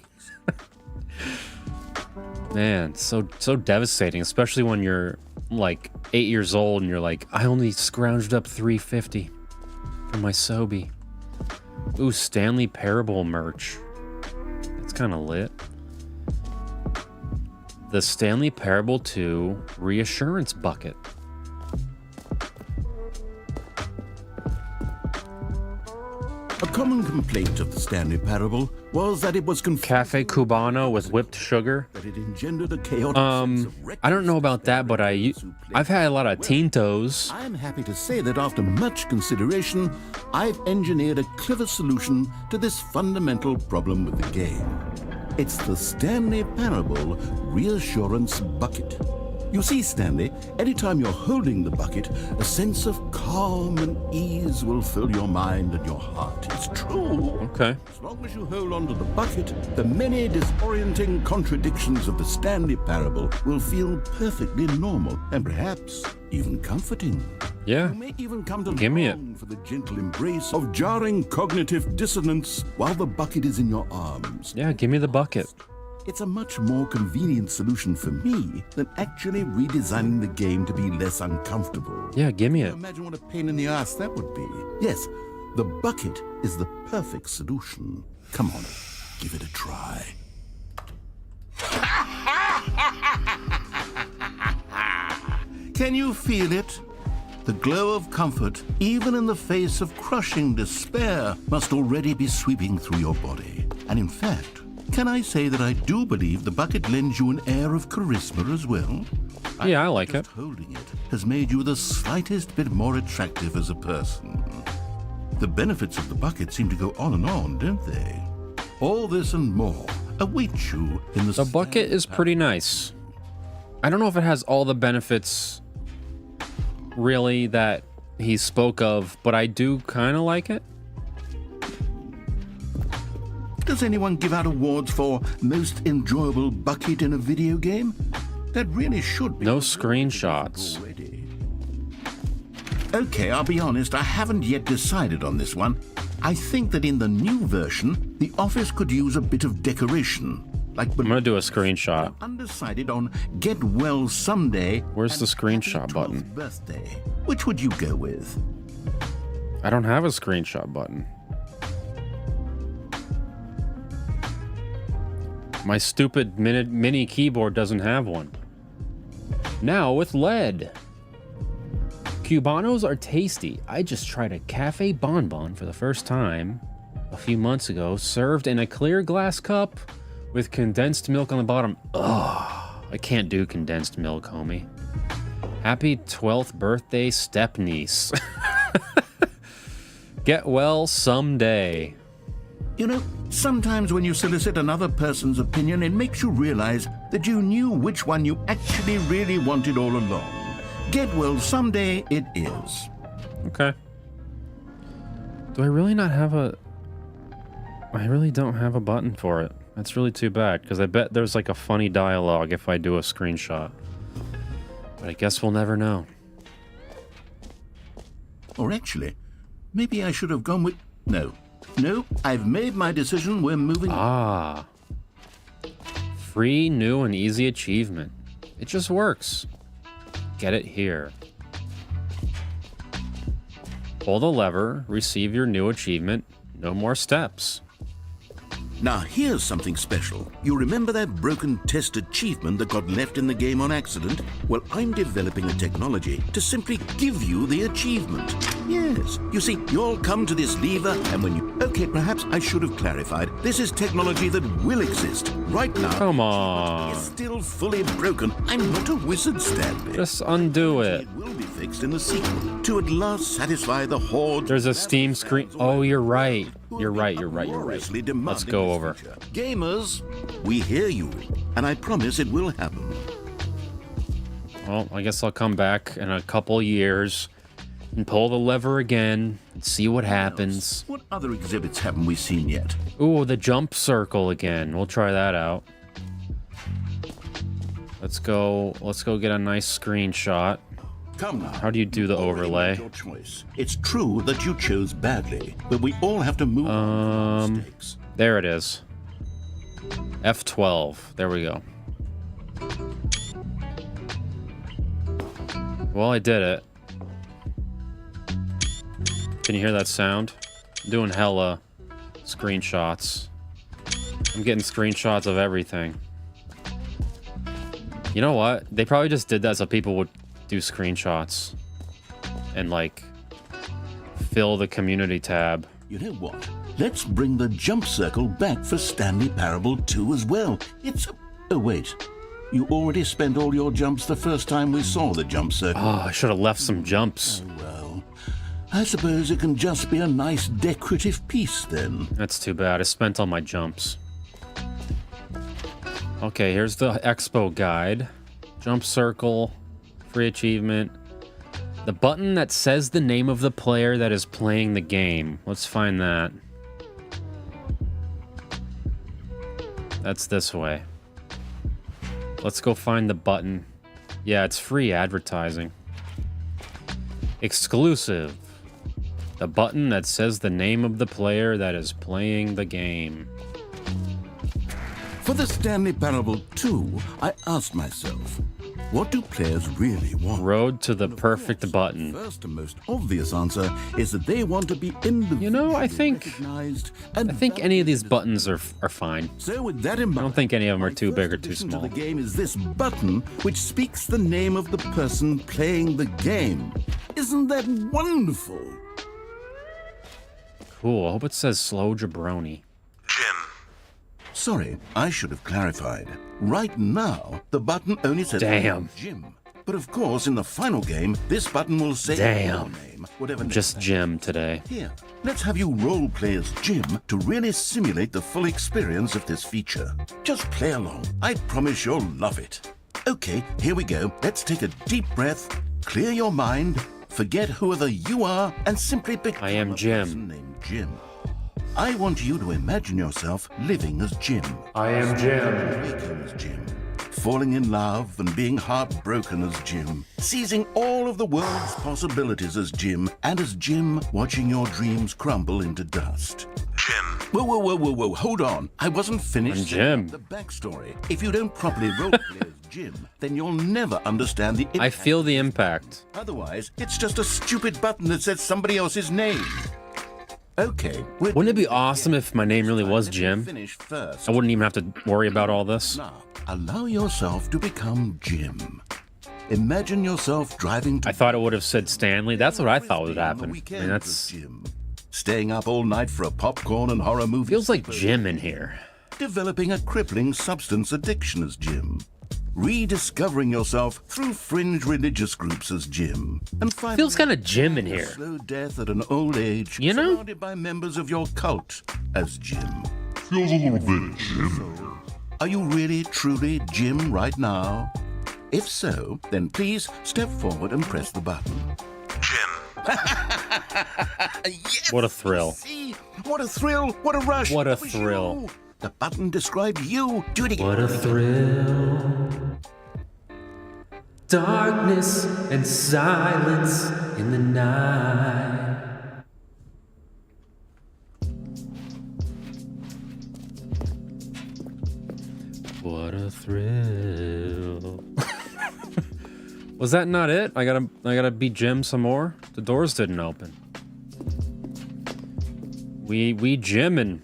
Man, so devastating, especially when you're like 8 years old and you're like, I only scrounged up $3.50 for my SoBe. Ooh, Stanley Parable merch. It's kind of lit. The Stanley Parable 2 Reassurance Bucket. A common complaint of the Stanley Parable was that it was Cafe Cubano with whipped sugar. that it engendered a chaotic sense of I don't know about that, but I've had a lot of Tintos. I am happy to say that after much consideration, I've engineered a clever solution to this fundamental problem with the game. It's the Stanley Parable Reassurance Bucket. You see, Stanley, anytime you're holding the bucket, a sense of calm and ease will fill your mind and your heart. It's true. Okay. As long as you hold on to the bucket, the many disorienting contradictions of the Stanley Parable will feel perfectly normal and perhaps even comforting. Yeah. You may even come to Give me it. long for the gentle embrace of jarring cognitive dissonance while the bucket is in your arms. Yeah, give me the bucket. It's a much more convenient solution for me than actually redesigning the game to be less uncomfortable. Yeah, give me it. Imagine what a pain in the ass that would be. Yes, the bucket is the perfect solution. Come on, give it a try. Can you feel it? The glow of comfort, even in the face of crushing despair, must already be sweeping through your body. And in fact, can I say that I do believe the bucket lends you an air of charisma as well? Yeah, I like it. Just holding it has made you the slightest bit more attractive as a person. The benefits of the bucket seem to go on and on, don't they? All this and more awaits you in The bucket is pretty nice. I don't know if it has all the benefits really that he spoke of, but I do kind of like it. Does anyone give out awards for most enjoyable bucket in a video game? That really should be. No screenshots. Already. Okay, I'll be honest, I haven't yet decided on this one. I think that in the new version, the office could use a bit of decoration. Like I'm gonna do a screenshot. I'm undecided on Get Well Someday. Where's the and screenshot Happy 12th button? Birthday. Which would you go with? I don't have a screenshot button. My stupid mini keyboard doesn't have one. Now with LED. Cubanos are tasty. I just tried a cafe bonbon for the first time a few months ago, served in a clear glass cup with condensed milk on the bottom. Ugh, I can't do condensed milk, homie. Happy 12th birthday, step niece. Get well someday. You know, sometimes when you solicit another person's opinion, it makes you realize that you knew which one you actually really wanted all along. Get well someday it is. Okay. Do I really not have a... I really don't have a button for it. That's really too bad, because I bet there's like a funny dialogue if I do a screenshot. But I guess we'll never know. Or actually, maybe I should have gone with... No, I've made my decision. We're moving... Ah. Free, new, and easy achievement. It just works. Get it here. Pull the lever, receive your new achievement. No more steps. Now, here's something special. You remember that broken test achievement that got left in the game on accident? Well, I'm developing a technology to simply give you the achievement. Yes. You see, you'll come to this lever, and when you... Okay, perhaps I should have clarified. This is technology that will exist right now. Come on. It's still fully broken. I'm not a wizard, Stanley. Just undo it. It will be fixed in the sequel to at last satisfy the horde. There's a Steam screen. Oh, you're right. You're right. Let's go over. Gamers, we hear you, and I promise it will happen. Well, I guess I'll come back in a couple years and pull the lever again and see what happens. What other exhibits haven't we seen yet? Ooh, the jump circle again. We'll try that out. Let's go get a nice screenshot. Come now. How do you do the overlay? Your choice. It's true that you chose badly, but we all have to move on from mistakes. There it is. F12. There we go. Well, I did it. Can you hear that sound? I'm doing hella screenshots. I'm getting screenshots of everything. You know what? They probably just did that so people would do screenshots and like fill the community tab. You know what? Let's bring the jump circle back for Stanley Parable 2 as well. It's a... Oh, wait. You already spent all your jumps the first time we saw the jump circle. Oh, I should have left some jumps. Oh, well. I suppose it can just be a nice decorative piece then. That's too bad. I spent all my jumps. Okay, here's the expo guide. Jump circle. Free achievement. The button that says the name of the player that is playing the game. Let's find that. That's this way. Let's go find the button. Yeah, it's free advertising. Exclusive. The button that says the name of the player that is playing the game. For the Stanley Parable 2, I asked myself, what do players really want? Road to the perfect button. The first and most obvious answer is that they want to be individually You know, I think any of these buttons are fine. So with that in mind, I don't think any of them are too big or too addition small. to the game is this button, which speaks the name of the person playing the game. Isn't that wonderful? Cool. I hope it says slow jabroni. Sorry, I should have clarified. Right now, the button only says Damn. Jim. But of course, in the final game, this button will say Damn. your name, whatever Just name. Jim today. Here, let's have you role play as Jim to really simulate the full experience of this feature. Just play along. I promise you'll love it. Okay, here we go. Let's take a deep breath, clear your mind, forget whoever you are, and simply become I am a Jim. person named Jim. I want you to imagine yourself living as Jim. I am Jim. Waking as Jim. Falling in love and being heartbroken as Jim. Seizing all of the world's possibilities as Jim. And as Jim, watching your dreams crumble into dust. Jim. Whoa. Hold on. I wasn't finished. I'm Jim. The backstory. If you don't properly roleplay as Jim, then you'll never understand the impact. I feel the impact. Otherwise, it's just a stupid button that says somebody else's name. Okay. Wouldn't it be awesome if my name really was Jim? Finish first. I wouldn't even have to worry about all this. Now, allow yourself to become Jim. Imagine yourself driving to... I thought it would have said Stanley. That's what I thought would on the happen. I mean, weekend that's... as Jim. Staying up all night for a popcorn and horror movie. Feels like Jim in here. Developing a crippling substance addiction as Jim. Rediscovering yourself through fringe religious groups as Jim. And finally, Feels kind of Jim in here. slow death at an old age. You know? Surrounded by members of your cult as Jim. Feels a little bit Jim. Are you really, truly Jim right now? If so, then please step forward and press the button. What a thrill. See, What a thrill! What a rush! What a It was thrill. you. The button described you. Do it again. What a thrill. Darkness and silence in the night. What a thrill. Was that not it? I gotta beat Jim some more. The doors didn't open. We Jimmin'.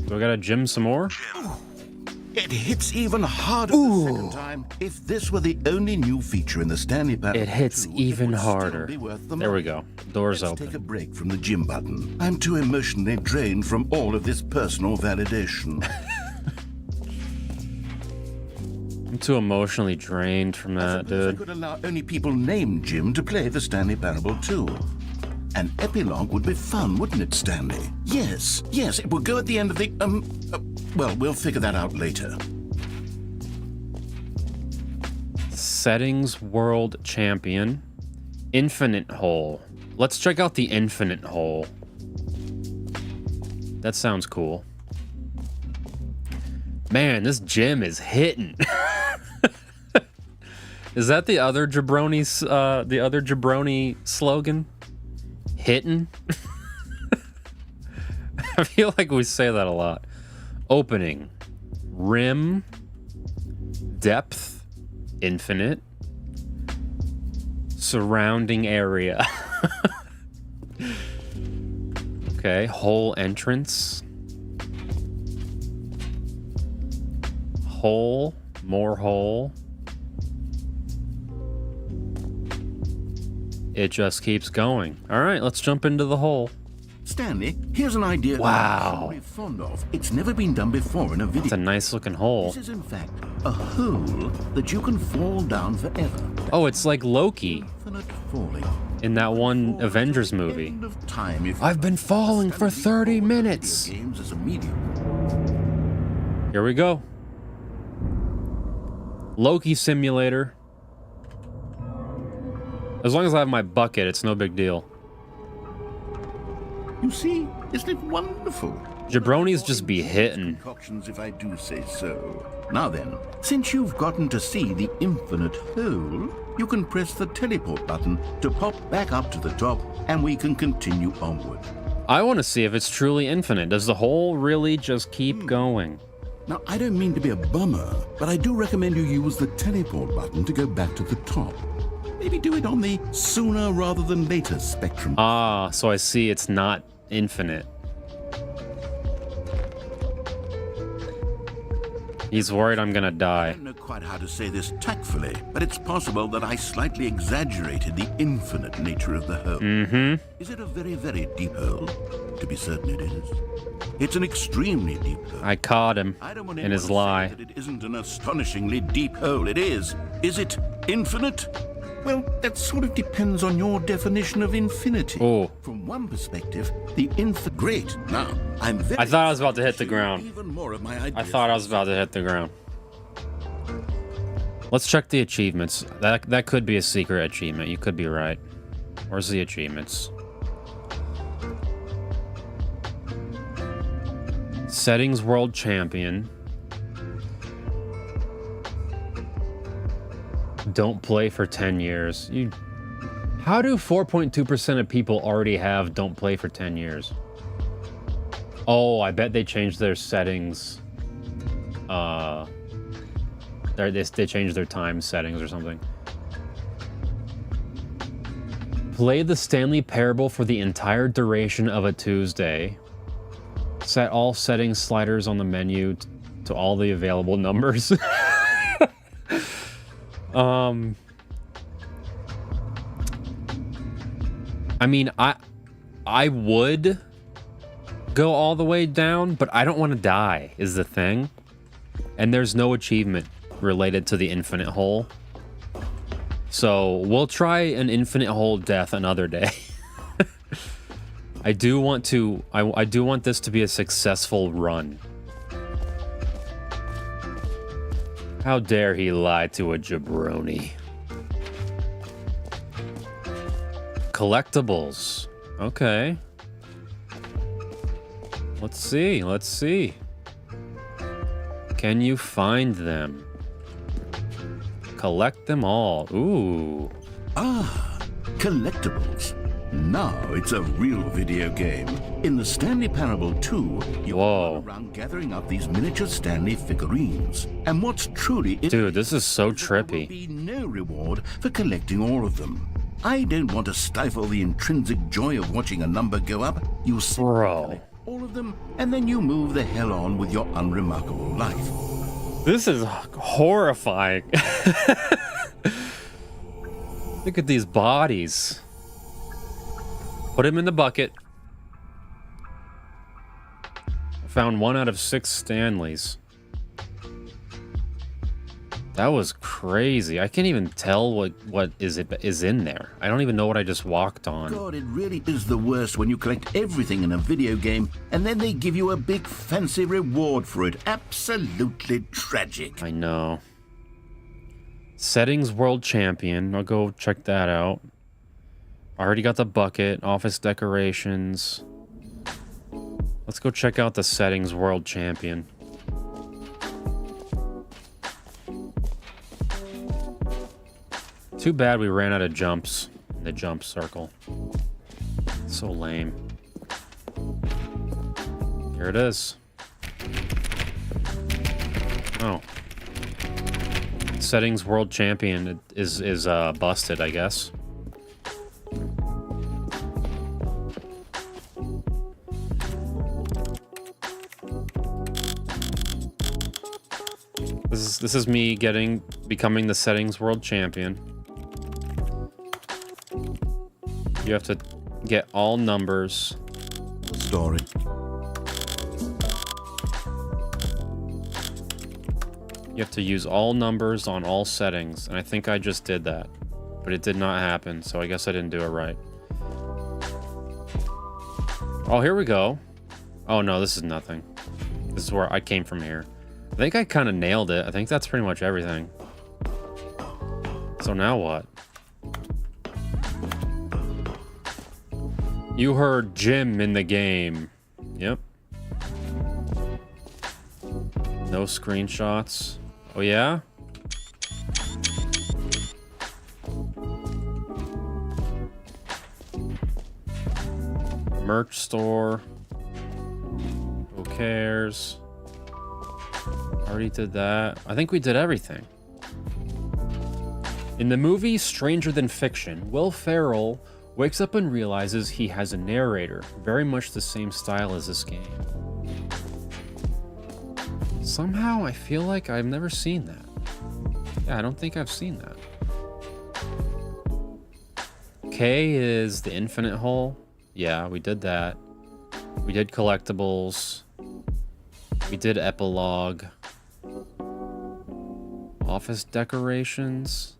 So I gotta Jim some more? It hits even harder the second time. If this were the only new feature in the Stanley Parable, It hits 2, even would still harder. be worth the There we money. go. Doors Let's open. take a break from the gym button. I'm too emotionally drained from all of this personal validation. I'm too emotionally drained from that, Suppose I dude. could allow only people named Jim to play the Stanley Parable 2. An epilogue would be fun, wouldn't it, Stanley? Yes, it would go at the end of the, well, we'll figure that out later. Settings World Champion. Infinite Hole. Let's check out the Infinite Hole. That sounds cool. Man, this gym is hitting. Is that the other jabroni slogan? Hitting? I feel like we say that a lot. Opening. Rim. Depth. Infinite. Surrounding area. Okay, hole entrance. Hole. More hole. It just keeps going. All right, let's jump into the hole. Stanley, here's an idea Wow. I'm very fond of. It's never been done before in a video. It's a nice looking hole. This is, in fact, a hole that you can fall down forever. Oh, it's like Loki Infinite falling. in that one Avengers movie. End of time if I've been falling for 30 Video minutes. games as a medium. Here we go. Loki simulator. As long as I have my bucket, it's no big deal. You see, isn't it wonderful? Jabronis just be hitting. Concoctions, if I do say so. Now then, since you've gotten to see the infinite hole, you can press the teleport button to pop back up to the top, and we can continue onward. I want to see if it's truly infinite. Does the hole really just keep going? Now, I don't mean to be a bummer, but I do recommend you use the teleport button to go back to the top. Maybe do it on the sooner rather than later spectrum. Ah, so I see it's not infinite. He's worried I'm gonna I die. don't know quite how to say this tactfully, but it's possible that I slightly exaggerated the infinite nature of the hole. Mm-hmm. Is it a very, very deep hole? To be certain it is. It's an extremely deep hole. I caught him I don't want in anyone his to say lie. that it isn't an astonishingly deep hole. It is. Is it infinite? Well, that sort of depends on your definition of infinity. Oh. From one perspective, the infinite. Great. Now, I'm very. I thought I was about to hit the ground. Even more of my ideas. I thought I was about to hit the ground. Let's check the achievements. That could be a secret achievement. You could be right. Where's the achievements? Settings World Champion. Don't play for 10 years. How do 4.2% of people already have don't play for 10 years? Oh, I bet they changed their settings. They changed their time settings or something. Play the Stanley Parable for the entire duration of a Tuesday. Set all settings sliders on the menu to all the available numbers. I mean, I would go all the way down, but I don't want to die, is the thing. And there's no achievement related to the infinite hole. So we'll try an infinite hole death another day. I do want this to be a successful run. How dare he lie to a jabroni? Collectibles. Okay. Let's see. Let's see. Can you find them? Collect them all. Ooh. Ah, collectibles. Now it's a real video game. In the Stanley Parable 2, you Whoa. go around gathering up these miniature Stanley figurines. And what's truly Dude, this is so there will trippy. be no reward for collecting all of them. I don't want to stifle the intrinsic joy of watching a number go up. You simply Bro. collect all of them, and then you move the hell on with your unremarkable life. This is horrifying. Look at these bodies. Put him in the bucket. Found 1 out of 6 Stanleys. That was crazy. I can't even tell what is in there. I don't even know what I just walked on. God, it really is the worst when you collect everything in a video game and then they give you a big fancy reward for it. Absolutely tragic. I know. Settings World Champion. I'll go check that out. I already got the bucket. Office decorations. Let's go check out the Settings World Champion. Too bad we ran out of jumps in the jump circle. So lame. Here it is. Oh. Settings World Champion is busted, I guess. This is me becoming the Settings World Champion. You have to get all numbers. Story. You have to use all numbers on all settings, and I think I just did that. But it did not happen, so I guess I didn't do it right. Oh, here we go. Oh no, this is nothing. This is where I came from here. I think I kind of nailed it. I think that's pretty much everything. So now what? You heard Jim in the game. Yep. No screenshots. Oh yeah? Merch store. Who cares? Already did that. I think we did everything. In the movie Stranger Than Fiction, Will Ferrell wakes up and realizes he has a narrator, very much the same style as this game. Somehow I feel like I've never seen that. Yeah, I don't think I've seen that. K is the infinite hole. Yeah, we did that. We did collectibles. We did epilogue. Office decorations.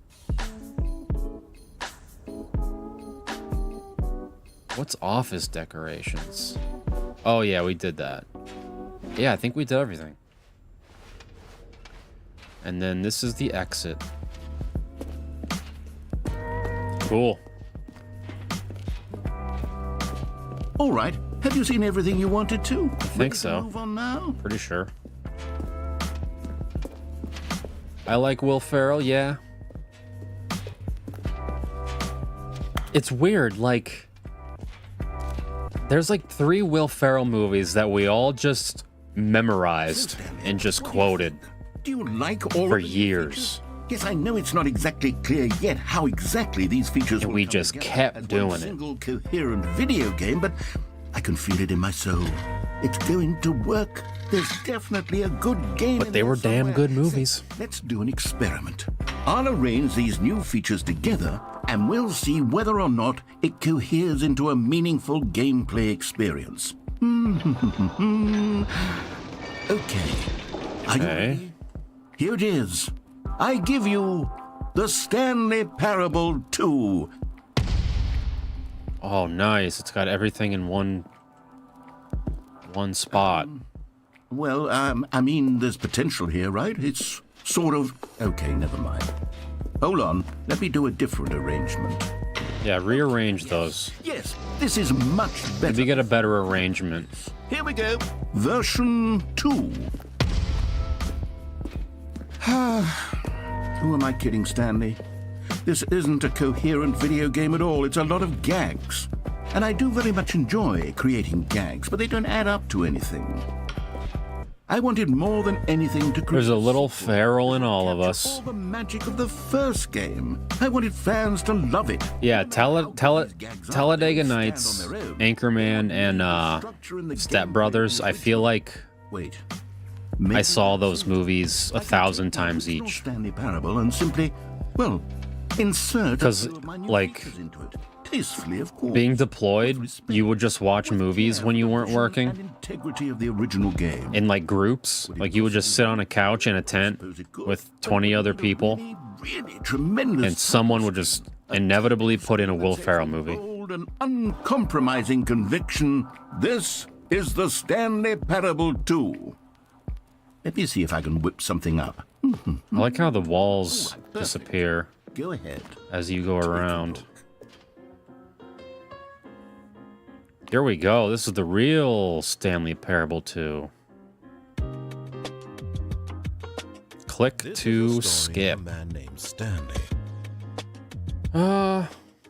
What's office decorations? Oh yeah, we did that. Yeah, I think we did everything. And then this is the exit. Cool. All right. Have you seen everything you wanted to? I think so. Move on now. Pretty sure. I like Will Ferrell, yeah. It's weird, like... There's like 3 Will Ferrell movies that we all just memorized and just quoted Do you like all for of the years. features? Yes, I know it's not exactly clear yet how exactly these features And will we come just together kept as doing one it. single coherent video game, but I can feel it in my soul. It's going to work. There's definitely a good game. But in they there were damn somewhere. good movies. Let's do an experiment. I'll arrange these new features together, and we'll see whether or not it coheres into a meaningful gameplay experience. Okay. Are you Okay. ready? Here it is. I give you the Stanley Parable 2. Oh, nice. It's got everything in one spot. Well, I mean, there's potential here, right? It's sort of... Okay, never mind. Hold on. Let me do a different arrangement. Yeah, rearrange those. Yes, this is much better. Maybe get a better arrangement. Here we go. Version 2. Who am I kidding, Stanley? This isn't a coherent video game at all. It's a lot of gags. And I do very much enjoy creating gags, but they don't add up to anything. I wanted more than anything to create. There's a little feral in all of us. All the magic of the first game. I wanted fans to love it. Yeah, Talladega Nights, Anchorman, and Step Brothers. I feel like Wait. I saw those movies 1,000 times each. Stanley Parable and simply, well, insert 'Cause, a little minute like, features into it. Tastefully, of course. Being deployed, you would just watch movies when you weren't And working integrity of the original game. in like groups. Like you would just sit on a couch in a tent with 20 other people, Really tremendous. and someone would just inevitably put in a Will Ferrell movie. Bold and uncompromising conviction. This is the Stanley Parable 2. Let me see if I can whip something up. I like how the walls disappear Go ahead. as you go around. Here we go. This is the real Stanley Parable 2. Click This to is a story skip. of a man named Stanley. Uh,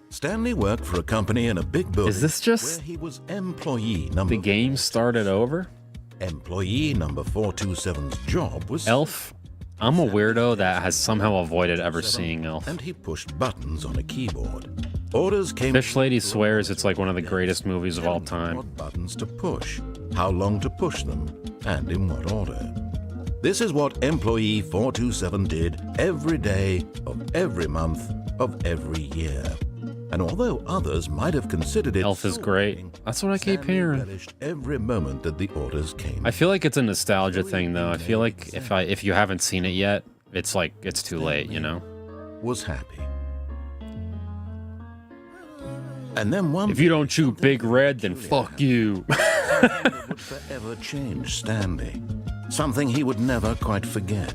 Stanley worked for a company in a big building. Is this just where he was employee number the game started over? Employee number 427's job was Elf? I'm a weirdo that has somehow avoided ever seeing Elf. and he pushed buttons on a keyboard. Orders came. Fish Lady swears it's like one of the greatest movies of all time. What buttons to push, how long to push them, and in what order. This is what employee 427 did every day of every month of every year. And although others might have considered it Elf is great. That's what I keep Stanley hearing. relished every moment that the orders came. I feel like it's a nostalgia thing though. I feel like if you haven't seen it yet, it's like it's too late, you know? Was happy. And then one If you don't shoot Big Red, then fuck you. that would forever change Stanley. Something he would never quite forget.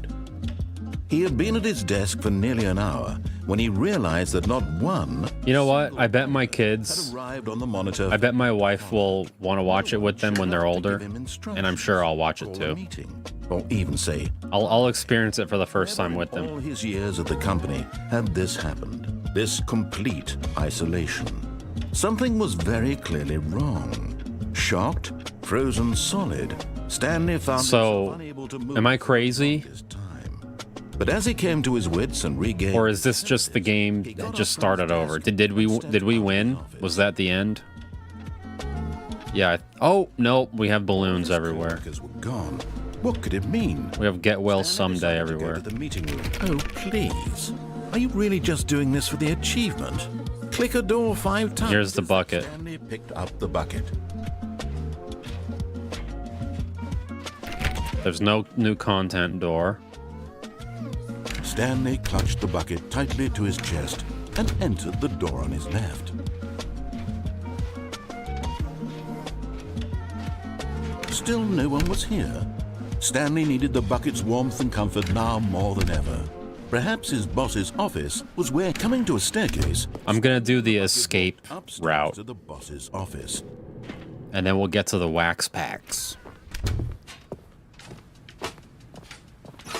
He had been at his desk for nearly an hour when he realized that not one You know what? I bet my had kids, arrived on the monitor. I bet my wife will want to watch it with them when they're older, Give him instructions, and I'm sure I'll watch it call a too. meeting, or even say, I'll experience it for the first time with all them. his years at the company had this happened. This complete isolation. Something was very clearly wrong. Shocked, frozen solid, Stanley found So, himself unable to move am I for the crazy? longest time. But as he came to his wits and regained, Or is this just the game that just started over? Did we win? Was that the end? Yeah. Oh no, we have balloons everywhere. workers were gone. What could it mean? We have get well Stanley someday decided to go everywhere. to the meeting room. Oh, please. Are you really just doing this for the achievement? Click a door 5 times. Here's the bucket. Stanley picked up the bucket. There's no new content door. Stanley clutched the bucket tightly to his chest and entered the door on his left. Still no one was here. Stanley needed the bucket's warmth and comfort now more than ever. Perhaps his boss's office was where, coming to a staircase, I'm gonna do the escape upstairs route, to the boss's office. and then we'll get to the wax packs.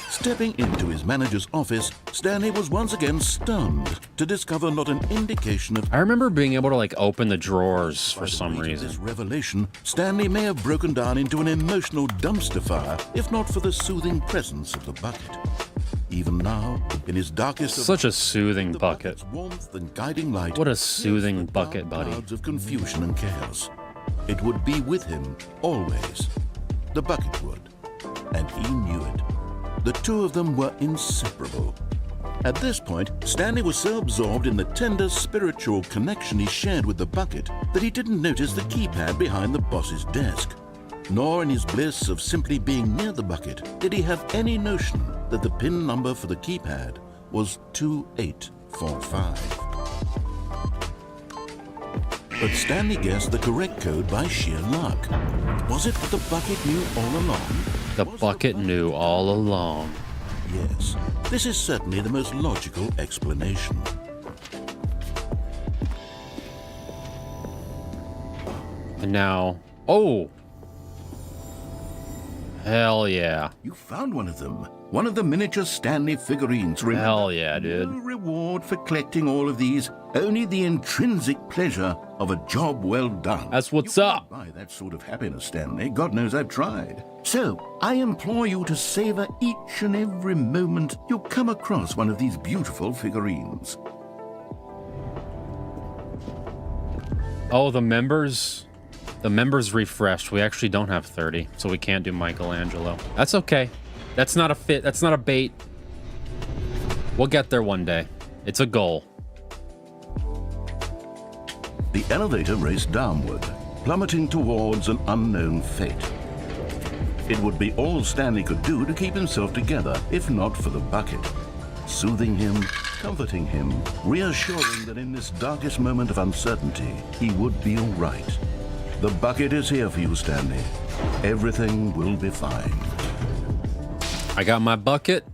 Stepping into his manager's office, Stanley was once again stunned to discover not an indication of I remember being able to like open the drawers for By the some weight of This reason. revelation, Stanley may have broken down into an emotional dumpster fire if not for the soothing presence of the bucket. Even now, in his darkest of Such a soothing the bucket. bucket's warmth and guiding light, What a pierced soothing the bucket, dark buddy. clouds of confusion and chaos. It would be with him always. The bucket would, and he knew it. The two of them were inseparable. At this point, Stanley was so absorbed in the tender spiritual connection he shared with the bucket that he didn't notice the keypad behind the boss's desk. Nor in his bliss of simply being near the bucket did he have any notion that the PIN number for the keypad was 2845. But Stanley guessed the correct code by sheer luck. Was it that the bucket knew all along? The bucket knew all along. Yes, this is certainly the most logical explanation. And now, oh, Hell yeah. You found one of them. One of the miniature Stanley figurines. Remember? Hell yeah, dude. No reward for collecting all of these. Only the intrinsic pleasure of a job well done. That's what's you up. Can't buy that sort of happiness, Stanley. God knows I've tried. So, I implore you to savor each and every moment you come across one of these beautiful figurines. Oh, the members refreshed. We actually don't have 30, so we can't do Michelangelo. That's okay. That's not a fit. That's not a bait. We'll get there one day. It's a goal. The elevator raced downward, plummeting towards an unknown fate. It would be all Stanley could do to keep himself together, if not for the bucket. Soothing him, comforting him, reassuring that in this darkest moment of uncertainty, he would be all right. The bucket is here for you, Stanley. Everything will be fine. I got my bucket,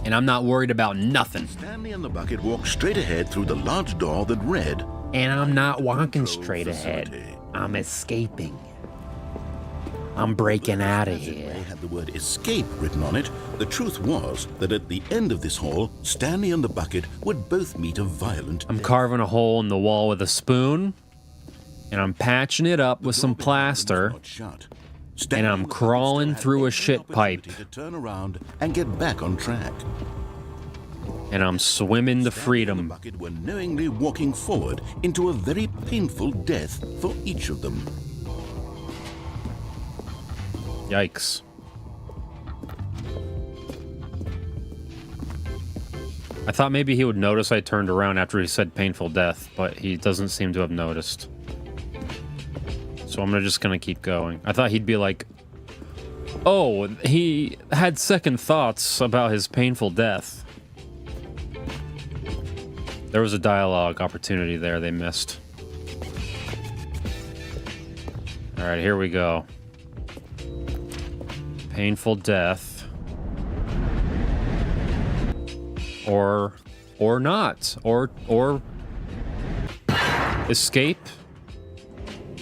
and I'm not worried about nothing. Stanley and the bucket walked straight ahead through the large door that read, And I'm not walking Control straight ahead. facility. I'm escaping. I'm breaking out of As it here. had the word escape written on it, the truth was that at the end of this hall, Stanley and the bucket would both meet a violent I'm death. carving a hole in the wall with a spoon, and I'm patching it up with some plaster, Not shut. and Stanley I'm and the bucket crawling still through a had shit every pipe, opportunity to turn around and get back on track. and I'm swimming to Stanley and the freedom. bucket were knowingly walking forward into a very painful death for each of them. Yikes. I thought maybe he would notice I turned around after he said painful death, but he doesn't seem to have noticed. So I'm just gonna keep going. I thought he'd be like, oh, he had second thoughts about his painful death. There was a dialogue opportunity there they missed. All right, here we go. Painful death. Or not. Or escape.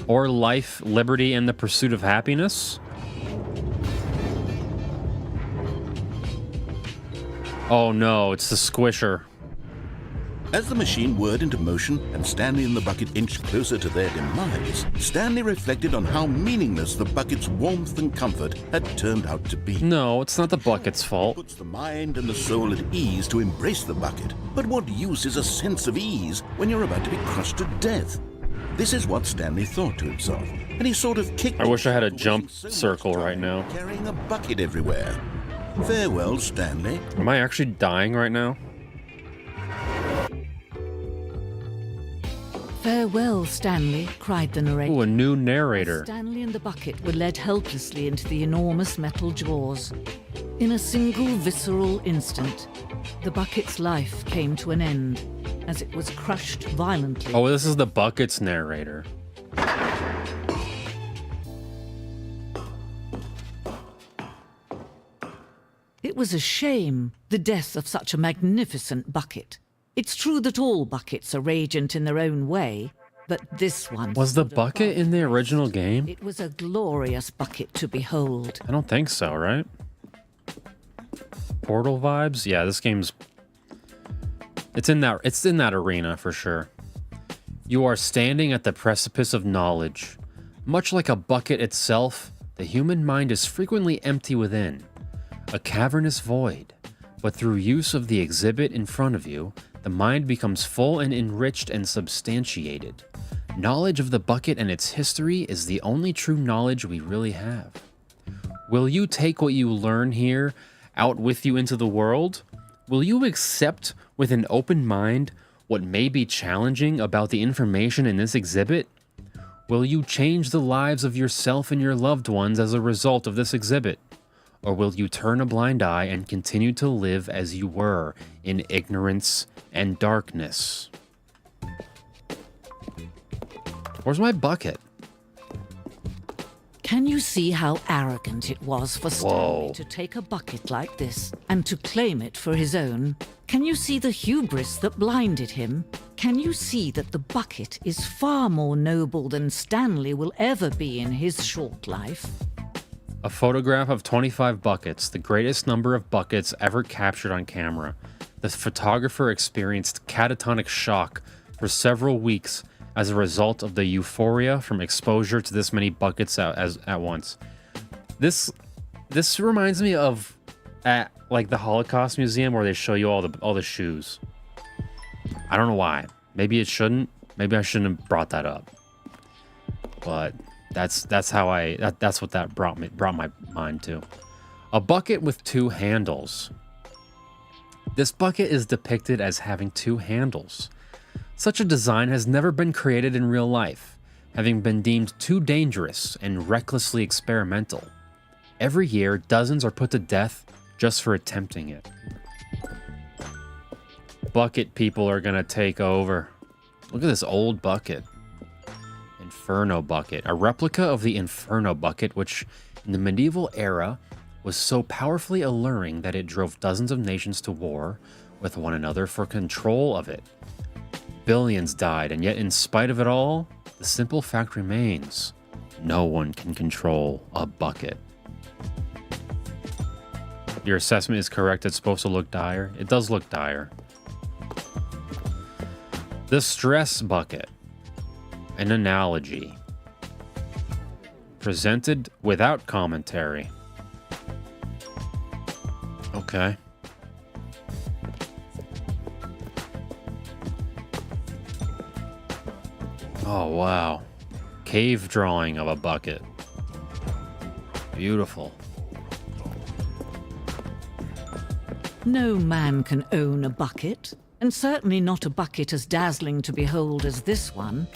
Or life, liberty, and the pursuit of happiness. Oh no, it's the squisher. As the machine whirred into motion and Stanley and the bucket inched closer to their demise, Stanley reflected on how meaningless the bucket's warmth and comfort had turned out to be. No, it's not the bucket's fault. Puts the mind and the soul at ease to embrace the bucket. But what use is a sense of ease when you're about to be crushed to death? This is what Stanley thought to himself, and he sort of kicked. I wish I had a himself for jump wasting so much circle time right now. carrying a bucket everywhere. Farewell, Stanley. Am I actually dying right now? Farewell, Stanley, cried the narrator. Ooh, a new narrator. Stanley and the bucket were led helplessly into the enormous metal jaws. In a single visceral instant, the bucket's life came to an end as it was crushed violently. Oh, this is the bucket's narrator. It was a shame, the death of such a magnificent bucket. It's true that all buckets are radiant in their own way, but this one... Was the stood bucket above in the the original rest. game? It was a glorious bucket to behold. I don't think so, right? Portal vibes? Yeah, this game's... It's in that arena for sure. You are standing at the precipice of knowledge. Much like a bucket itself, the human mind is frequently empty within, a cavernous void. But through use of the exhibit in front of you, the mind becomes full and enriched and substantiated. Knowledge of the bucket and its history is the only true knowledge we really have. Will you take what you learn here out with you into the world? Will you accept with an open mind what may be challenging about the information in this exhibit? Will you change the lives of yourself and your loved ones as a result of this exhibit? Or will you turn a blind eye and continue to live as you were, in ignorance and darkness? Where's my bucket? Can you see how arrogant it was for Stanley Whoa. to take a bucket like this and to claim it for his own? Can you see the hubris that blinded him? Can you see that the bucket is far more noble than Stanley will ever be in his short life? A photograph of 25 buckets, the greatest number of buckets ever captured on camera. The photographer experienced catatonic shock for several weeks as a result of the euphoria from exposure to this many buckets at once. This reminds me of at like the Holocaust Museum where they show you all the shoes. I don't know why. Maybe it shouldn't. Maybe I shouldn't have brought that up. But that's what that brought my mind to. A bucket with 2 handles. This bucket is depicted as having 2 handles. Such a design has never been created in real life, having been deemed too dangerous and recklessly experimental. Every year, dozens are put to death just for attempting it. Bucket people are gonna take over. Look at this old bucket. Inferno bucket, a replica of the Inferno bucket, which in the medieval era was so powerfully alluring that it drove dozens of nations to war with one another for control of it. Billions died, and yet in spite of it all, the simple fact remains: no one can control a bucket. Your assessment is correct. It's supposed to look dire. It does look dire. The stress bucket. An analogy. Presented without commentary. Okay. Oh, wow. Cave drawing of a bucket. Beautiful. No man can own a bucket, and certainly not a bucket as dazzling to behold as this one.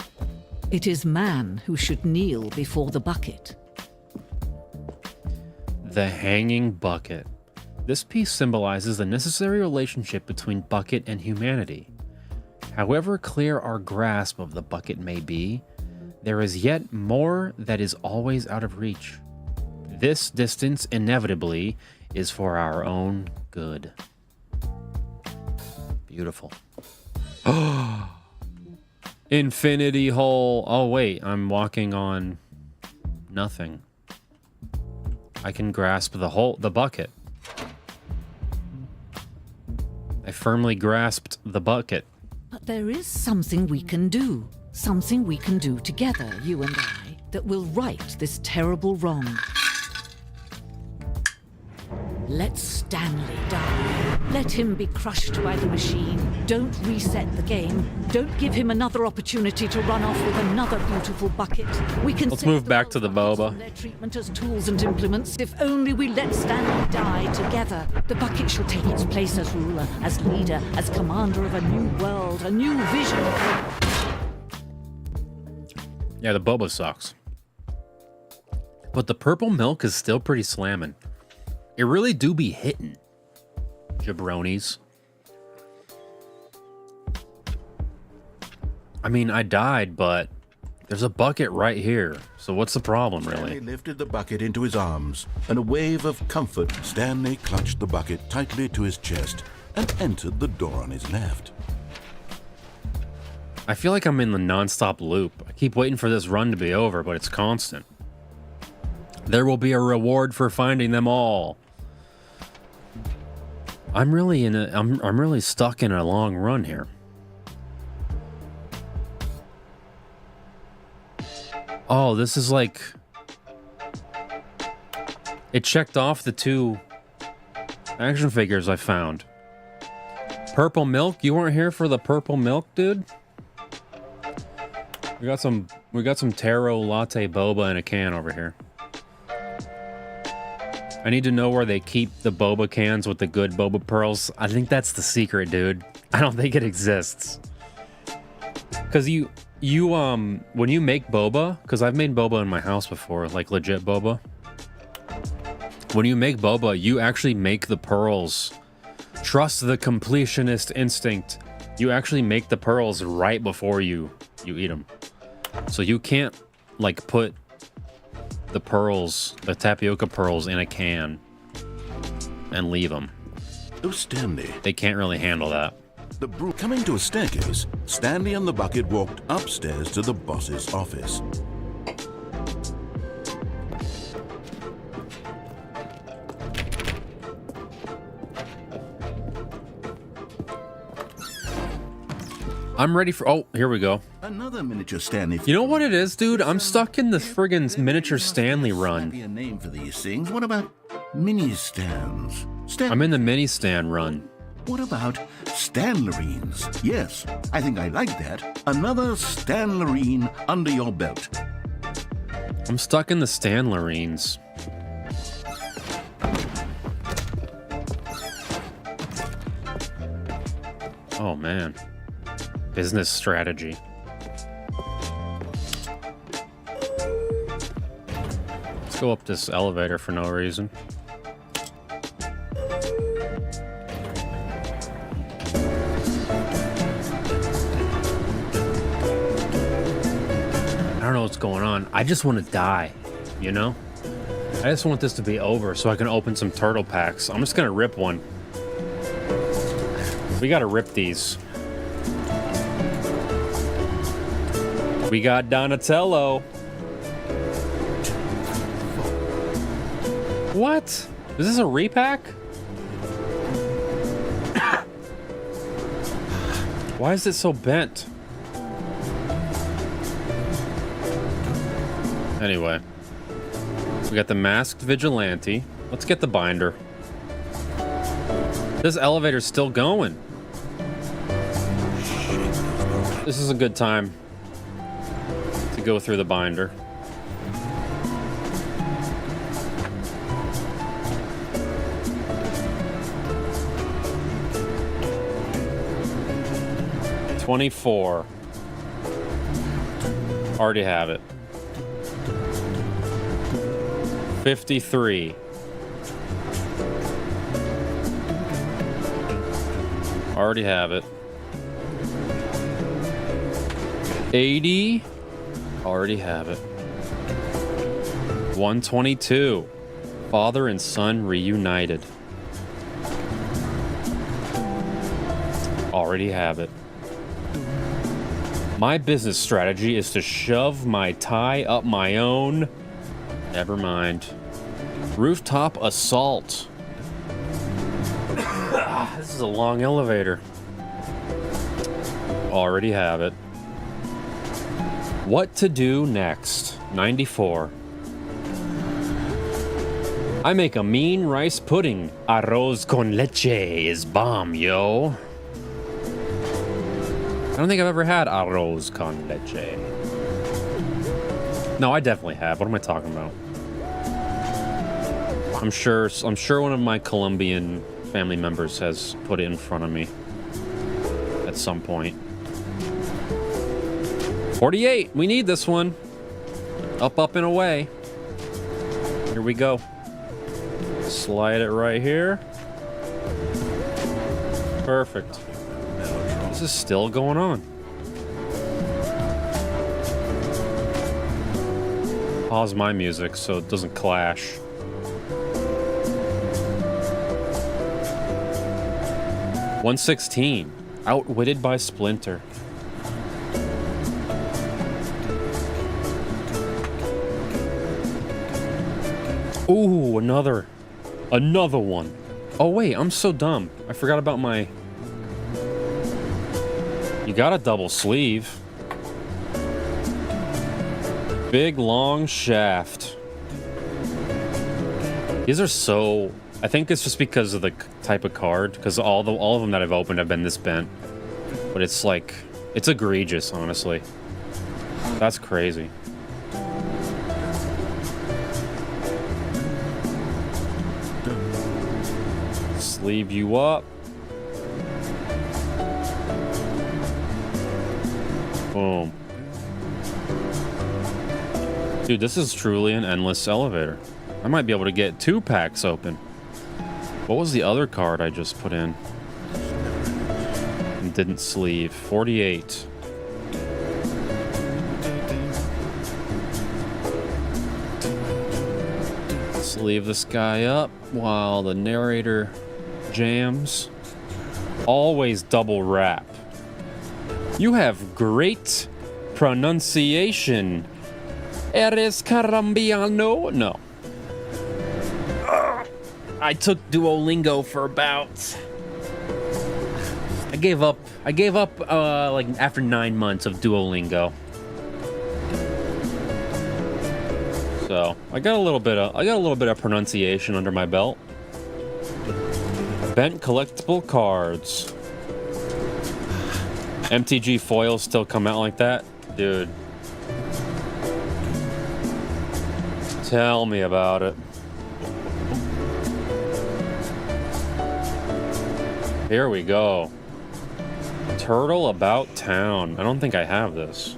It is man who should kneel before the bucket. The hanging bucket. This piece symbolizes the necessary relationship between bucket and humanity. However clear our grasp of the bucket may be, there is yet more that is always out of reach. This distance inevitably is for our own good. Beautiful. Infinity hole. Oh wait, I'm walking on nothing. I can grasp the bucket. I firmly grasped the bucket. But there is something we can do. Something we can do together, you and I, that will right this terrible wrong. Let Stanley die. Let him be crushed by the machine. Don't reset the game. Don't give him another opportunity to run off with another beautiful bucket. We can Let's move back to the boba. And their treatment as tools and implements. If only we let Stanley die together. The bucket shall take its place as ruler, as leader, as commander of a new world, a new vision. Yeah, the boba sucks. But the purple milk is still pretty slamming. It really do be hitting, jabronis. I mean, I died, but there's a bucket right here. So what's the problem, really? Stanley lifted the bucket into his arms. In a wave of comfort, Stanley clutched the bucket tightly to his chest and entered the door on his left. I feel like I'm in the non-stop loop. I keep waiting for this run to be over, but it's constant. There will be a reward for finding them all. I'm really stuck in a long run here. Oh, this is like... It checked off the 2 action figures I found. Purple milk? You weren't here for the purple milk, dude? We got some taro latte boba in a can over here. I need to know where they keep the boba cans with the good boba pearls. I think that's the secret, dude. I don't think it exists. Cause you when you make boba, cause I've made boba in my house before, like legit boba. When you make boba, you actually make the pearls. Trust the completionist instinct. You actually make the pearls right before you eat them. So you can't like put the pearls, the tapioca pearls in a can and leave them. Oh, Stanley. They can't really handle that. Coming to a staircase, Stanley and the bucket walked upstairs to the boss's office. I'm ready for... Oh, here we go. Another miniature Stanley. You know what it is, dude? I'm stuck in the friggin' miniature Stanley run. Be a name for these things. What about mini stands? I'm in the mini stand run. What about Stanlerines? Yes, I think I like that. Another Stanlerine under your belt. I'm stuck in the Stanlerines. Oh, man. Business strategy. Let's go up this elevator for no reason. I don't know what's going on. I just want to die, you know? I just want this to be over so I can open some turtle packs. I'm just gonna rip one. We gotta rip these. We got Donatello. What? Is this a repack? Why is it so bent? Anyway, we got the masked vigilante. Let's get the binder. This elevator's still going. This is a good time to go through the binder. $24. Already have it. 53. Already have it. 80. Already have it. 122. Father and son reunited. Already have it. My business strategy is to shove my tie up my own. Never mind. Rooftop assault. This is a long elevator. Already have it. What to do next? 94. I make a mean rice pudding. Arroz con leche is bomb, yo. I don't think I've ever had arroz con leche. No, I definitely have. What am I talking about? I'm sure one of my Colombian family members has put it in front of me at some point. 48. We need this one. Up, up, and away. Here we go. Slide it right here. Perfect. This is still going on. Pause my music so it doesn't clash. $116. Outwitted by Splinter. Ooh, another one. Oh wait, I'm so dumb. I forgot about my... You got a double sleeve. Big long shaft. These are so... I think it's just because of the type of card, because all of them that I've opened have been this bent. But it's like, it's egregious, honestly. That's crazy. Sleeve you up. Boom. Dude, this is truly an endless elevator. I might be able to get 2 packs open. What was the other card I just put in? And didn't sleeve. 48. Sleeve this guy up while the narrator jams. Always double wrap. You have great pronunciation. Eres carambiano? No. I took Duolingo for about I gave up like after 9 months of Duolingo. So I got a little bit of pronunciation under my belt. Bent collectible cards. MTG foils still come out like that? Dude. Tell me about it. Here we go. Turtle About Town. I don't think I have this.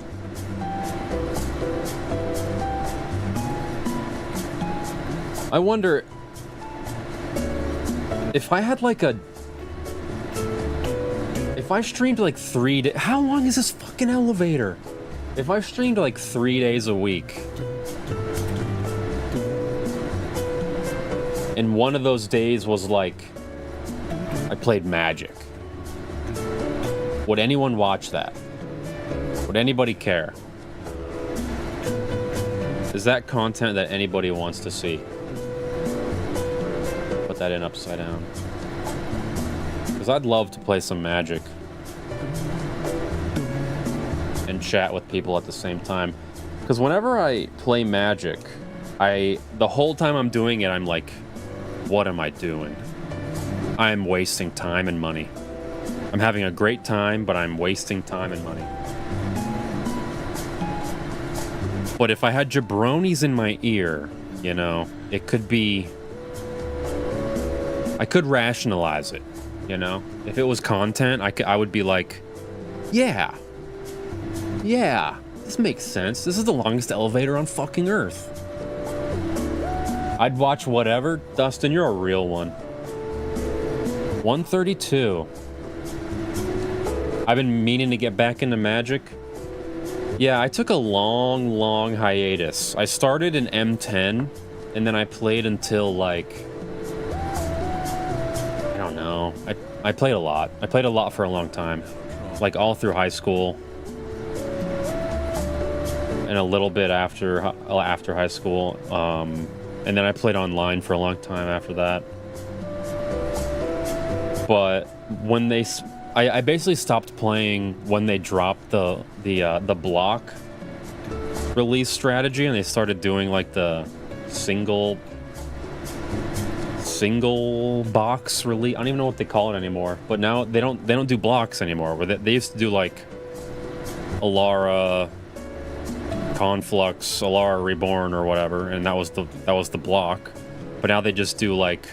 I wonder if I had like a... If I streamed like 3 days... How long is this fucking elevator? If I streamed like 3 days a week, and one of those days was like I played Magic, would anyone watch that? Would anybody care? Is that content that anybody wants to see? Put that in upside down. Because I'd love to play some Magic and chat with people at the same time. Because whenever I play Magic, the whole time I'm doing it, I'm like, what am I doing? I'm wasting time and money. I'm having a great time, but I'm wasting time and money. But if I had jabronis in my ear, you know, it could be... I could rationalize it, you know? If it was content, I would be like, yeah, this makes sense. This is the longest elevator on fucking Earth. I'd watch whatever. Dustin, you're a real one. 132. I've been meaning to get back into Magic. Yeah, I took a long hiatus. I started in M10, and then I played until, like... I don't know. I played a lot. I played a lot for a long time. Like, all through high school. And a little bit after high school. And then I played online for a long time after that. But when they... I basically stopped playing when they dropped the block release strategy, and they started doing like the single box release. I don't even know what they call it anymore. But now they don't do blocks anymore. Where they used to do like Alara, Conflux, Alara Reborn, or whatever, and that was the block. But now they just do like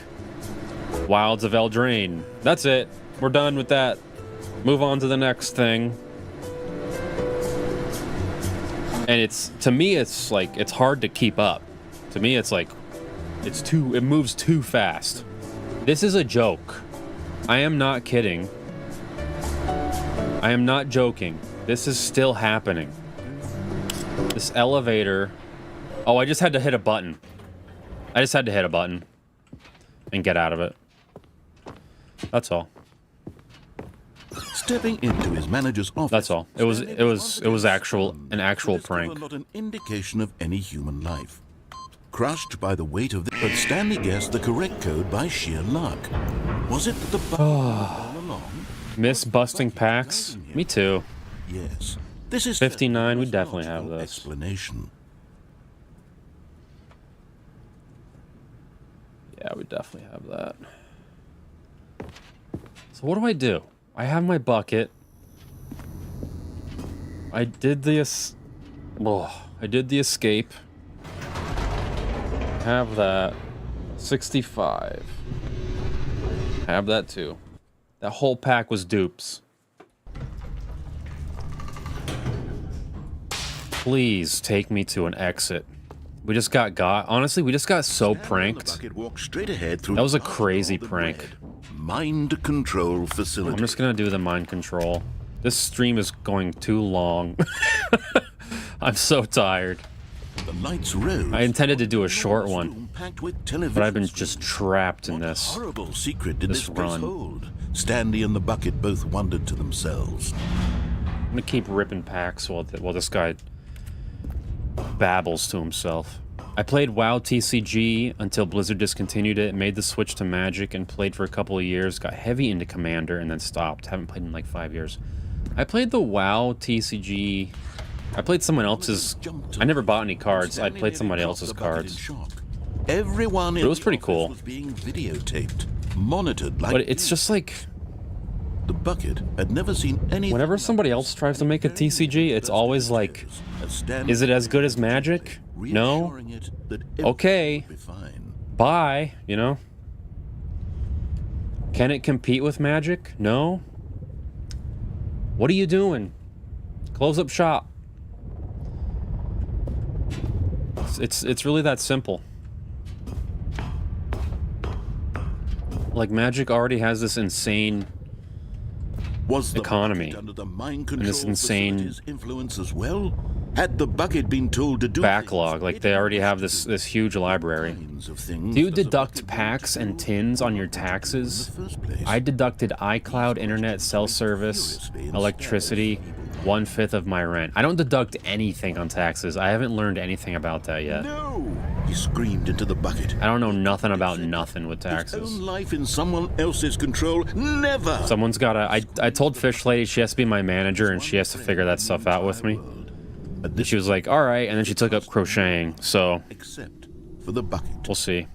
Wilds of Eldraine. That's it. We're done with that. Move on to the next thing. And to me it's like it's hard to keep up. To me it's like it moves too fast. This is a joke. I am not kidding. I am not joking. This is still happening. This elevator. Oh, I just had to hit a button. I just had to hit a button and get out of it. That's all. Stepping into his manager's office. That's all. It was an actual prank. Not an indication of any human life. Crushed by the weight of but Stanley guessed the correct code by sheer luck. Was it the button all along? Miss busting packs? Me too. Yes. This is 59. We definitely have this. Explanation. Yeah, we definitely have that. So what do I do? I have my bucket. I did the escape. Have that. 65. Have that too. That whole pack was dupes. Please take me to an exit. We just got honestly, we just got so pranked. That was a crazy prank. Mind control facility. I'm just gonna do the mind control. This stream is going too long. I'm so tired. The lights rose. I intended to do a short one, but I've been screens. just trapped in What this. horrible secret did this this place run. hold? Stanley and the bucket both wondered to themselves. I'm gonna keep ripping packs while this guy babbles to himself. I played WoW TCG until Blizzard discontinued it, made the switch to Magic, and played for a couple of years. Got heavy into Commander and then stopped. Haven't played in like 5 years. I played the WoW TCG. I played someone else's. I never bought any cards. I played somebody else's cards. Everyone in But it was the pretty office cool. was being videotaped, monitored like. But it's just like, the bucket had never seen anything. whenever somebody else tries to make a TCG, it's always like, is it as good as Magic? No? Okay. Bye, you know? Can it compete with Magic? No? What are you doing? Close up shop. It's really that simple. Like, Magic already has this insane economy under the mind and this control insane facility's influence as well? Had the bucket been told to do backlog. Like, they already have this huge library. Do you deduct packs and tins on your taxes? I deducted iCloud, internet, cell service, electricity, 1/5 of my rent. I don't deduct anything on taxes. I haven't learned anything about that yet. No! He screamed into the bucket. I don't know nothing about nothing with His taxes. own life in someone else's control? Never! Someone's gotta... I told Fish Lady she has to be my manager and she has to figure that stuff out with me. And she was like, alright, and then she took up crocheting, so... Except for the bucket. We'll see.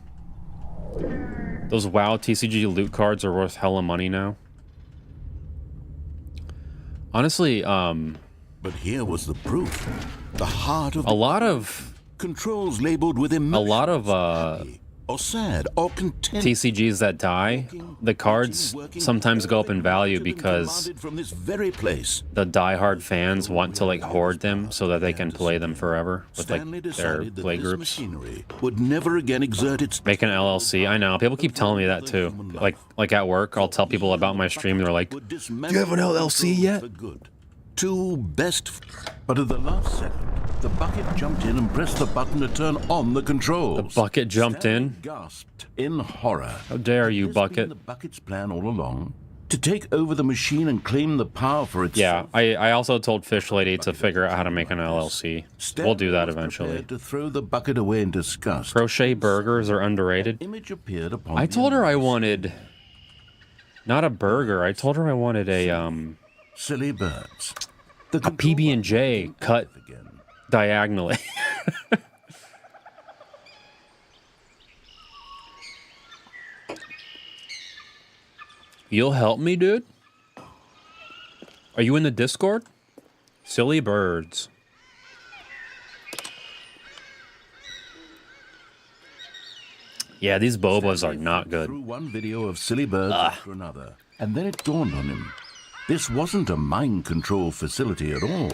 Those WoW TCG loot cards are worth hella money now. Honestly, But here was the proof. The heart of a lot of controls labeled with emotion. a lot of happy or sad or content. TCGs that die, the cards sometimes go up in value because from this very place. the diehard fans want to like hoard them so that they can play them forever with like Stanley their decided that play this groups. machinery would never again exert its Make an LLC. I know people keep telling me that too. Like at work, I'll tell people about my stream. They're like, "Do you have an LLC yet?" for good. Two best, but at the last second, the bucket jumped in and pressed the button to turn on the controls. The bucket jumped Stanley in? gasped in horror. How dare you, Had this been Bucket? the bucket's plan all along to take over the machine and claim the power for itself. Yeah, I also told Fish Lady to figure out how to make an LLC. We'll do that was eventually. prepared to throw the bucket away in disgust. Crochet burgers are underrated. Image appeared upon I the told her I image. wanted not a burger. I told her I wanted a Silly birds. a PB&J cut diagonally. You'll help me, dude? Are you in the Discord? Silly birds. Yeah, these bobas are not good. Through one video of silly birds after another, and then it dawned on him. This wasn't a mind control facility at all.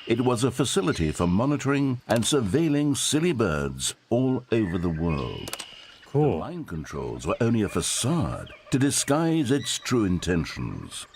It was a facility for monitoring and surveilling silly birds all over the world. Cool. Mind controls were only a facade to disguise its true intentions.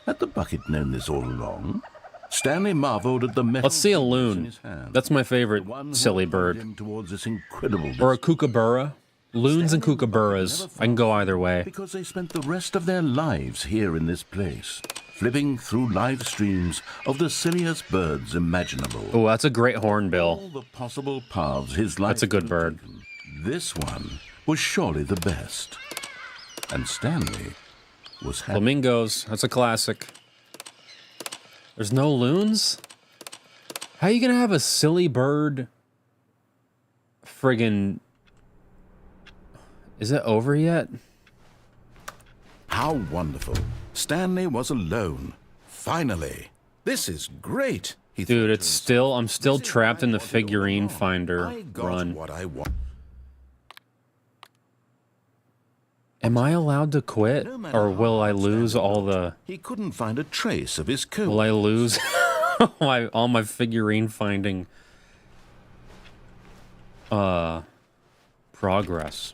Had the bucket known this all along? Stanley marveled at the metal Let's see a fingers in loon. his hand. That's my favorite The one who silly led bird. him towards this incredible Or a kookaburra. Loons and kookaburras. I can go either way. because they spent the rest of their lives here in this place, flipping through live streams of the silliest birds imaginable. Oh, that's a great hornbill. All the possible paths his life That's a good could have bird. taken. This one was surely the best. And Stanley was happy. Flamingos. That's a classic. There's no loons? How you gonna have a silly bird? Friggin'. Is it over yet? How wonderful. Stanley was alone. Finally. This is great. He Dude, thought to it's himself. still. I'm still This is trapped in the what I wanted all figurine along. finder I got run. what I want. Am I allowed to quit? No matter Or how will I hard lose Stanley all looked, the. He couldn't find a trace of his coat. Will I lose all my figurine finding progress?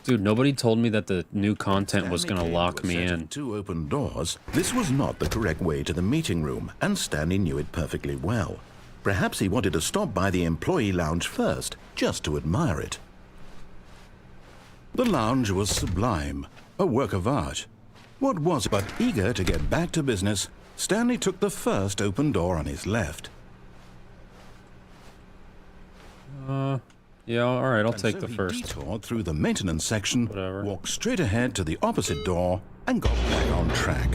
Dude, nobody told me that the new content was Stanley gonna came lock to a me set of in. 2 open doors. This was not the correct way to the meeting room, and Stanley knew it perfectly well. Perhaps he wanted to stop by the employee lounge first, just to admire it. The lounge was sublime, a work of art. What was it? But eager to get back to business, Stanley took the first open door on his left. Yeah, all right, I'll And take so the he first. detoured through the maintenance section, Whatever. walked straight ahead to the opposite door, and got back on track.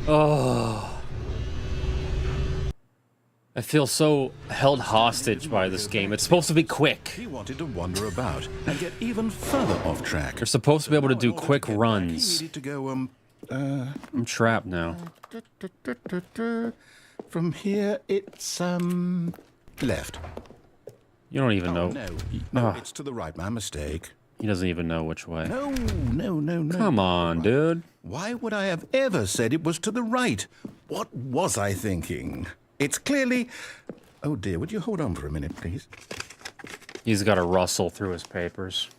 Oh. I feel so held hostage by this game. It's supposed to be quick. He wanted to wander about and get even further off track. You're supposed to be able to do In order quick get back, runs. He needed to go, I'm trapped now. from here, it's, left. You don't even know. No, Ah. it's to the right. My mistake. He doesn't even know which way. No. Come on, dude. Why would I have ever said it was to the right? What was I thinking? It's clearly... Oh, dear, would you hold on for a minute, please? He's got to rustle through his papers.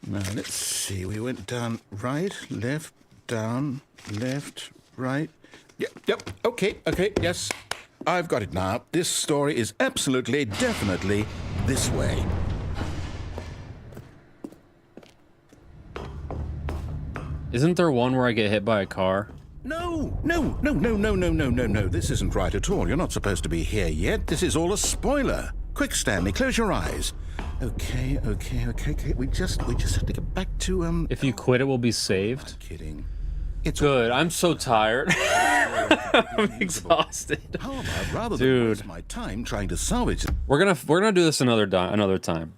Now, let's see. We went down right, left, down, left, right. Yep, okay, yes. I've got it now. This story is absolutely, definitely this way. Isn't there one where I get hit by a car? No. This isn't right at all. You're not supposed to be here yet. This is all a spoiler. Quick, Stanley, close your eyes. Okay. We just have to get back to, If you quit, it will be saved. Kidding. It's Good. I'm so tired. I'm exhausted. How about rather Dude. than waste my time trying to salvage it? We're gonna do this another time.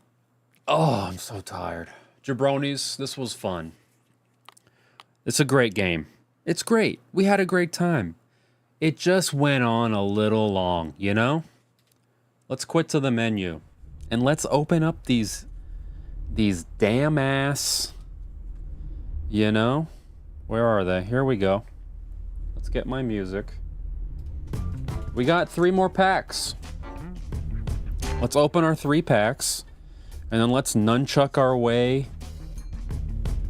Oh, I'm so tired. Jabronis, this was fun. It's a great game. It's great. We had a great time. It just went on a little long, you know? Let's quit to the menu. And let's open up these damn ass, you know? Where are they? Here we go. Let's get my music. We got 3 more packs. Let's open our 3 packs. And then let's nunchuck our way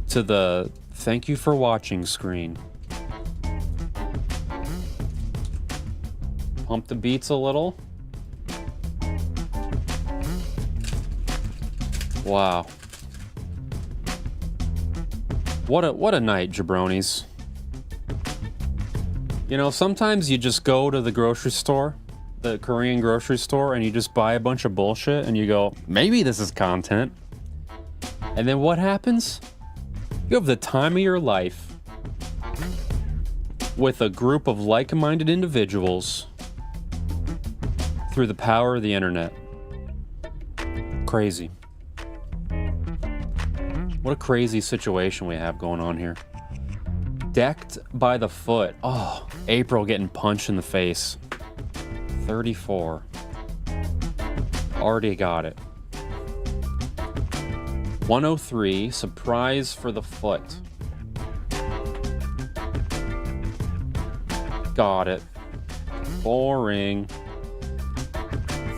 to the thank you for watching screen. Pump the beats a little. Wow. What a night, jabronis. You know, sometimes you just go to the grocery store, the Korean grocery store, and you just buy a bunch of bullshit and you go, maybe this is content. And then what happens? You have the time of your life with a group of like-minded individuals through the power of the internet. Crazy. What a crazy situation we have going on here. Decked by the foot. Oh, April getting punched in the face. 34. Already got it. 103, surprise for the foot. Got it. Boring.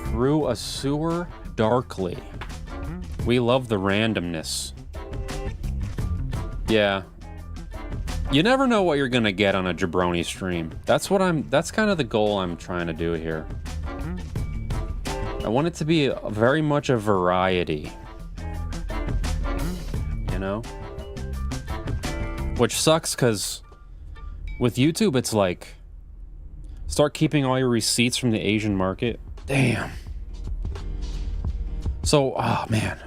Through a sewer darkly. We love the randomness. Yeah. You never know what you're gonna get on a jabroni stream. That's kind of the goal I'm trying to do here. I want it to be very much a variety. You know? Which sucks because with YouTube it's like start keeping all your receipts from the Asian market. Damn. So, oh man.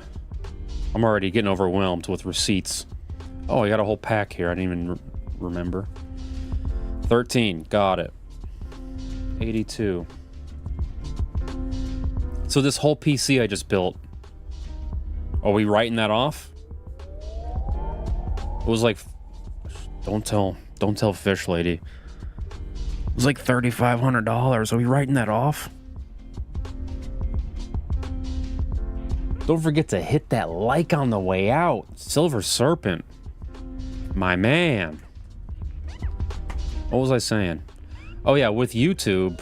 I'm already getting overwhelmed with receipts. Oh, I got a whole pack here. I didn't even remember. 13. Got it. 82. So this whole PC I just built. Are we writing that off? It was like... Don't tell Fish Lady. It was like $3,500. Are we writing that off? Don't forget to hit that like on the way out. Silver Serpent. My man. What was I saying? Oh yeah, with YouTube.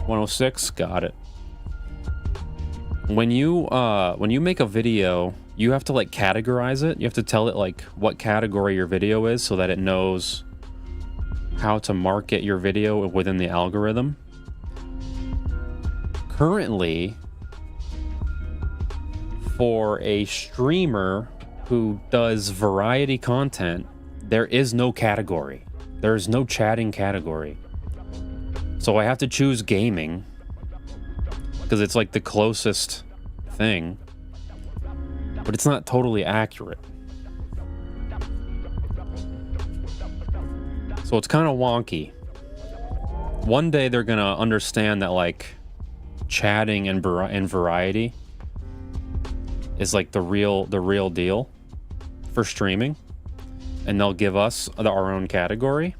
106, got it. When you make a video, you have to like categorize it. You have to tell it like what category your video is so that it knows how to market your video within the algorithm. Currently, for a streamer who does variety content, there is no category. There is no chatting category. So I have to choose gaming. because it's like the closest thing, but it's not totally accurate. So it's kind of wonky. One day they're gonna understand that like chatting and variety is like the real deal for streaming, and they'll give us our own category.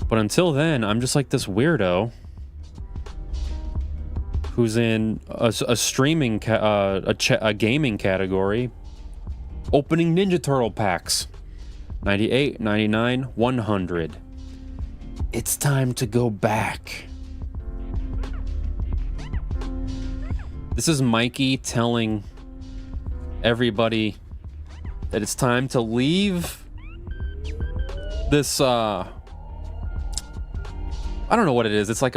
But until then, I'm just like this weirdo who's in a streaming a gaming category, opening Ninja Turtle packs. 98, 99, 100. It's time to go back. This is Mikey telling everybody that it's time to leave this I don't know what it is. It's like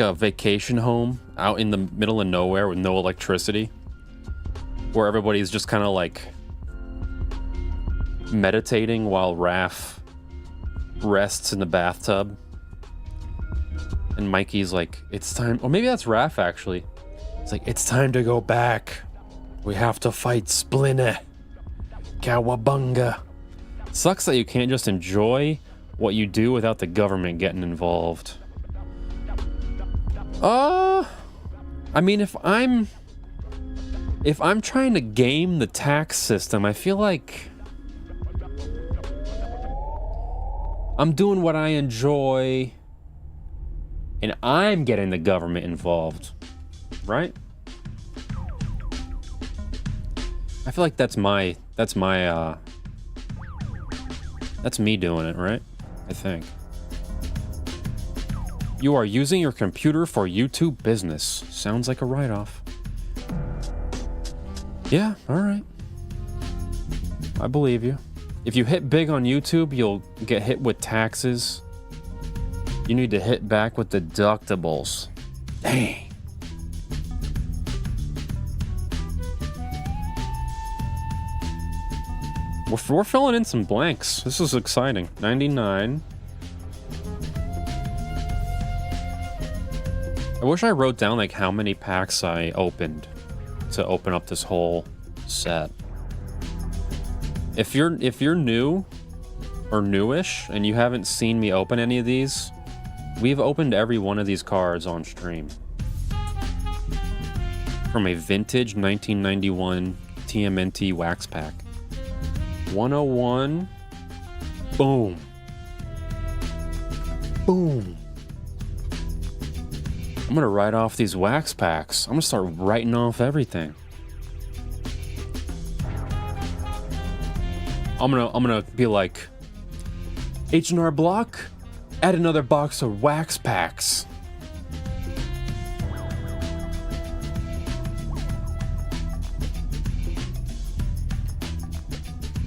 a vacation home out in the middle of nowhere with no electricity, where everybody's just kind of like meditating while Raph rests in the bathtub. And Mikey's like, it's time, or maybe that's Raph actually. It's like, it's time to go back. We have to fight Splinter. Cowabunga. Sucks that you can't just enjoy what you do without the government getting involved. I mean, if I'm trying to game the tax system, I feel like I'm doing what I enjoy and I'm getting the government involved, right? I feel like that's me doing it, right? I think. You are using your computer for YouTube business. Sounds like a write-off. Yeah, all right. I believe you. If you hit big on YouTube, you'll get hit with taxes. You need to hit back with deductibles. Dang. We're filling in some blanks. This is exciting. 99. I wish I wrote down like how many packs I opened to open up this whole set. If you're new or newish and you haven't seen me open any of these, we've opened every one of these cards on stream. From a vintage 1991 Tmnt wax pack. 101. Boom. Boom. I'm gonna write off these wax packs. I'm gonna start writing off everything. I'm gonna be like, H&R Block, add another box of wax packs.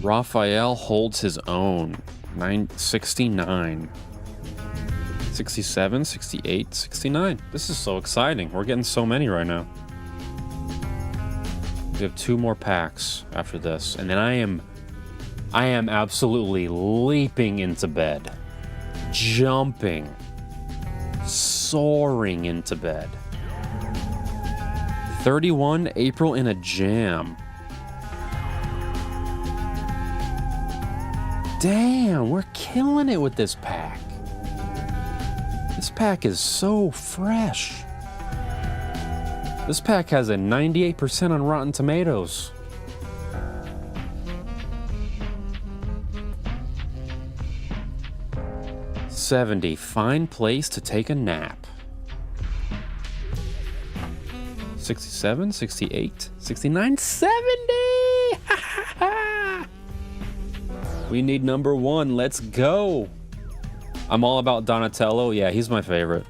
Raphael holds his own. 969. 67, 68, 69. This is so exciting. We're getting so many right now. We have 2 more packs after this, and then I am absolutely leaping into bed. Jumping. Soaring into bed. 31, April in a Jam. Damn, we're killing it with this pack. This pack is so fresh. This pack has a 98% on Rotten Tomatoes. $70, fine place to take a nap. 67, 68, 69, 70! We need number 1, let's go! I'm all about Donatello. Yeah, he's my favorite.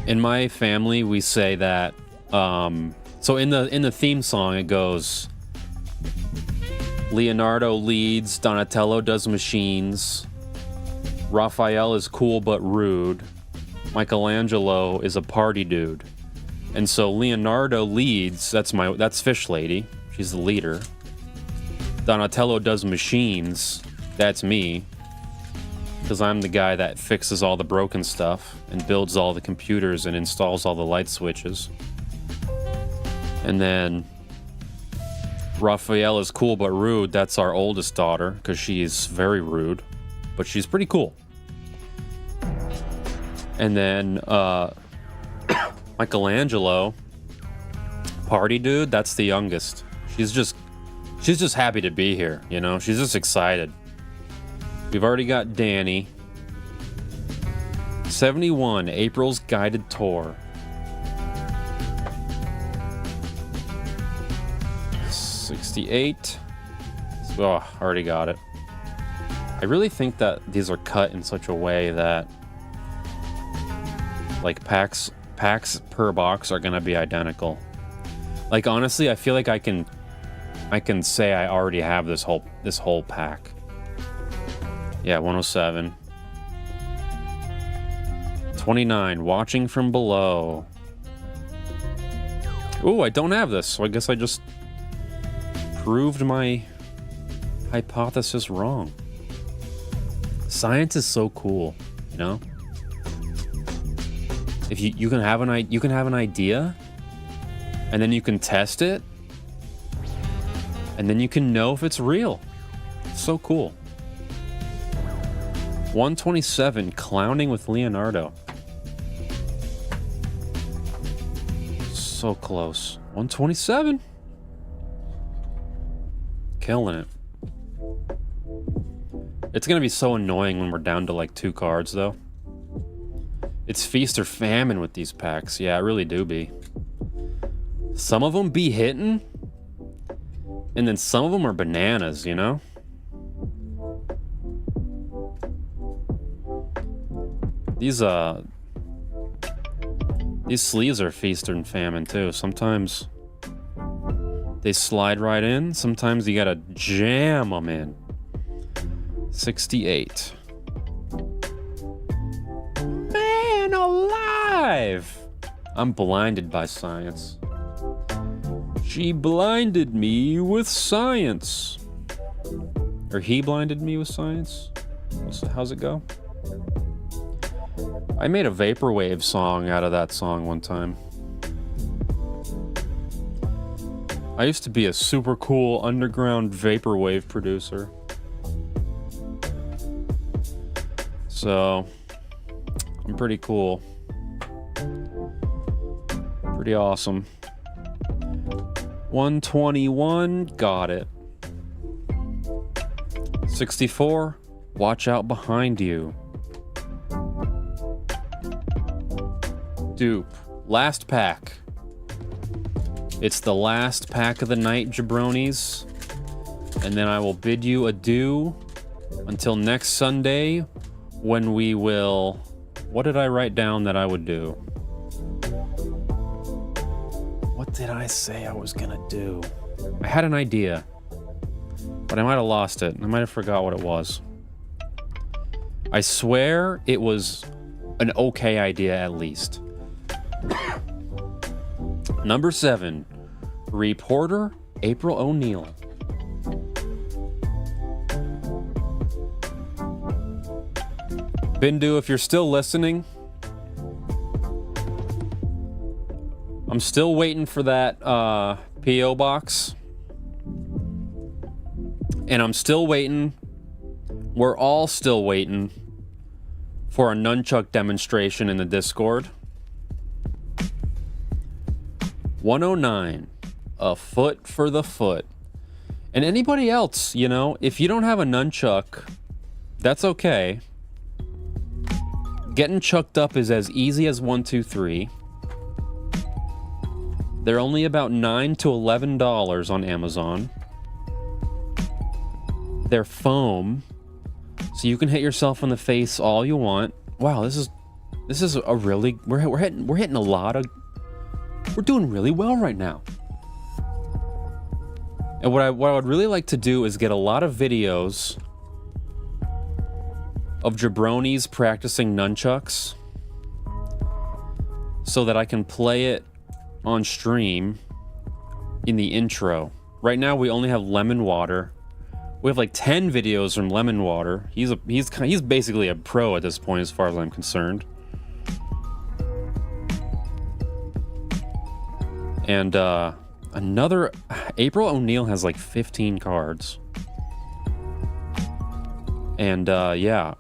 In my family, we say that. So in the theme song, it goes: Leonardo leads, Donatello does machines, Raphael is cool but rude, Michelangelo is a party dude. And so Leonardo leads. That's Fish Lady. She's the leader. Donatello does machines. That's me. because I'm the guy that fixes all the broken stuff and builds all the computers and installs all the light switches. And then Raphael is cool but rude. That's our oldest daughter, because she's very rude, but she's pretty cool. And then Michelangelo, party dude, that's the youngest. She's just happy to be here, you know? She's just excited. We've already got Danny. 71, April's guided tour. 68. Oh, already got it. I really think that these are cut in such a way that like packs per box are gonna be identical. Like honestly, I feel like I can say I already have this whole pack. Yeah, 107. 29, watching from below. Ooh, I don't have this, so I guess I just proved my hypothesis wrong. Science is so cool, you know? If you can have an idea, and then you can test it, and then you can know if it's real. It's so cool. 127, clowning with Leonardo. So close. 127. Killing it. It's gonna be so annoying when we're down to like 2 cards though. It's feast or famine with these packs. Yeah, it really do be. Some of them be hitting, and then some of them are bananas, you know? These sleeves are feast and famine too. Sometimes they slide right in. Sometimes you gotta jam them in. 68. Man alive! I'm blinded by science. She blinded me with science. Or he blinded me with science? How's it go? I made a vaporwave song out of that song one time. I used to be a super cool underground vaporwave producer. So, I'm pretty cool. Pretty awesome. 121, got it. 64, watch out behind you. Dupe, last pack. It's the last pack of the night, jabronis. And then I will bid you adieu until next Sunday when we will... What did I write down that I would do? What did I say I was gonna do? I had an idea, but I might have lost it. I might have forgot what it was. I swear it was an okay idea at least. Number 7, reporter April O'Neil. Bindu, if you're still listening, I'm still waiting for that P.O. box. And I'm still waiting. We're all still waiting for a nunchuck demonstration in the Discord. 109, a foot for the foot. And anybody else, you know, if you don't have a nunchuck, that's okay. Getting chucked up is as easy as 1, 2, 3. They're only about $9 to $11 on Amazon. They're foam, so you can hit yourself in the face all you want. Wow, this is a really we're hitting a lot of. We're doing really well right now. And what I would really like to do is get a lot of videos of jabronis practicing nunchucks so that I can play it on stream in the intro. Right now we only have lemon water, We have like 10 videos from Lemon Water. He's basically a pro at this point as far as I'm concerned. And another April O'Neil has like 15 cards. And yeah,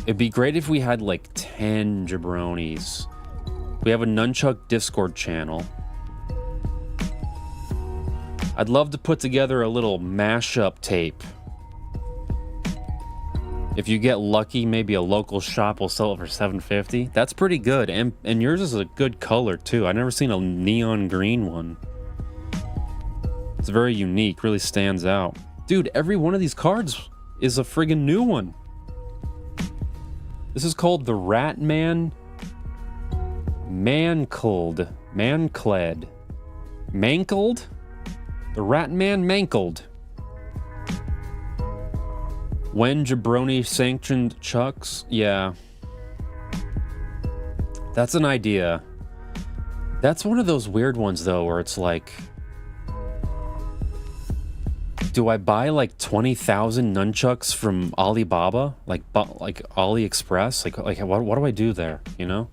it'd be great if we had like 10 jabronis. We have a Nunchuck Discord channel. I'd love to put together a little mashup tape. If you get lucky, maybe a local shop will sell it for $7.50. That's pretty good, and yours is a good color too. I've never seen a neon green one. It's very unique, really stands out. Dude, every one of these cards is a friggin' new one. This is called the Ratman Mankled. Mankled? The Ratman Mankled. When Jabroni sanctioned Chucks? Yeah. That's an idea. That's one of those weird ones, though, where it's like... Do I buy, like, 20,000 nunchucks from Alibaba? Like AliExpress? Like what do I do there, you know?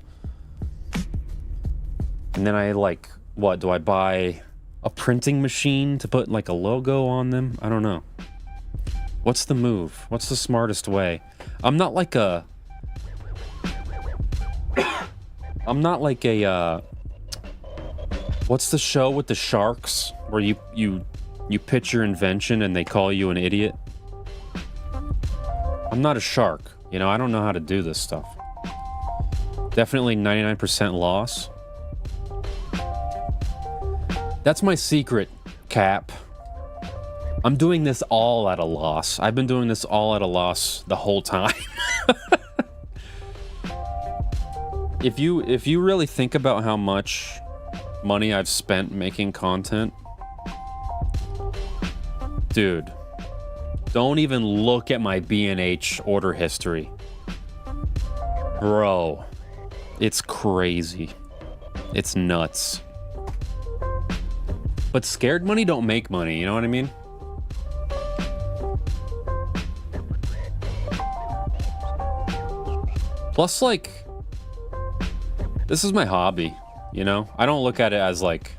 And then I, like... What, do I buy a printing machine to put, like, a logo on them? I don't know. What's the move? What's the smartest way? I'm not like a... What's the show with the sharks? Where you pitch your invention and they call you an idiot? I'm not a shark. You know, I don't know how to do this stuff. Definitely 99% loss. That's my secret, Cap. I'm doing this all at a loss. I've been doing this all at a loss the whole time. If you really think about how much money I've spent making content, dude, don't even look at my B&H order history. Bro, it's crazy. It's nuts. But scared money don't make money, you know what I mean? Plus, like, this is my hobby, you know? I don't look at it as, like,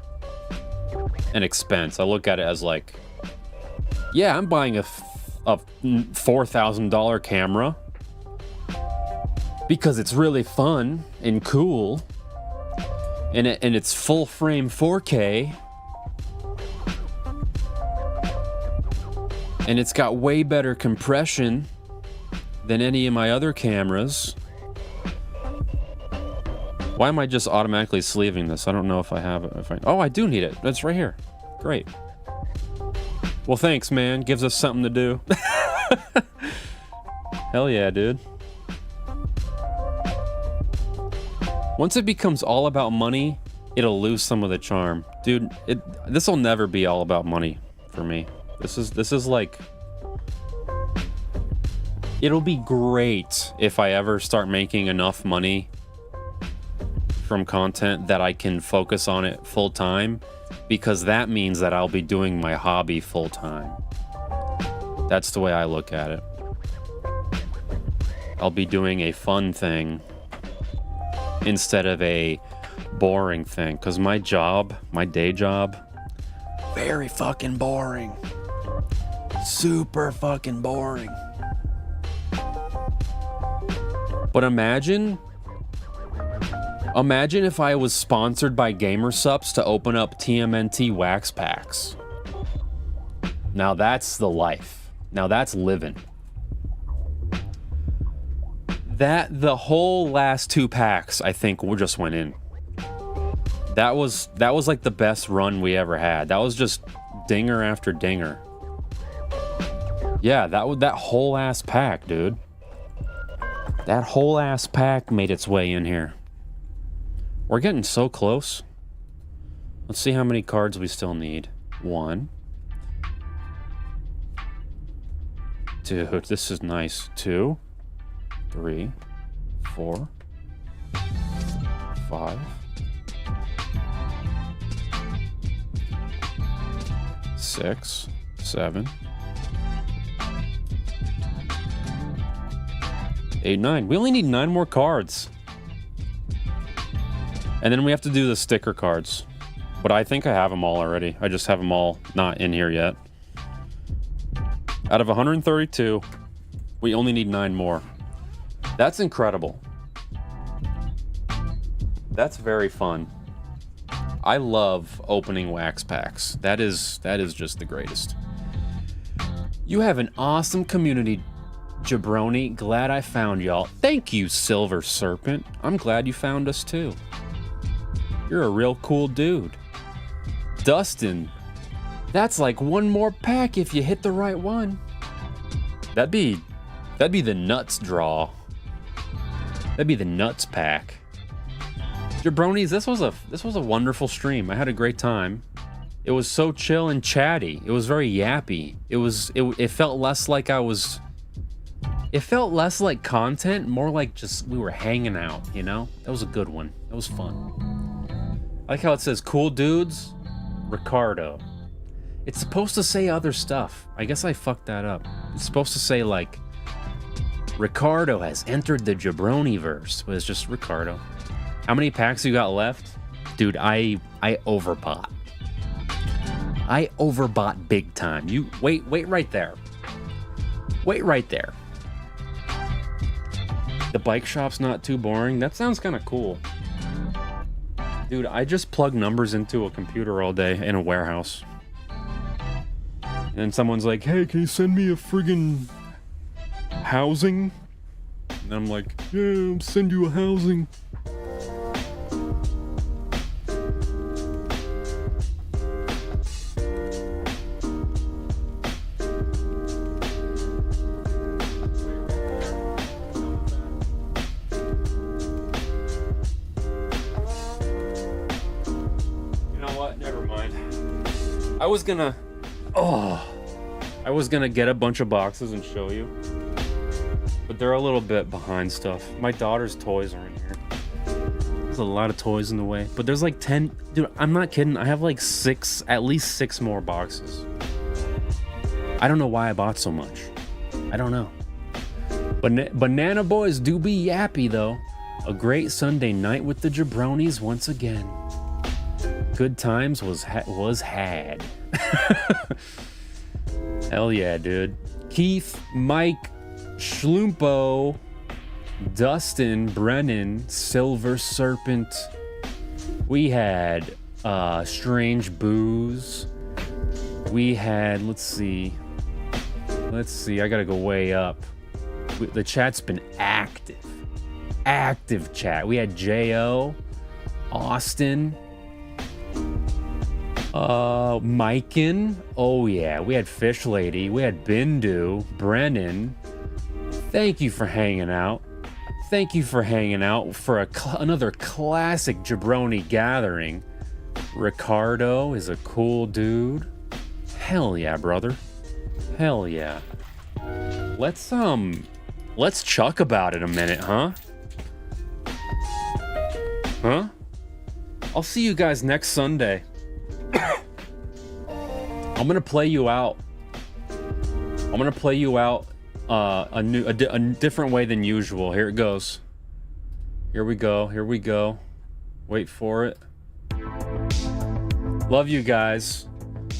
an expense. I look at it as, like, yeah, I'm buying a $4,000 camera because it's really fun and cool, and it's full frame 4K, and it's got way better compression than any of my other cameras. Why am I just automatically sleeving this? I don't know if I have it. Oh, I do need it. It's right here. Great. Well, thanks, man. Gives us something to do. Hell yeah, dude. Once it becomes all about money, it'll lose some of the charm. Dude, this will never be all about money for me. This is like... It'll be great if I ever start making enough money from content that I can focus on it full time, because that means that I'll be doing my hobby full time. That's the way I look at it. I'll be doing a fun thing instead of a boring thing, because my day job, very fucking boring. Super fucking boring. But imagine if I was sponsored by GamerSupps to open up TMNT wax packs. Now that's the life. Now that's living. The whole last 2 packs, I think, just went in. That was like the best run we ever had. That was just dinger after dinger. Yeah, that whole ass pack, dude. That whole ass pack made its way in here. We're getting so close. Let's see how many cards we still need. 1. Dude, this is nice. 2, 3, 4, 5, 6, 7, 8, 9. We only need 9 more cards. And then we have to do the sticker cards. But I think I have them all already. I just have them all not in here yet. Out of 132, we only need 9 more. That's incredible. That's very fun. I love opening wax packs. That is just the greatest. You have an awesome community, Jabroni. Glad I found y'all. Thank you, Silver Serpent. I'm glad you found us too. You're a real cool dude. Dustin, that's like 1 more pack if you hit the right one. That'd be the nuts draw. That'd be the nuts pack. Jabronis, this was a wonderful stream. I had a great time. It was so chill and chatty. It was very yappy. It felt less like it felt less like content, more like just we were hanging out, you know? That was a good one. That was fun. I like how it says cool dudes, Ricardo. It's supposed to say other stuff. I guess I fucked that up. It's supposed to say like Ricardo has entered the Jabroniverse, but it's just Ricardo. How many packs you got left? Dude, I overbought. I overbought big time. You wait right there. Wait right there. The bike shop's not too boring. That sounds kind of cool. Dude, I just plug numbers into a computer all day in a warehouse. And then someone's like, hey, can you send me a friggin' housing? And I'm like, yeah, I'll send you a housing. I was gonna get a bunch of boxes and show you, but they're a little bit behind stuff. My daughter's toys are in here. There's a lot of toys in the way, but there's like 10. Dude, I'm not kidding. I have like at least six more boxes. I don't know why I bought so much. I don't know. Banana boys do be yappy though. A great Sunday night with the Jabronis once again. Good times was had. Hell yeah, dude. Keith, Mike, Schlumpo, Dustin, Brennan, Silver Serpent. We had Strange Booze. We had, let's see, I gotta go way up. The chat's been active chat. We had J.O., Austin, Miken. Oh yeah, we had Fish Lady. We had Bindu, Brennan. Thank you for hanging out. Thank you for hanging out for another classic Jabroni gathering. Ricardo is a cool dude. Hell yeah, brother. Hell yeah. Let's chuck about it a minute, huh? Huh? I'll see you guys next Sunday. I'm gonna play you out. I'm gonna play you out a different way than usual. Here it goes. Here we go. Here we go. Wait for it. Love you guys.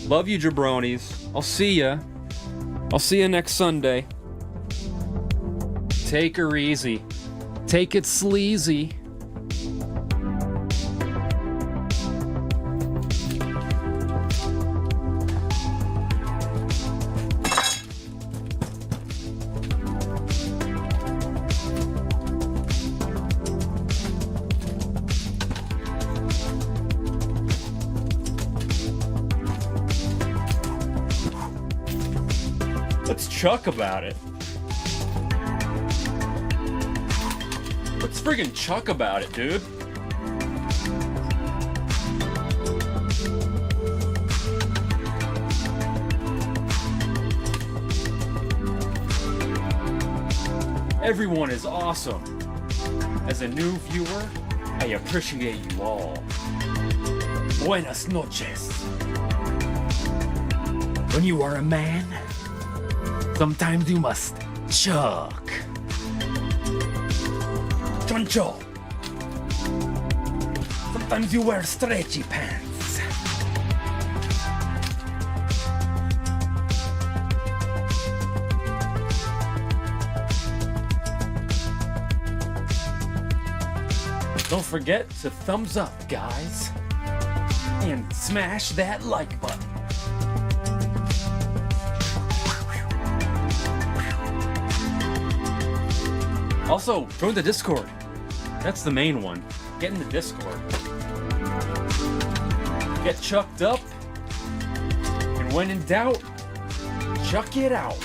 Love you, Jabronis. I'll see ya. I'll see you next Sunday. Take her easy. Take it sleazy. Let's chuck about it. Let's friggin' chuck about it, dude. Everyone is awesome. As a new viewer, I appreciate you all. Buenas noches. When you are a man, sometimes you must chuck. Choncho. Sometimes you wear stretchy pants. Don't forget to thumbs up, guys. And smash that like button. Also, join the Discord. That's the main one. Get in the Discord. Get chucked up. And when in doubt, chuck it out.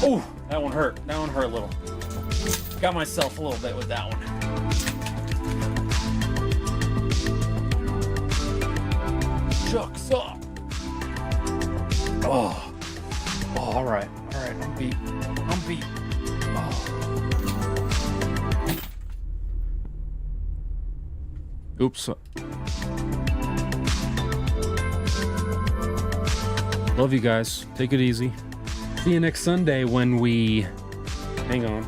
Oh, that one hurt. That one hurt a little. Got myself a little bit with that one. Chuck's up. Oh, all right. I'm beat. Oh. Oops. Love you guys. Take it easy. See you next Sunday when we... Hang on.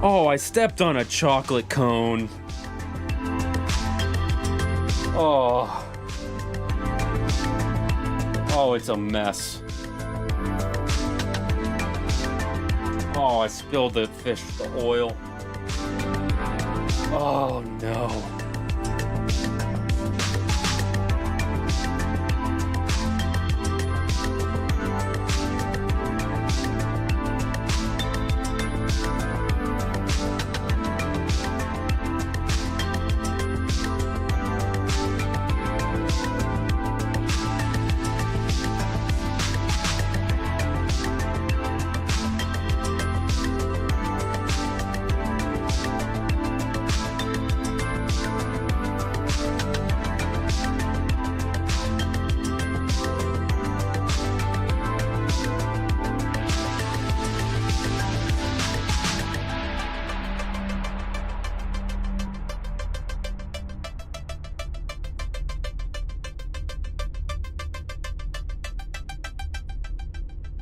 Oh, I stepped on a chocolate cone. Oh. Oh, it's a mess. Oh, I spilled the fish, the oil. Oh, no.